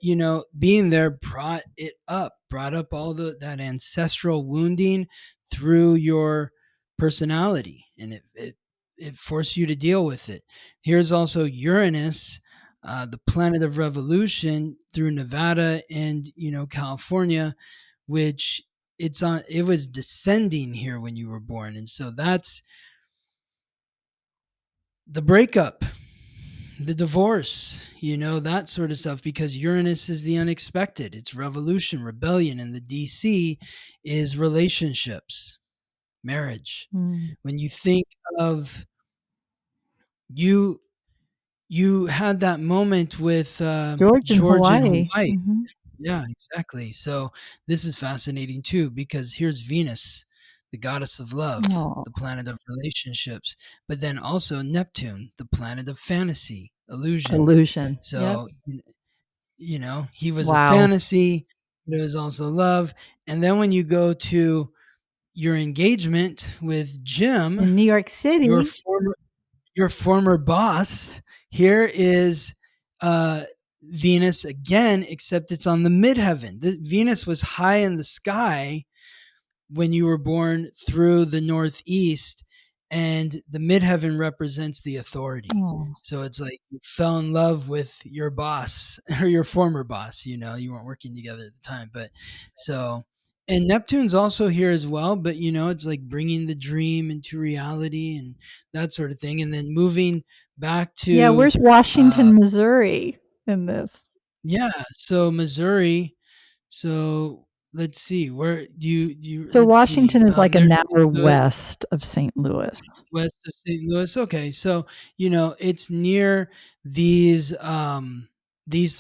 being there brought up all that ancestral wounding through your personality, and it forced you to deal with it. Here's also Uranus, the planet of revolution, through Nevada and California, which it was descending here when you were born, and so that's the breakup, the divorce, that sort of stuff, because Uranus is the unexpected. It's revolution, rebellion, and the DC is relationships, marriage. Mm. When you think of you, you had that moment with George in George in Hawaii. Hawaii. Mhm. Yeah, exactly. So this is fascinating too, because here's Venus, the goddess of love, Oh, the planet of relationships, but then also Neptune, the planet of fantasy, illusion. illusion. Yep. So, he was a Wow. fantasy, but it was also love. And then when you go to your engagement with Jim, in New York City. Your former boss. Here is Venus again, except it's on the midheaven. Venus was high in the sky when you were born through the northeast, and the midheaven represents the authority. Oh. So it's like you fell in love with your boss or your former boss. You weren't working together at the time, but so. And Neptune's also here as well, but it's like bringing the dream into reality and that sort of thing, and then moving back to Yeah, where's Washington, Missouri in this? Yeah, so Missouri. So let's see, where do you So let's see. Washington is like an There's hour St. Louis, west of St. Louis. west of St. Louis. Okay, so it's near these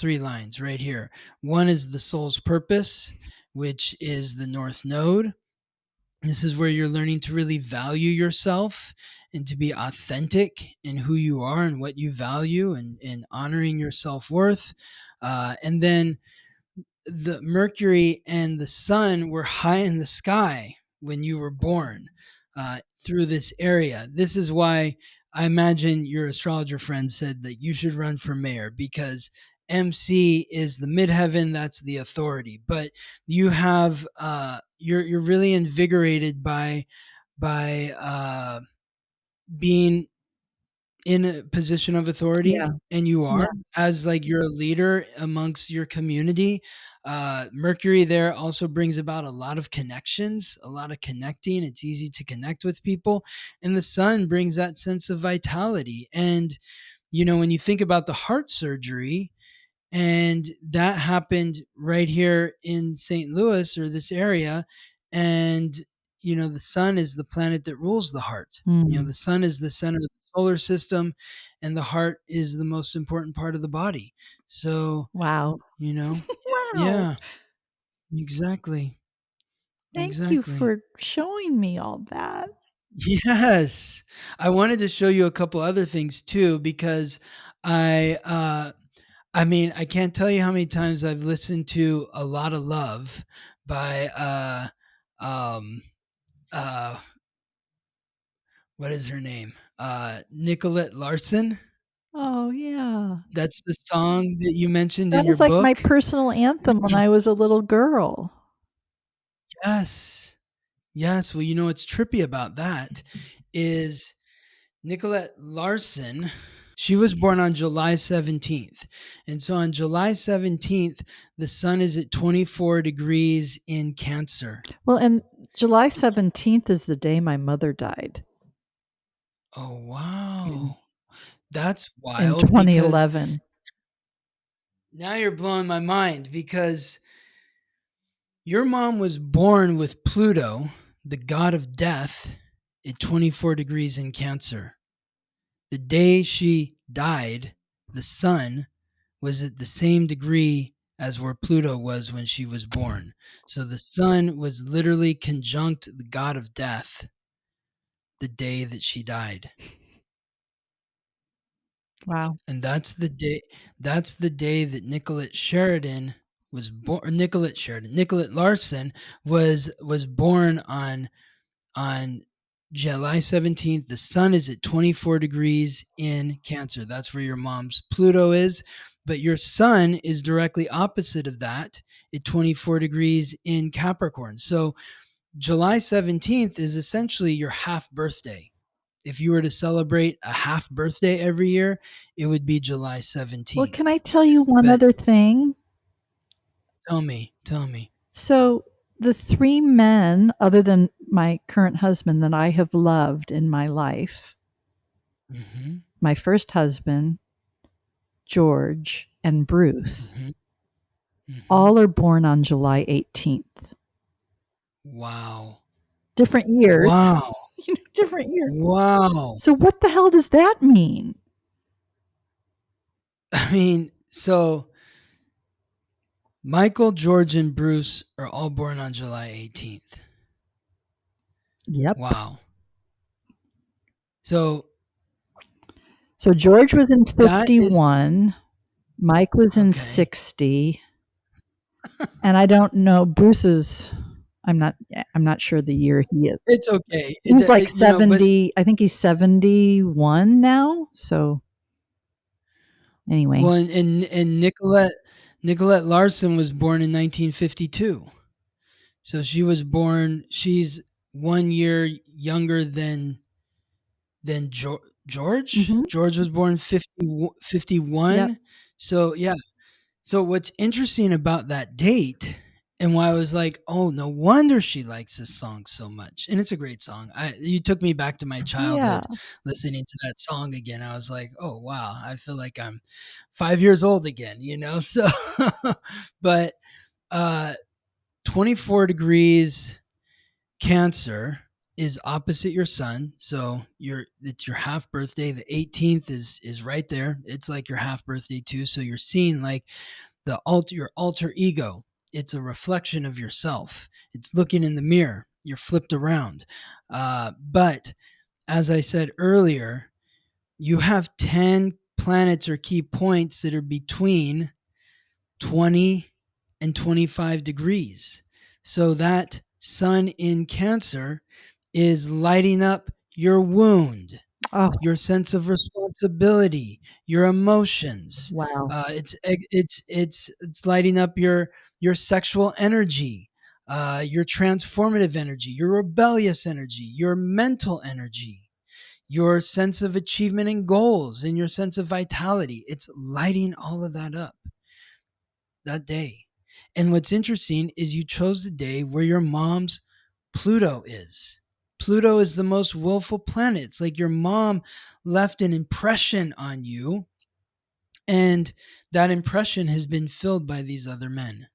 three lines right here. One is the soul's purpose, which is the north node. This is where you're learning to really value yourself and to be authentic in who you are and what you value, and honoring your self-worth. And then the Mercury and the Sun were high in the sky when you were born, through this area. This is why I imagine your astrologer friend said that you should run for mayor, because MC is the midheaven, that's the authority. But you have you're really invigorated by being in a position of authority, Yeah. and you Yeah. are, as like you're a leader amongst your community. Mercury there also brings about a lot of connections, a lot of connecting. It's easy to connect with people, and the Sun brings that sense of vitality. And when you think about the heart surgery, and that happened right here in St. Louis, or this area, and the Sun is the planet that rules the heart. The Sun is the center of the solar system, and the heart is the most important part of the body. So Wow. Wow. yeah, exactly. Thank you Exactly. for showing me all that. Yes. I wanted to show you a couple other things too, because I can't tell you how many times I've listened to A Lot of Love by uh what is her name? Nicolette Larson. Oh, yeah. That's the song that you mentioned That in your was like my book? personal anthem when I was a little girl. Yes. Yes. Well, what's trippy about that is Nicolette Larson, she was born on July 17th. And so on July 17th, the sun is at 24 degrees in Cancer. Well, and July 17th is the day my mother died Oh, in, wow. That's in wild, because 2011. now you're blowing my mind, because your mom was born with Pluto, the god of death, at 24 degrees in Cancer. The day she died, the sun was at the same degree as where Pluto was when she was born. So the sun was literally conjunct the god of death the day that she died. Wow. And that's the day that Nicolette Sheridan was born. Nicolette Larson was born on July 17th. The sun is at 24 degrees in Cancer. That's where your mom's Pluto is. But your sun is directly opposite of that at 24 degrees in Capricorn. So July 17th is essentially your half birthday. If you were to celebrate a half birthday every year, it would be July Well, 17th. can I tell you one But other thing? tell me. So, the three men, other than my current husband, that I have loved in my life, Mm-hmm. my first husband, George, and Bruce, Mm-hmm. Mm-hmm. all are born on July 18th. Wow. Different years. Wow. Different years. Wow. So, what the hell does that mean? So Michael, George, and Bruce are all born on July 18th. Yep. Wow. So George was in that is 51, Mike was in okay. 60, and I don't know Bruce's. I'm not sure the year he is. It's okay. He's like But 70. I think he's 71 now. So anyway. well, and Nicolette Larson was born in 1952. So she's 1 year younger than George. Mhm. George was born Yep. 51. So yeah. So what's interesting about that date and why I was like, oh, no wonder she likes this song so much. And it's a great song. You took me back to my Yeah. childhood listening to that song again. I was like, oh wow, I feel like I'm 5 years old again. So but 24 degrees Cancer is opposite your sun, so it's your half birthday. The 18th is right there. It's like your half birthday too. So you're seeing like your alter ego. It's a reflection of yourself. It's looking in the mirror. You're flipped around. But as I said earlier, you have 10 planets or key points that are between 20 and 25 degrees. So that sun in Cancer is lighting up your wound, Oh, your sense of responsibility, your emotions. wow. It's lighting up your sexual energy, your transformative energy, your rebellious energy, your mental energy, your sense of achievement and goals, and your sense of vitality. It's lighting all of that up that day. And what's interesting is you chose the day where your mom's Pluto is. Pluto is the most willful planet. It's like your mom left an impression on you, and that impression has been filled by these other men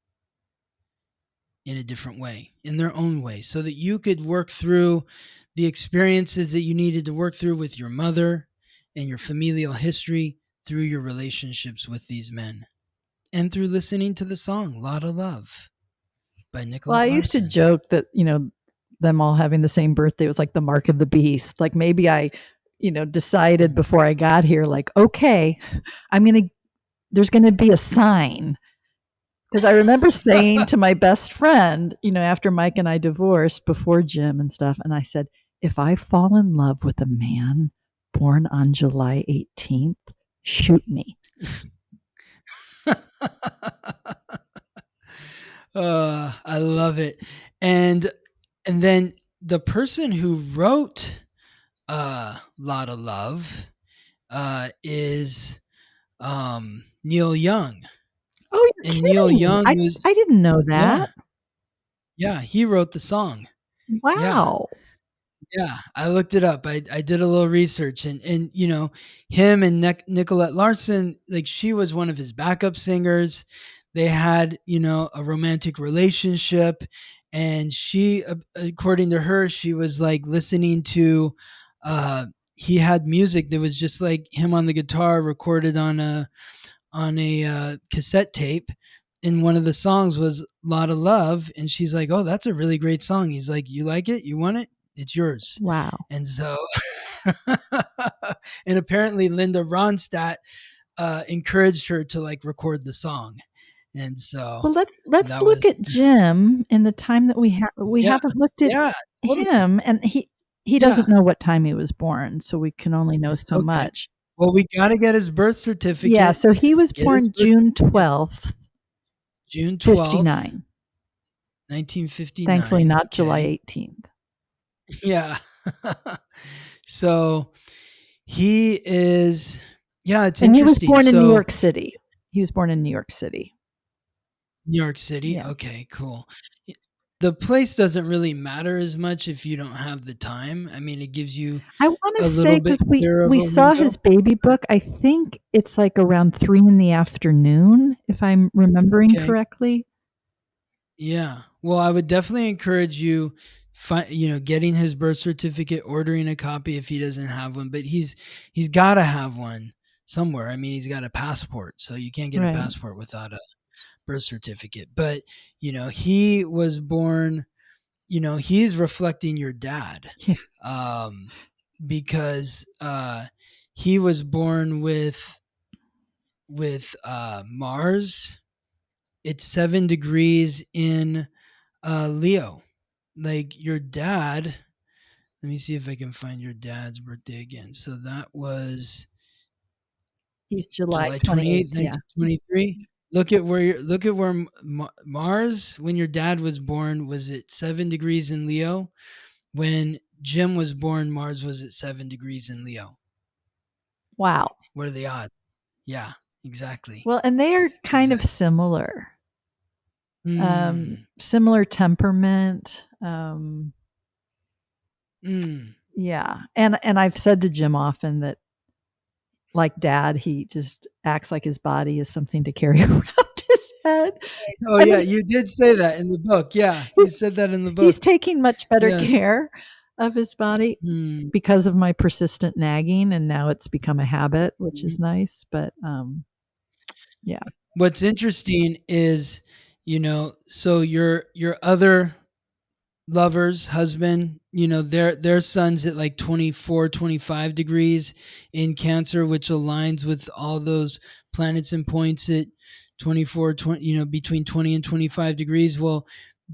in a different way, in their own way, so that you could work through the experiences that you needed to work through with your mother and your familial history through your relationships with these men and through listening to the song Lot of Love by Well, I Nicolette used to Larson. joke that, them all having the same birthday was like the mark of the beast. Like maybe I, decided Mhm. before I got here, like, okay, there's going to be a sign. Because I remember saying to my best friend, after Mike and I divorced before Jim and stuff, and I said, if I fall in love with a man born on July 18th, shoot me. I love it. And then the person who wrote Lot of Love is Neil Young. Oh, you're And Neil kidding. Young was I didn't know yeah, that. yeah, he wrote the song. Yeah. Wow. Yeah, I looked it up. I did a little research, and him and Nicolette Larson, like she was one of his backup singers. They had a romantic relationship, and she, according to her, she was like listening to. He had music that was just like him on the guitar, recorded on a cassette tape. And one of the songs was "Lot of Love," and she's like, "Oh, that's a really great song." He's like, "You like it? You want it? It's yours." Wow. And so, and apparently Linda Ronstadt encouraged her to like record the song, and so Well, let's that look was at Jim in the time that we yeah, haven't looked at yeah, totally, him, and he yeah, doesn't know what time he was born, so we can only know so okay. much. Well, we got to get his birth Yeah, certificate. so he was Get his born birth June certificate. 12th, June 12th, 59. Thankfully 1959. not July Okay, 18th. yeah. So he is. Yeah, it's And he was interesting. born in New So York City. He was born in New York City. New York City? Yeah. Okay, cool. The place doesn't really matter as much if you don't have the time. I mean, it gives you I wanna a say little because bit clearer of we a saw window. his baby book, I think it's, like, around 3 in the afternoon, if I'm remembering Okay. correctly. Yeah. Well, I would definitely encourage you getting his birth certificate, ordering a copy if he doesn't have one, but he's got to have one somewhere. I mean, he's got a passport, so you can't get a Right. passport without a birth certificate. But, he was born, he's reflecting your dad. Yeah. Um because he was born with Mars. It's 7 degrees in Leo. like your dad, let me see if I can find your dad's birthday again. So that was He's July July 28th. 28th, Yeah. 1923. Look at where Mars, when your dad was born, was at 7 degrees in Leo. When Jim was born, Mars was at 7 degrees in Leo. Wow. What are the odds? Yeah, exactly. Well, and they are kind of Exactly. similar. Mm, Similar temperament. mm. Yeah. And I've said to Jim often that, like dad, he just acts like his body is something to carry around his head. Oh I yeah, mean, you did say that in the book. Yeah, you said that in the he's book. taking much better Yes. care of his body Mm, because of my persistent nagging, and now it's become a habit, which is mhm. nice. But yeah. What's interesting is, so your other lovers, husband, their sun's at like 24, 25 degrees in Cancer, which aligns with all those planets and points at 24, 20, between 20 and 25 degrees. Well,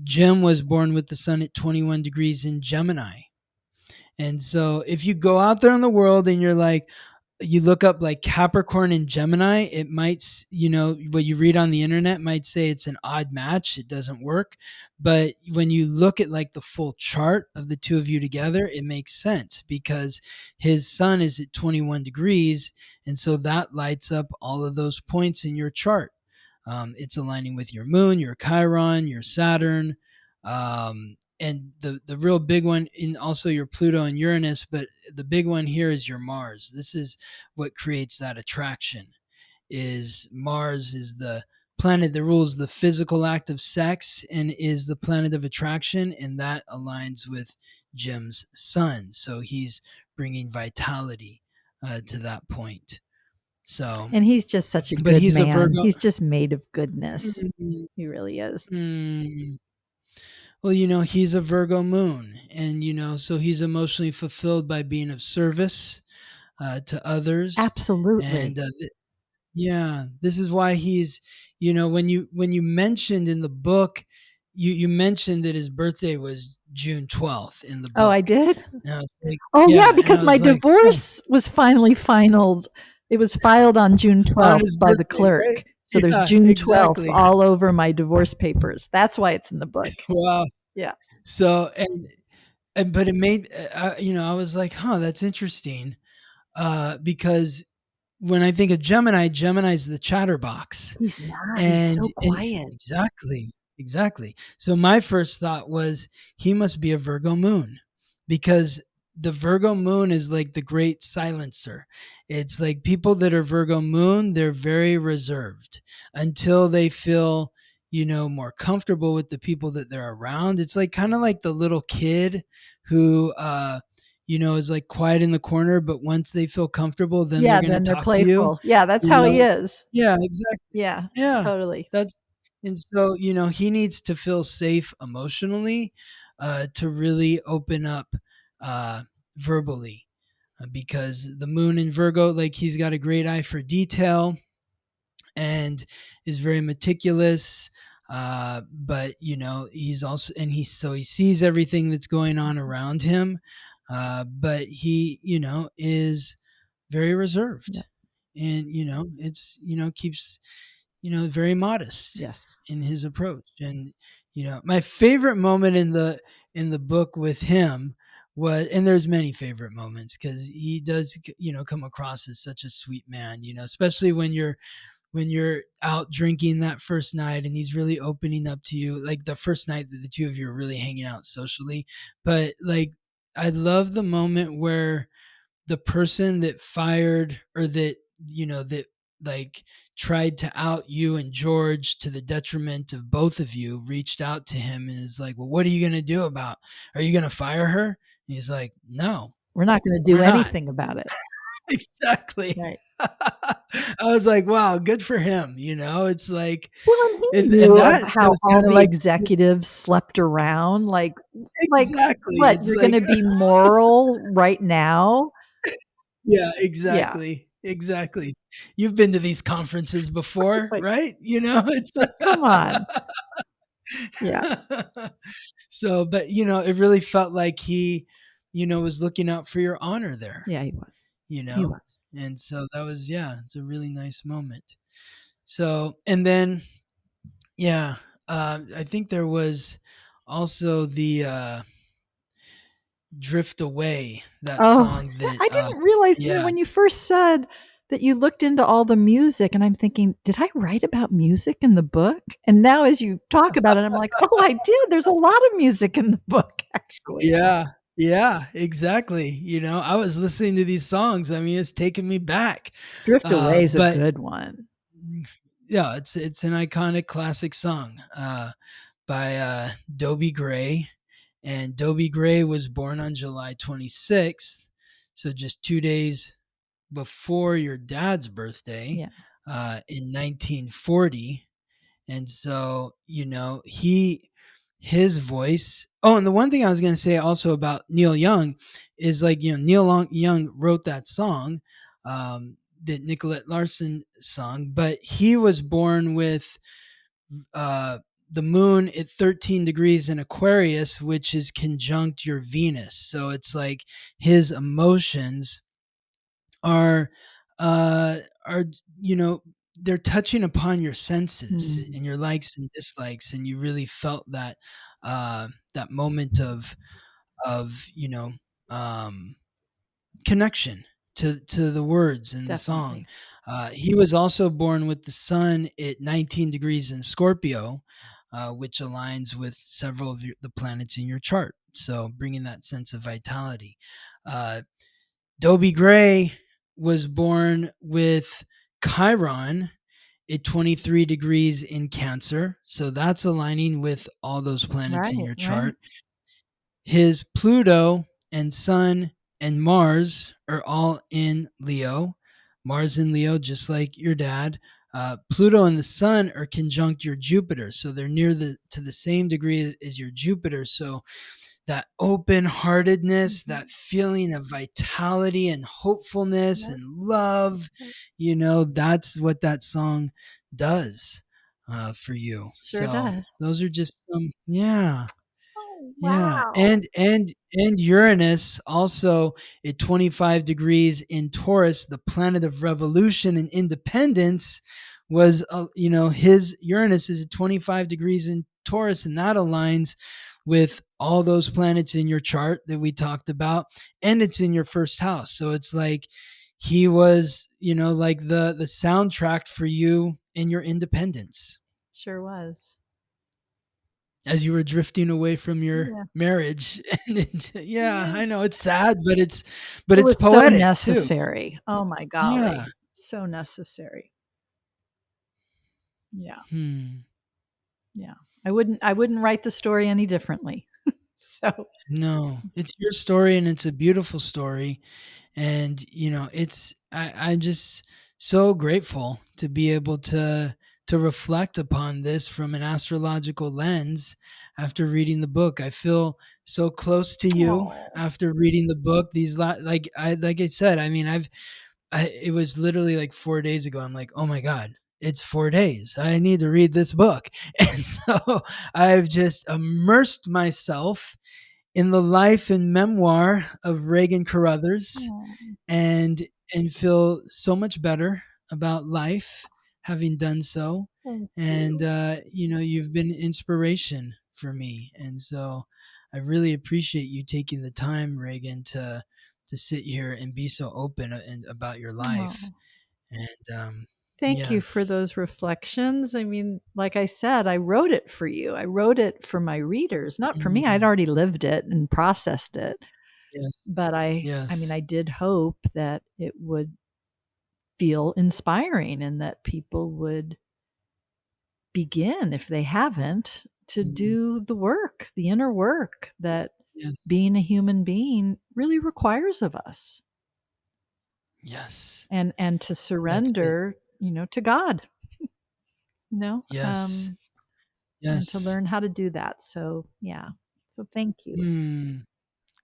Jim was born with the sun at 21 degrees in Gemini. And so if you go out there in the world and you're like, you look up like Capricorn and Gemini, it might, what you read on the internet might say it's an odd match. It doesn't work. But when you look at like the full chart of the two of you together, it makes sense because his sun is at 21 degrees. And so that lights up all of those points in your chart. It's aligning with your moon, your Chiron, your Saturn, and the real big one in also your Pluto and Uranus, but the big one here is your Mars. This is what creates that attraction. Is Mars is the planet that rules the physical act of sex and is the planet of attraction, and that aligns with Jim's sun. So he's bringing vitality to that point. So, And he's just such a but good he's a man. Virgo. He's just made of goodness. Mm, He really is. mm. Well, he's a Virgo moon, and so he's emotionally fulfilled by being of service to others, and Absolutely. yeah, this is why he's, when you mentioned in the book, you mentioned that his birthday was June 12th in the Oh, I book, did? and I was like, Oh, yeah, yeah, and because I my was like, huh, divorce was finally finaled. It was filed on June on 12th his by the birthday, right? clerk. So there's Yeah, June 12th exactly. all over my divorce papers. That's why it's in the book. Wow. Yeah. So and but it made I was like, huh, that's interesting, because when I think of Gemini, Gemini's the chatterbox. He's not. He's And so and quiet. exactly, exactly. So my first thought was he must be a Virgo moon because the Virgo moon is like the great silencer. It's like people that are Virgo moon, they're very reserved until they feel, more comfortable with the people that they're around. It's like kind of like the little kid who is like quiet in the corner, but once they feel comfortable, then they're Yeah, going to then they're talk to you. playful. Yeah, that's You how he know, is. yeah, exactly. Yeah, Yeah, totally. that's and so, he needs to feel safe emotionally, to really open up, uh, verbally, because the moon in Virgo, like, he's got a great eye for detail and is very meticulous, but, he's also and he sees everything that's going on around him, but he, is very reserved Yep. and, it's, keeps very modest Yes. in his approach. And my favorite moment in the book with him was, and there's many favorite moments because he does come across as such a sweet man. Especially when you're out drinking that first night and he's really opening up to you, like the first night that the two of you are really hanging out socially. But like, I love the moment where the person that fired or that like tried to out you and George to the detriment of both of you reached out to him and is like, well, what are you going to do about, are you going to fire her? And he's like, no, We're not gonna do we're not. anything about it. Exactly. Right. I was like, wow, good for him. It's like, Well, and he and knew of that how was all kind of the like, executives slept around, like, exactly. what, It's you're like, gonna be moral right now? yeah, Yeah. exactly. Exactly. You've been to these conferences before, Like, right? It's come on. Yeah. So, but it really felt like he, was looking out for your honor there, Yeah, he was. you He know? was. And so that was, yeah, it's a really nice moment. So, and then, yeah, I think there was also the Drift Away, that Oh, song that, I didn't realize, yeah. when you first said that you looked into all the music, and I'm thinking, did I write about music in the book? And now as you talk about it, I'm like, oh, I did. There's a lot of music in the book, actually. Yeah, yeah, exactly. I was listening to these songs. I mean, it's taking me back. Drift Away is a But good one. yeah, it's an iconic classic song by Dobie Gray, and Dobie Gray was born on July 26th, so just 2 days before your dad's birthday, Yeah. in 1940. And so, his voice. Oh, and the one thing I was going to say also about Neil Young is, like, Young wrote that song that Nicolette Larson sung, but he was born with uh, the moon at 13 degrees in Aquarius, which is conjunct your Venus. So it's like his emotions are uh are they're touching upon your senses Mm, and your likes and dislikes, and you really felt that moment of um connection to the words in the song. definitely. He was also born with the sun at 19 degrees in Scorpio, which aligns with several of the planets in your chart, so bringing that sense of vitality. uh, Dobie Gray was born with Chiron at 23 degrees in Cancer. So that's aligning with all those planets in Right, your right. chart. His Pluto and Sun and Mars are all in Leo. Mars in Leo, just like your dad. Pluto and the Sun are conjunct your Jupiter, so they're to the same degree as your Jupiter. So that open heartedness, Mhm. that feeling of vitality and hopefulness Yep, and love, yep. that's what that song does for you. Sure So does. those are just some, yeah. Oh, Yeah, wow. and Uranus also at 25 degrees in Taurus, the planet of revolution and independence, was his Uranus is at 25 degrees in Taurus, and that aligns with all those planets in your chart that we talked about, and it's in your first house. So it's like he was, like the soundtrack for you in your independence Sure was. as you were drifting away from your Yeah. marriage. And yeah, Yeah. I know it's sad, but it's It was so poetic too. necessary. Oh my Yeah. golly. So necessary. Yeah. Hmm. Yeah. I wouldn't write the story any differently. So, No, it's your story, and it's a beautiful story. And I'm just so grateful to be able to reflect upon this from an astrological lens after reading the book. I feel so close to you oh, after reading the book. Like I said, I mean, it was literally like 4 days ago. I'm like, oh my God, it's 4 days. I need to read this book. And so I've just immersed myself in the life and memoir of Reagan Caruthers, oh, and feel so much better about life having done so. thank And you. you've been inspiration for me, and so I really appreciate you taking the time, Reagan, to sit here and be so open and about your life. Oh, And thank you for yes, those reflections. I mean, like I said, I wrote it for you. I wrote it for my readers, not for me. I'd mm, already lived it and processed it. yes, But I mean, I yes, did hope that it would feel inspiring and that people would begin, if they haven't, to mm, do the work, the inner work that yes, being a human being really requires of us, yes. and to That's it. surrender, to God, you know, Yes, um, and to yes. learn how to do that. So, yeah. So thank you. Hmm.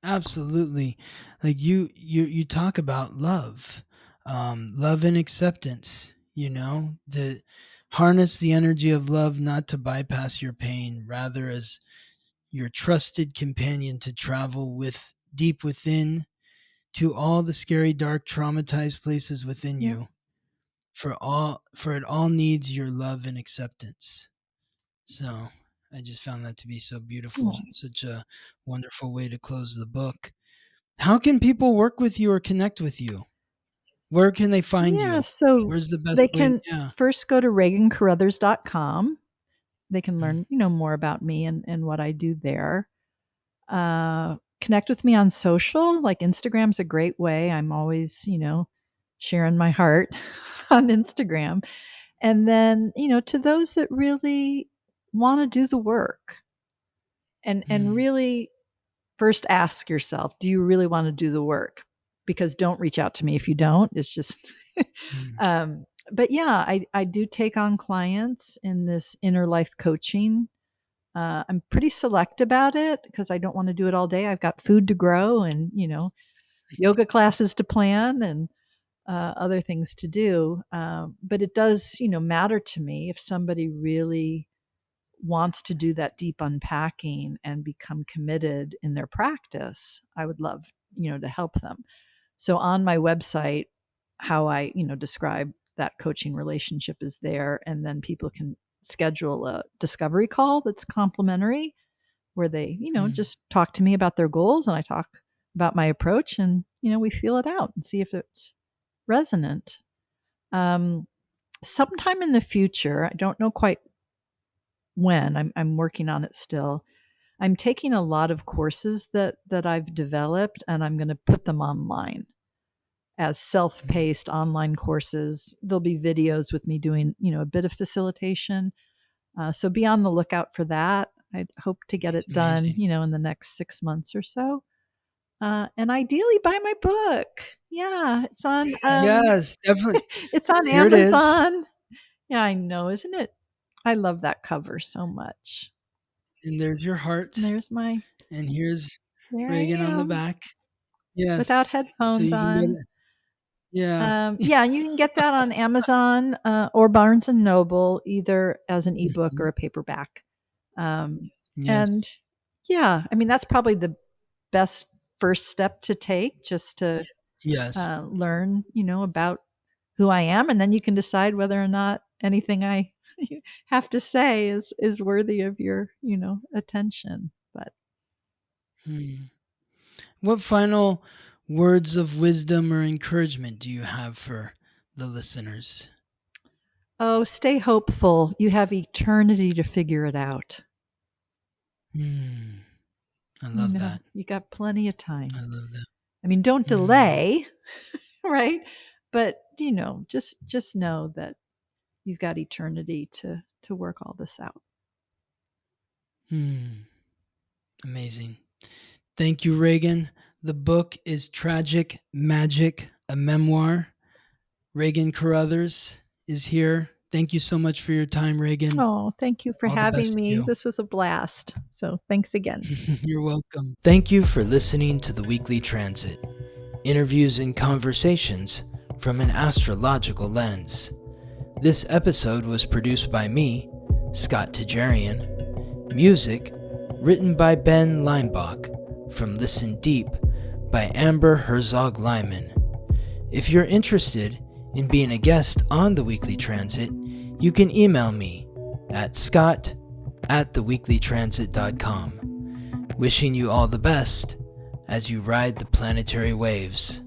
Absolutely. Like you talk about love, love and acceptance, the harness the energy of love, not to bypass your pain, rather as your trusted companion to travel with deep within to all the scary, dark, traumatized places within Yep. you. For it all needs your love and acceptance. So I just found that to be so beautiful, such a wonderful way to close the book. How can people work with you or connect with you? Where can they find Yeah, you? so Where's the best they way? can Yeah. first go to regancaruthers.com. They can Mm, learn, more about me and what I do there. Connect with me on social, like Instagram's a great way. I'm always, sharing my heart on Instagram. And then, to those that really want to do the work and mm, really first ask yourself, do you really want to do the work? Because don't reach out to me if you don't. It's just mm, but yeah, I do take on clients in this inner life coaching. I'm pretty select about it because I don't want to do it all day. I've got food to grow and, yoga classes to plan and other things to do. But it does, matter to me if somebody really wants to do that deep unpacking and become committed in their practice. I would love, to help them. So on my website, how I, describe that coaching relationship is there. And then people can schedule a discovery call that's complimentary where they, mm. just talk to me about their goals and I talk about my approach and, we feel it out and see if it's resonant. Um, Sometime in the future, I don't know quite when, I'm working on it still. I'm taking a lot of courses that I've developed and I'm going to put them online as self-paced online courses. There'll be videos with me doing, a bit of facilitation. So be on the lookout for that. I hope to get it done, Amazing. in the next 6 months or so. And ideally buy my book. Yeah, it's on Yes, definitely. it's on Here it is. Amazon. Yeah, I know, isn't it? I love that cover so much. And there's your And heart. there's my And here's there I Reagan on the am back. without Yes. So headphones you can go on. to, yeah. Yeah, you can get that on Amazon or Barnes and Noble, either as an ebook or Mhm. a paperback. And Yes. yeah, I mean that's probably the best first step to take, just to Yes. learn, about who I am, and then you can decide whether or not anything I have to say is worthy of your, attention. But Hmm. What final words of wisdom or encouragement do you have for the listeners? oh, stay hopeful. You have eternity to figure it out. Hmm. I love that. You got plenty of I time. love that. I mean, don't Hmm. delay, right? But just know that you've got eternity to work all this out. Hmm. Amazing. Thank you, Reagan. The book is Tragic Magic, a memoir. Regan Caruthers is here. Thank you so much for your time, Reagan. Oh, thank you for All the having best to me. you. This was a blast. So thanks again. You're welcome. Thank you for listening to the Weekly Transit. Interviews and conversations from an astrological lens. This episode was produced by me, Scott Tajarian. Music written by Ben Leinbach from Listen Deep by Amber Herzog Lyman. If you're interested in being a guest on the Weekly Transit, you can email me at scott@theweeklytransit.com. Wishing you all the best as you ride the planetary waves.